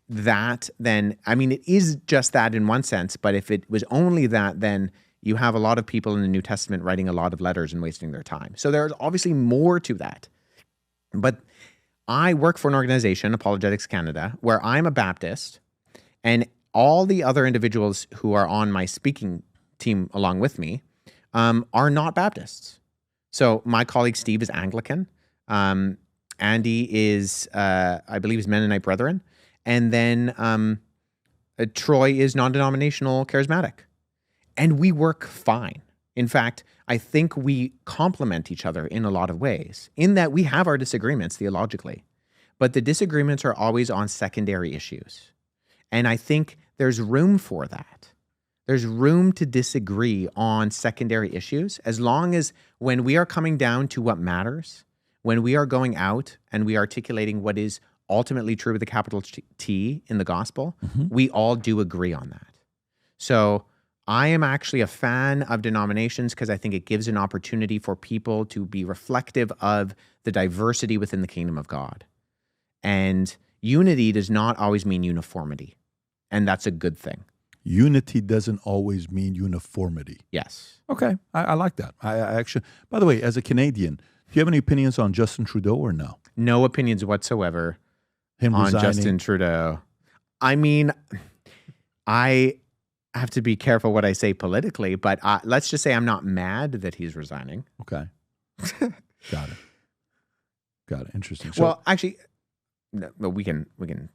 that, then, I mean, it is just that in one sense, but if it was only that, then you have a lot of people in the New Testament writing a lot of letters and wasting their time. So there's obviously more to that. But I work for an organization, Apologetics Canada, where I'm a Baptist, and all the other individuals who are on my speaking team along with me are not Baptists. So my colleague Steve is Anglican. Andy is, I believe, is Mennonite Brethren. And then Troy is non-denominational charismatic. And we work fine. In fact, I think we complement each other in a lot of ways, in that we have our disagreements theologically, but the disagreements are always on secondary issues. And I think there's room for that. There's room to disagree on secondary issues, as long as when we are coming down to what matters, when we are going out and we are articulating what is ultimately true with a capital T in the gospel, we all do agree on that. So I am actually a fan of denominations because I think it gives an opportunity for people to be reflective of the diversity within the kingdom of God. And unity does not always mean uniformity. And that's a good thing. Unity doesn't always mean uniformity. Yes. Okay. I like that. I actually, by the way, as a Canadian, do you have any opinions on Justin Trudeau or no? No opinions whatsoever Him on resigning? Justin Trudeau. I mean, I have to be careful what I say politically, but let's just say I'm not mad that he's resigning. Okay. Got it. Interesting. So, Well, actually, no, we can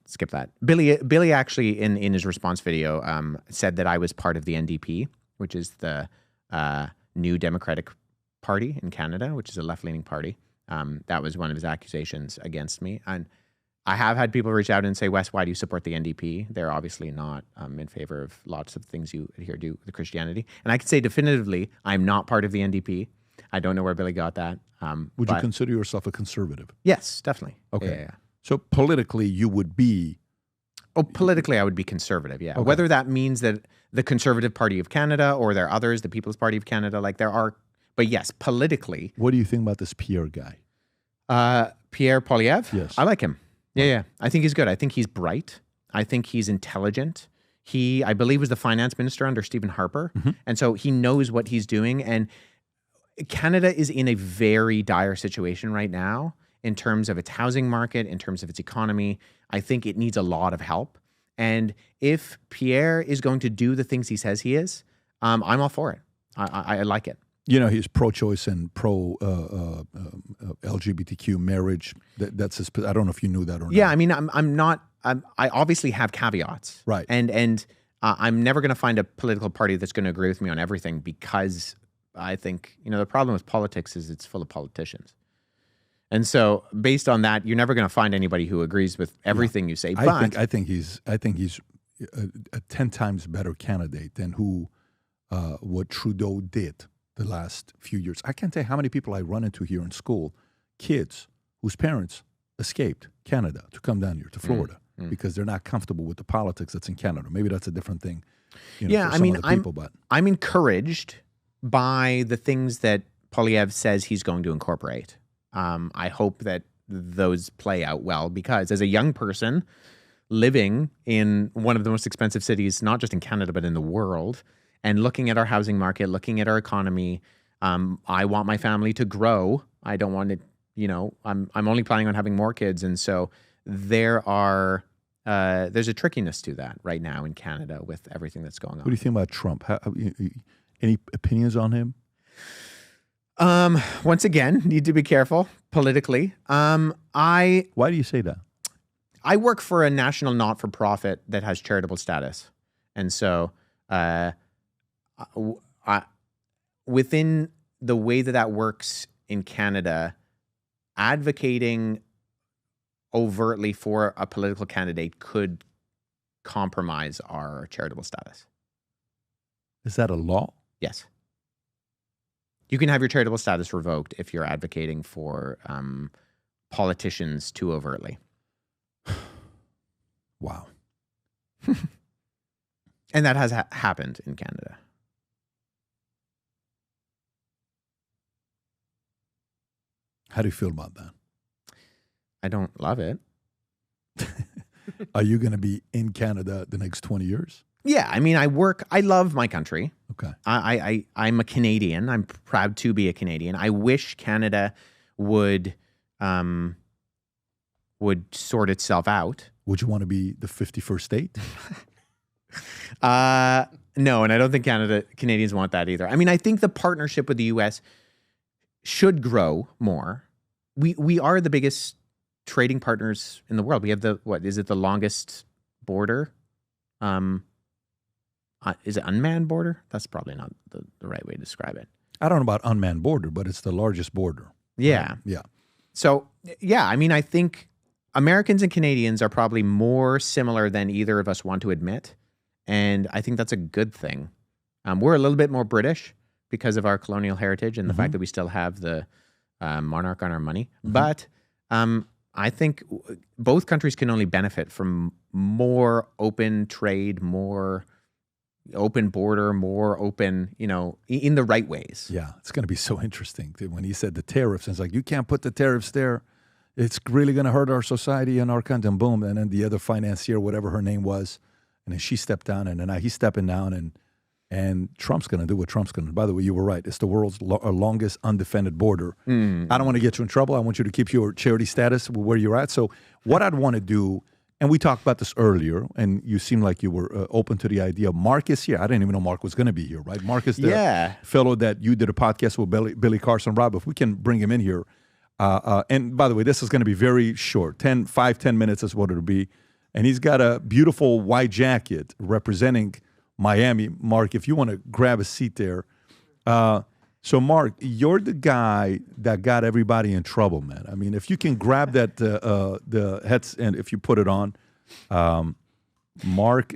skip that. Billy actually in his response video said that I was part of the NDP, which is the New Democratic Party in Canada, which is a left-leaning party. That was one of his accusations against me. And I have had people reach out and say, Wes, why do you support the NDP? They're obviously not in favor of lots of things you adhere to with Christianity. And I can say definitively, I'm not part of the NDP. I don't know where Billy got that. would you consider yourself a conservative? Yes, definitely. Okay. Yeah. So politically, you would be... Oh, politically, I would be conservative, yeah. Okay. Whether that means that the Conservative Party of Canada or there are others, the People's Party of Canada, like there are... But yes, politically... What do you think about this Pierre guy? Pierre Poilievre? Yes. I like him. Yeah. I think he's good. I think he's bright. I think he's intelligent. He, I believe, was the finance minister under Stephen Harper. And so he knows what he's doing. And Canada is in a very dire situation right now in terms of its housing market, in terms of its economy. I think it needs a lot of help. And if Pierre is going to do the things he says he is, I'm all for it. I like it. You know, he's pro-choice and pro-LGBTQ marriage. That's his. I don't know if you knew that or not. Yeah, I mean, I'm not. I obviously have caveats, right? And I'm never going to find a political party that's going to agree with me on everything, because I think, you know, the problem with politics is it's full of politicians, and so based on that, you're never going to find anybody who agrees with everything you say. But I think he's a 10 times better candidate than who what Trudeau did the last few years. I can't tell you how many people I run into here in school, kids whose parents escaped Canada to come down here to Florida because they're not comfortable with the politics that's in Canada. Maybe that's a different thing. I'm encouraged by the things that Poilievre says he's going to incorporate. I hope that those play out well, because as a young person living in one of the most expensive cities, not just in Canada, but in the world, and looking at our housing market, looking at our economy, I want my family to grow. I don't want it, I'm only planning on having more kids. And so there's a trickiness to that right now in Canada with everything that's going on. What do you think about Trump? Any opinions on him? Once again, need to be careful politically. Why do you say that? I work for a national not-for-profit that has charitable status. And so within the way that works in Canada, advocating overtly for a political candidate could compromise our charitable status. Is that a law? Yes. You can have your charitable status revoked if you're advocating for politicians too overtly. Wow. And that has happened in Canada. How do you feel about that? I don't love it. Are you going to be in Canada the next 20 years? Yeah, I mean, I love my country. Okay. I'm a Canadian. I'm proud to be a Canadian. I wish Canada would sort itself out. Would you want to be the 51st state? No, and I don't think Canadians want that either. I mean, I think the partnership with the U.S. should grow more. We are the biggest trading partners in the world. We have the longest border? Is it unmanned border? That's probably not the right way to describe it. I don't know about unmanned border, but it's the largest border. Yeah. Right? Yeah. So, yeah, I mean, I think Americans and Canadians are probably more similar than either of us want to admit. And I think that's a good thing. We're a little bit more British because of our colonial heritage and the fact that we still have the monarch on our money. But I think both countries can only benefit from more open trade, more open border, more open, in the right ways. Yeah, it's going to be so interesting. When he said the tariffs, and it's like, you can't put the tariffs there. It's really going to hurt our society and our country, and boom. And then the other financier, whatever her name was, and then she stepped down, and then now he's stepping down, and Trump's going to do what Trump's going to do. By the way, you were right. It's the world's longest undefended border. I don't want to get you in trouble. I want you to keep your charity status where you're at. So what I'd want to do, and we talked about this earlier, and you seem like you were open to the idea. Mark is here. I didn't even know Mark was going to be here, right? Mark is the fellow that you did a podcast with Billy Carson. Rob, if we can bring him in here. And by the way, this is going to be very short. 10 minutes is what it'll be. And he's got a beautiful white jacket representing Miami. Mark, if you want to grab a seat there. So, Mark, you're the guy that got everybody in trouble, man. I mean, if you can grab that, the heads, and if you put it on, Mark.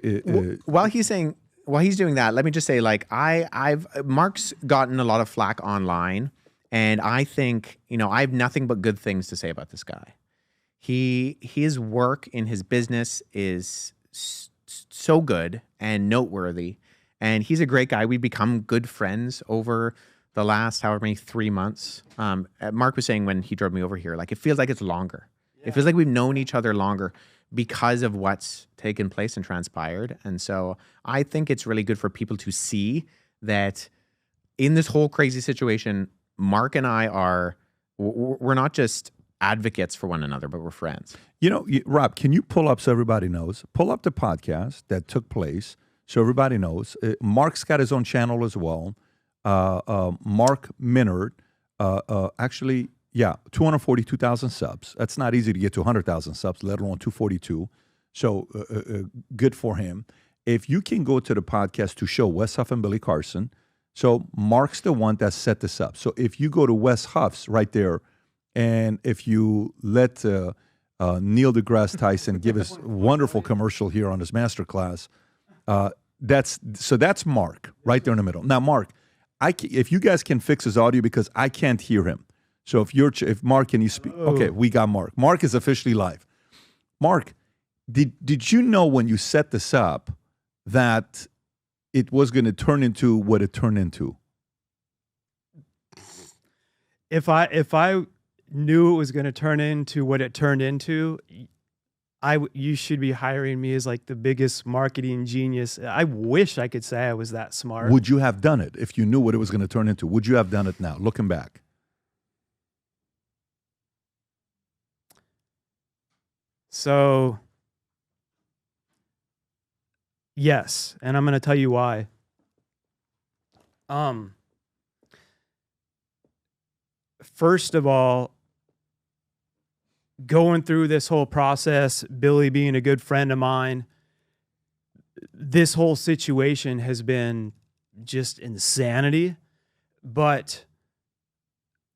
While he's doing that, let me just say, Mark's gotten a lot of flack online, and I think, I have nothing but good things to say about this guy. His work in his business is so good and noteworthy, and he's a great guy. We've become good friends over the last however many 3 months. Mark was saying when he drove me over here, it feels like it's longer. Yeah. It feels like we've known each other longer because of what's taken place and transpired. And so I think it's really good for people to see that in this whole crazy situation, Mark and I we're not just advocates for one another, but we're friends. Rob, can you pull up so everybody knows? Pull up the podcast that took place so everybody knows. Mark's got his own channel as well. Mark Minard, 242,000 subs. That's not easy to get to 100,000 subs, let alone 242. So good for him. If you can go to the podcast to show Wes Huff and Billy Carson, so Mark's the one that set this up. So if you go to Wes Huff's right there, and if you let Neil deGrasse Tyson give his wonderful commercial here on his masterclass, That's Mark right there in the middle. Now, Mark, if you guys can fix his audio because I can't hear him. So if Mark, can you speak? Okay, we got Mark. Mark is officially live. Mark, did you know when you set this up that it was going to turn into what it turned into? If I knew it was going to turn into what it turned into, you should be hiring me as like the biggest marketing genius. I wish I could say I was that smart. Would you have done it if you knew what it was going to turn into? Would you have done it now, looking back? So, yes, and I'm going to tell you why. First of all, going through this whole process, Billy being a good friend of mine, this whole situation has been just insanity. But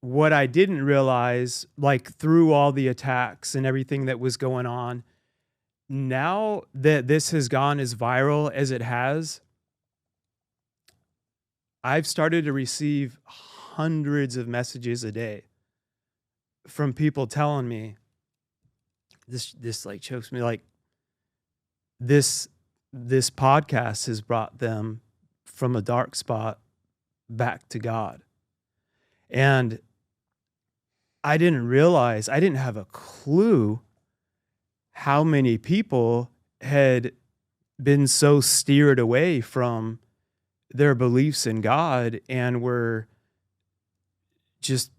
what I didn't realize, like through all the attacks and everything that was going on, now that this has gone as viral as it has, I've started to receive hundreds of messages a day from people telling me, this like chokes me, like this podcast has brought them from a dark spot back to God. And I didn't realize, I didn't have a clue how many people had been so steered away from their beliefs in God and were just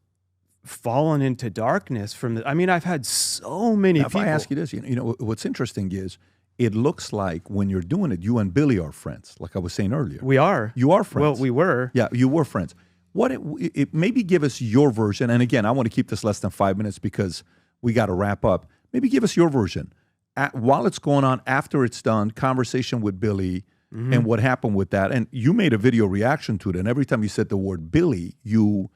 fallen into darkness from the, I mean, I've had so many now, people. If I ask you this, you know, what's interesting is it looks like when you're doing it, you and Billy are friends, like I was saying earlier. We are. You are friends. Well, we were. Yeah, you were friends. Maybe give us your version, and again, I want to keep this less than 5 minutes because we got to wrap up. Maybe give us your version. While it's going on, after it's done, conversation with Billy and what happened with that. And you made a video reaction to it, and every time you said the word Billy, you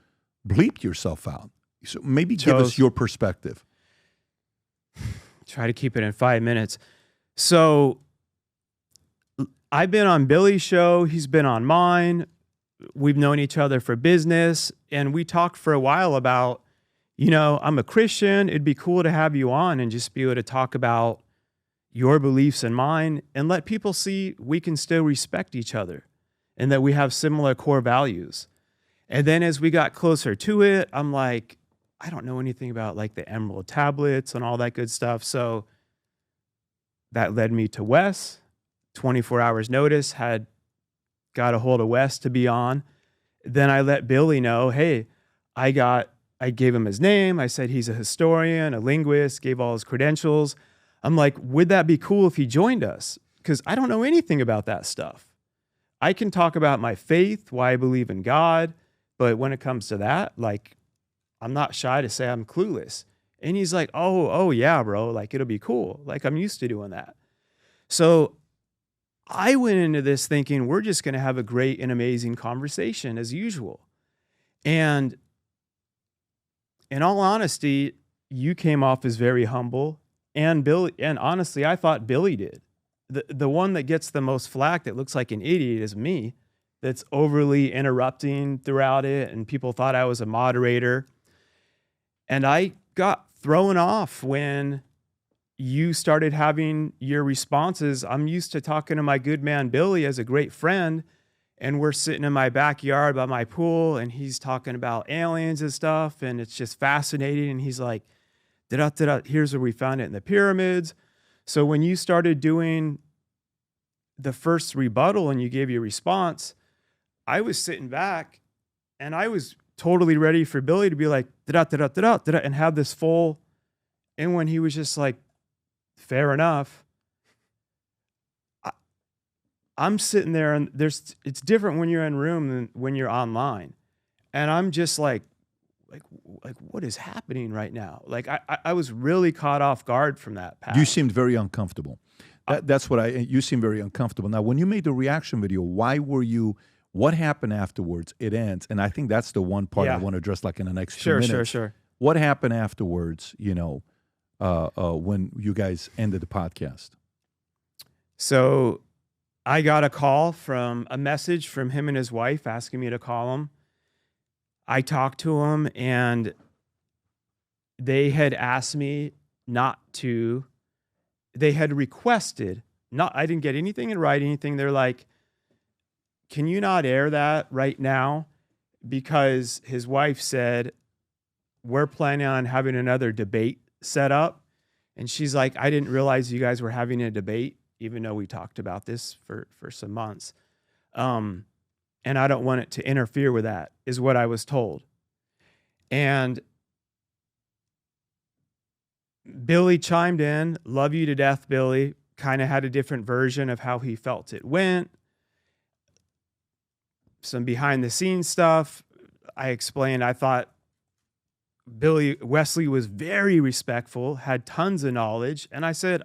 bleeped yourself out. So maybe give us your perspective. Try to keep it in 5 minutes. So I've been on Billy's show. He's been on mine. We've known each other for business. And we talked for a while about, you know, I'm a Christian. It'd be cool to have you on and just be able to talk about your beliefs and mine and let people see we can still respect each other and that we have similar core values. And then as we got closer to it, I'm like, I don't know anything about like the emerald tablets and all that good stuff. So that led me to Wes. 24 hours notice, had got a hold of Wes to be on. Then I let Billy know, hey, I gave him his name. I said he's a historian, a linguist, gave all his credentials. I'm like, would that be cool if he joined us? Because I don't know anything about that stuff. I can talk about my faith, why I believe in God, but when it comes to that, like, I'm not shy to say I'm clueless. And he's like, oh yeah, bro, like it'll be cool. Like I'm used to doing that. So I went into this thinking we're just going to have a great and amazing conversation as usual. And in all honesty, you came off as very humble, and Billy, and honestly, I thought Billy did. The one that gets the most flack that looks like an idiot is me, that's overly interrupting throughout it, and people thought I was a moderator. And I got thrown off when you started having your responses. I'm used to talking to my good man Billy as a great friend, and we're sitting in my backyard by my pool, and he's talking about aliens and stuff, and it's just fascinating. And he's like, here's where we found it in the pyramids. So when you started doing the first rebuttal and you gave your response, I was sitting back and I was totally ready for Billy to be like, and have this full. And when he was just like, fair enough, I'm sitting there, and it's different when you're in room than when you're online. And I'm just like what is happening right now? Like I was really caught off guard from that path. You seemed very uncomfortable. You seemed very uncomfortable. Now, when you made the reaction video, what happened afterwards? It ends. And I think that's the one part I want to address like in the next 2 minutes. Sure. What happened afterwards, when you guys ended the podcast? So I got a message from him and his wife asking me to call him. I talked to him, and they had asked me not to. They had requested, I didn't get anything in writing, anything. They're like, can you not air that right now? Because his wife said, we're planning on having another debate set up. And she's like, I didn't realize you guys were having a debate, even though we talked about this for some months. And I don't want it to interfere with that, is what I was told. And Billy chimed in, love you to death, Billy, kind of had a different version of how he felt it went. Some behind the scenes stuff. I explained, I thought Wesley was very respectful, had tons of knowledge. And I said,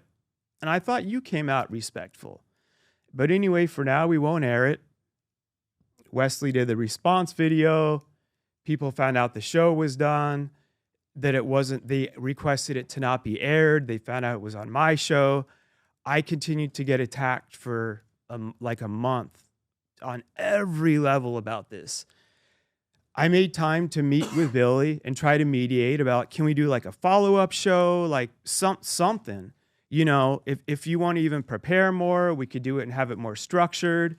and I thought you came out respectful. But anyway, for now, we won't air it. Wesley did the response video. People found out the show was done, that it wasn't, they requested it to not be aired. They found out it was on my show. I continued to get attacked for like a month on every level about this. I made time to meet with Billy and try to mediate about, can we do like a follow-up show, like something, you know, if you want to even prepare more, we could do it and have it more structured.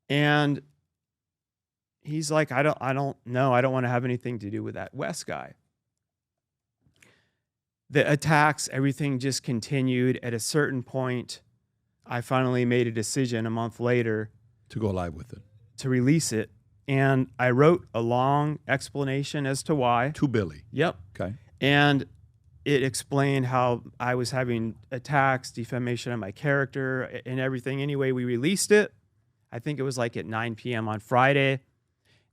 And he's like, I don't know. I don't want to have anything to do with that Wes guy. The attacks, everything just continued. At a certain point, I finally made a decision a month later to go live with it, to release it. And I wrote a long explanation as to why. To Billy. Yep. Okay. And it explained how I was having attacks, defamation of my character, and everything. Anyway, we released it. I think it was like at 9 p.m. on Friday.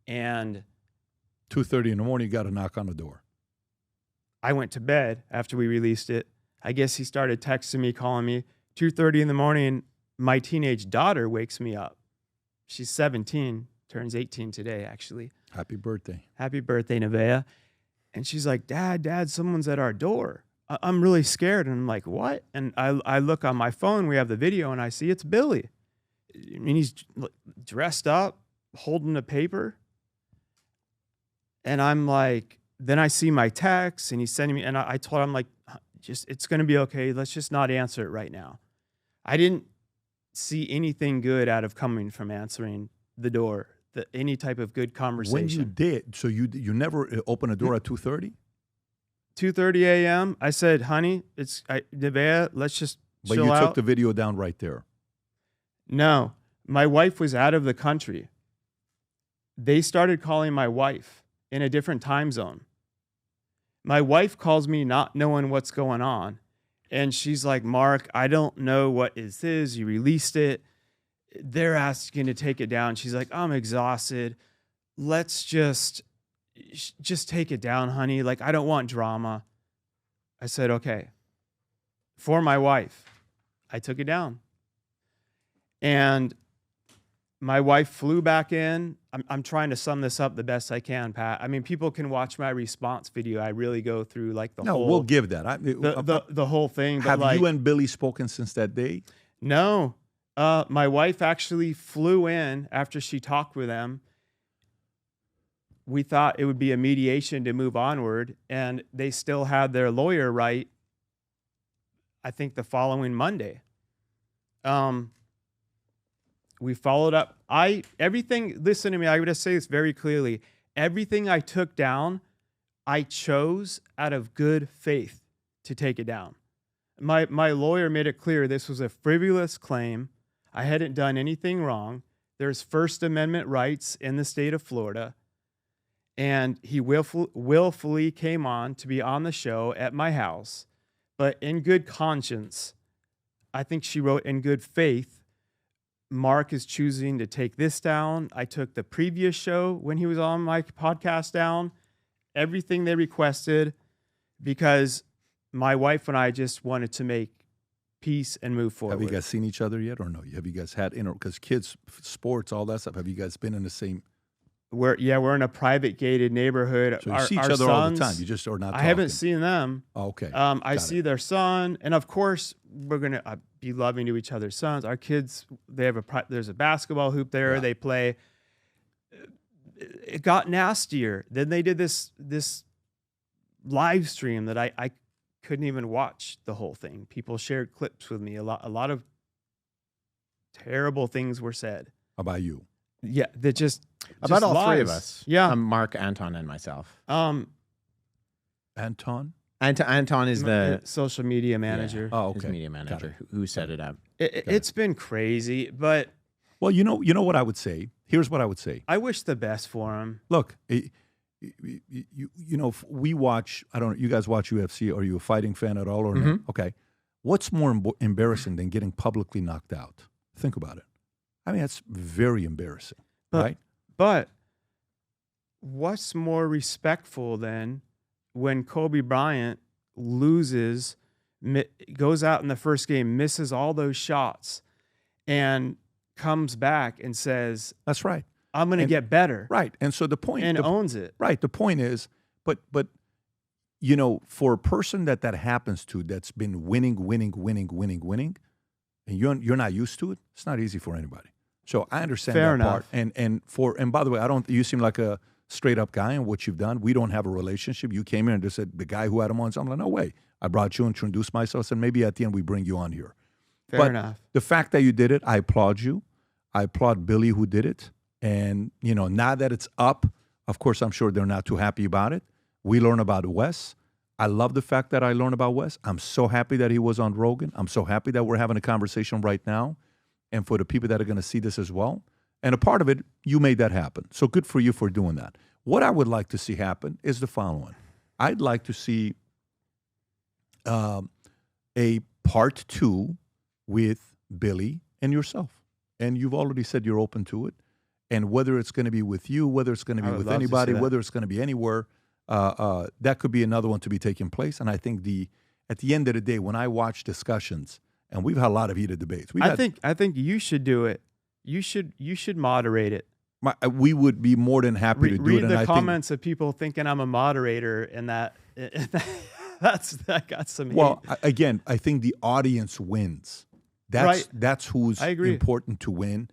And 2:30 in the morning, you got a knock on the door. I went to bed after we released it. I guess he started texting me, calling me. 2:30 in the morning, my teenage daughter wakes me up. She's 17, turns 18 today, actually. Happy birthday. Happy birthday, Nevaeh. And she's like, Dad, someone's at our door. I'm really scared. And I'm like, what? And I look on my phone, we have the video, and I see it's Billy. I mean, he's dressed up, holding a paper. And I'm like, then I see my text, and he's sending me, and I told him, like, it's going to be okay. Let's just not answer it right now. I didn't see anything good out of coming from answering the door, any type of good conversation. When you did, so you never opened a door at 2:30? 2:30 a.m. I said, honey, Nevaeh, let's just But chill you out. took the video down right there. No, my wife was out of the country. They started calling my wife in a different time zone. My wife calls me not knowing what's going on. And she's like, Mark, I don't know what this is. You released it. They're asking to take it down. She's like, I'm exhausted. Let's just take it down, honey. Like, I don't want drama. I said, okay. For my wife, I took it down. And my wife flew back in. I'm trying to sum this up the best I can, Pat. I mean, people can watch my response video. I really go through like the whole. No, we'll give that. The whole thing. Have like, you and Billy spoken since that day? No. My wife actually flew in after she talked with them. We thought it would be a mediation to move onward, and they still had their lawyer right, I think, the following Monday. We followed up. Listen to me, I would just say this very clearly. Everything I took down, I chose out of good faith to take it down. My lawyer made it clear this was a frivolous claim. I hadn't done anything wrong. There's First Amendment rights in the state of Florida. And he willfully came on to be on the show at my house. But in good conscience, I think she wrote in good faith, Mark is choosing to take this down. I took the previous show when he was on my podcast down, everything they requested, because my wife and I just wanted to make peace and move forward. Have you guys seen each other yet or no? Have you guys had, because kids, sports, all that stuff, have you guys been in the same? We're in a private gated neighborhood. So you see each other all the time. You just are not talking. I haven't seen them. Oh, okay. I see their son. And of course, we're going to be loving to each other's sons. Our kids, there's a basketball hoop there. Yeah. They play. It got nastier. Then they did this live stream that I couldn't even watch the whole thing. People shared clips with me. A lot of terrible things were said about you. Yeah, that just about all lies. three of us. Yeah, Mark, Anton, and myself. Anton is the social media manager. Oh, okay. His media manager who set it up. It's been crazy, but well, you know what I would say. Here's what I would say. I wish the best for him. Look, you know, we watch. I don't know. You guys watch UFC? Are you a fighting fan at all or not? Okay. What's more embarrassing than getting publicly knocked out? Think about it. I mean, that's very embarrassing, right? But what's more respectful than when Kobe Bryant loses, goes out in the first game, misses all those shots, and comes back and says, "That's right. I'm going to get better." Right. And so the point, and owns it. Right. The point is, but you know, for a person that happens to, that's been winning, and you're not used to it, it's not easy for anybody. So I understand Fair that enough. part. And by the way, you seem like a straight up guy in what you've done. We don't have a relationship. You came in and just said the guy who had him on. So I'm like, no way. I brought you, introduced myself, and maybe at the end we bring you on here. Fair enough. The fact that you did it, I applaud you. I applaud Billy who did it. And you know, now that it's up, of course, I'm sure they're not too happy about it. We learn about Wes. I love the fact that I learned about Wes. I'm so happy that he was on Rogan. I'm so happy that we're having a conversation right now. And for the people that are going to see this as well. And a part of it, you made that happen. So good for you for doing that. What I would like to see happen is the following. I'd like to see a part 2 with Billy and yourself. And you've already said you're open to it. And whether it's going to be with you, whether it's going to be with anybody, whether it's going to be anywhere, that could be another one to be taking place. And I think at the end of the day, when I watch discussions, and we've had a lot of heated debates. I think you should do it. You should moderate it. We would be more than happy to do it. Read the comments of people thinking I'm a moderator, and that got some hate. Well, again, I think the audience wins. That's who's important to win.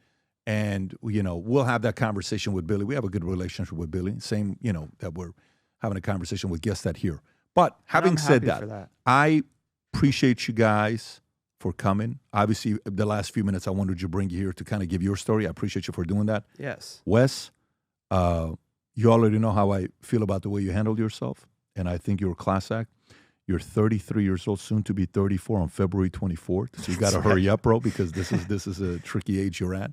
And, you know, we'll have that conversation with Billy. We have a good relationship with Billy. Same, you know, that we're having a conversation with guests that here. But having said that, I appreciate you guys for coming. Obviously, the last few minutes, I wanted to bring you here to kind of give your story. I appreciate you for doing that. Yes. Wes, you already know how I feel about the way you handled yourself. And I think you're a class act. You're 33 years old, soon to be 34 on February 24th. So you got to hurry up, bro, because this is a tricky age you're at.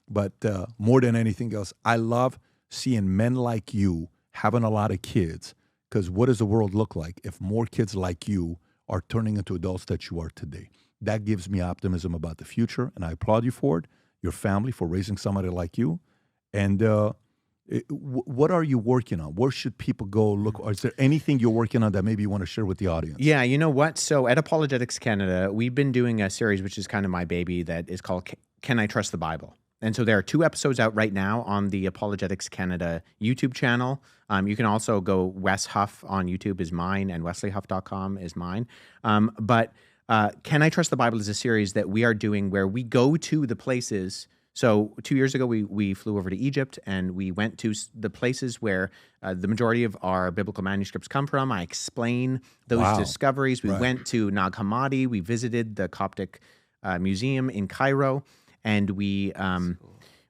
But more than anything else, I love seeing men like you having a lot of kids, because what does the world look like if more kids like you are turning into adults that you are today? That gives me optimism about the future, and I applaud you for it, your family, for raising somebody like you. And what are you working on? Where should people go look? Or is there anything you're working on that maybe you want to share with the audience? Yeah, you know what? So at Apologetics Canada, we've been doing a series, which is kind of my baby, that is called Can I Trust the Bible? And so there are 2 episodes out right now on the Apologetics Canada YouTube channel. You can also go Wes Huff on YouTube is mine, and wesleyhuff.com is mine. But Can I Trust the Bible is a series that we are doing where we go to the places. So 2 years ago, we flew over to Egypt, and we went to the places where the majority of our biblical manuscripts come from. I explain those discoveries. We went to Nag Hammadi. We visited the Coptic Museum in Cairo. And we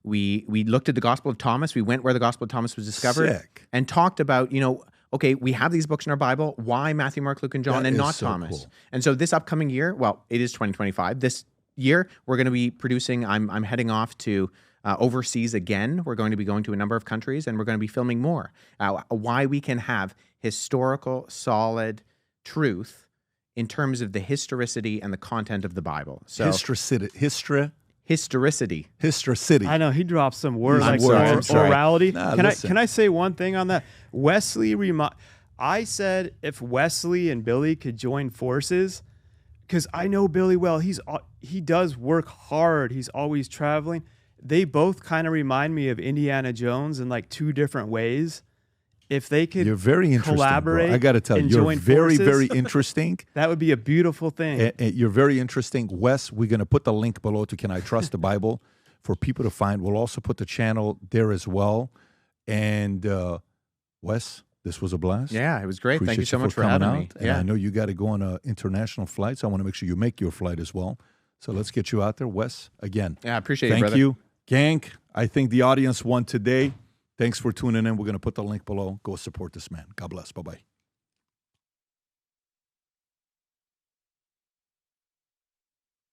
looked at the Gospel of Thomas. We went where the Gospel of Thomas was discovered and talked about, you know, okay, we have these books in our Bible. Why Matthew, Mark, Luke, and John, and not Thomas? Cool. And so this upcoming year, well, it is 2025. This year, we're going to be producing. I'm heading off to overseas again. We're going to be going to a number of countries, and we're going to be filming more. Why we can have historical, solid truth in terms of the historicity and the content of the Bible. So Historicity. I know he dropped some words like orality. Can I say one thing on that? I said if Wesley and Billy could join forces, because I know Billy well. He does work hard. He's always traveling. They both kind of remind me of Indiana Jones in like 2 different ways. if they could You're very interesting, collaborate, bro. I got to tell you, and you're join very, forces, very interesting. that would be a beautiful thing. You're very interesting. Wes, we're going to put the link below to Can I Trust the Bible for people to find. We'll also put the channel there as well. And Wes, this was a blast. Yeah, it was great. Appreciate Thank you so much for coming having me. out. And I know you got to go on an international flight, so I want to make sure you make your flight as well. So let's get you out there. Wes, again. Yeah, I appreciate it, Thank brother. you. Gang, I think the audience won today. Thanks for tuning in. We're going to put the link below. Go support this man. God bless. Bye-bye.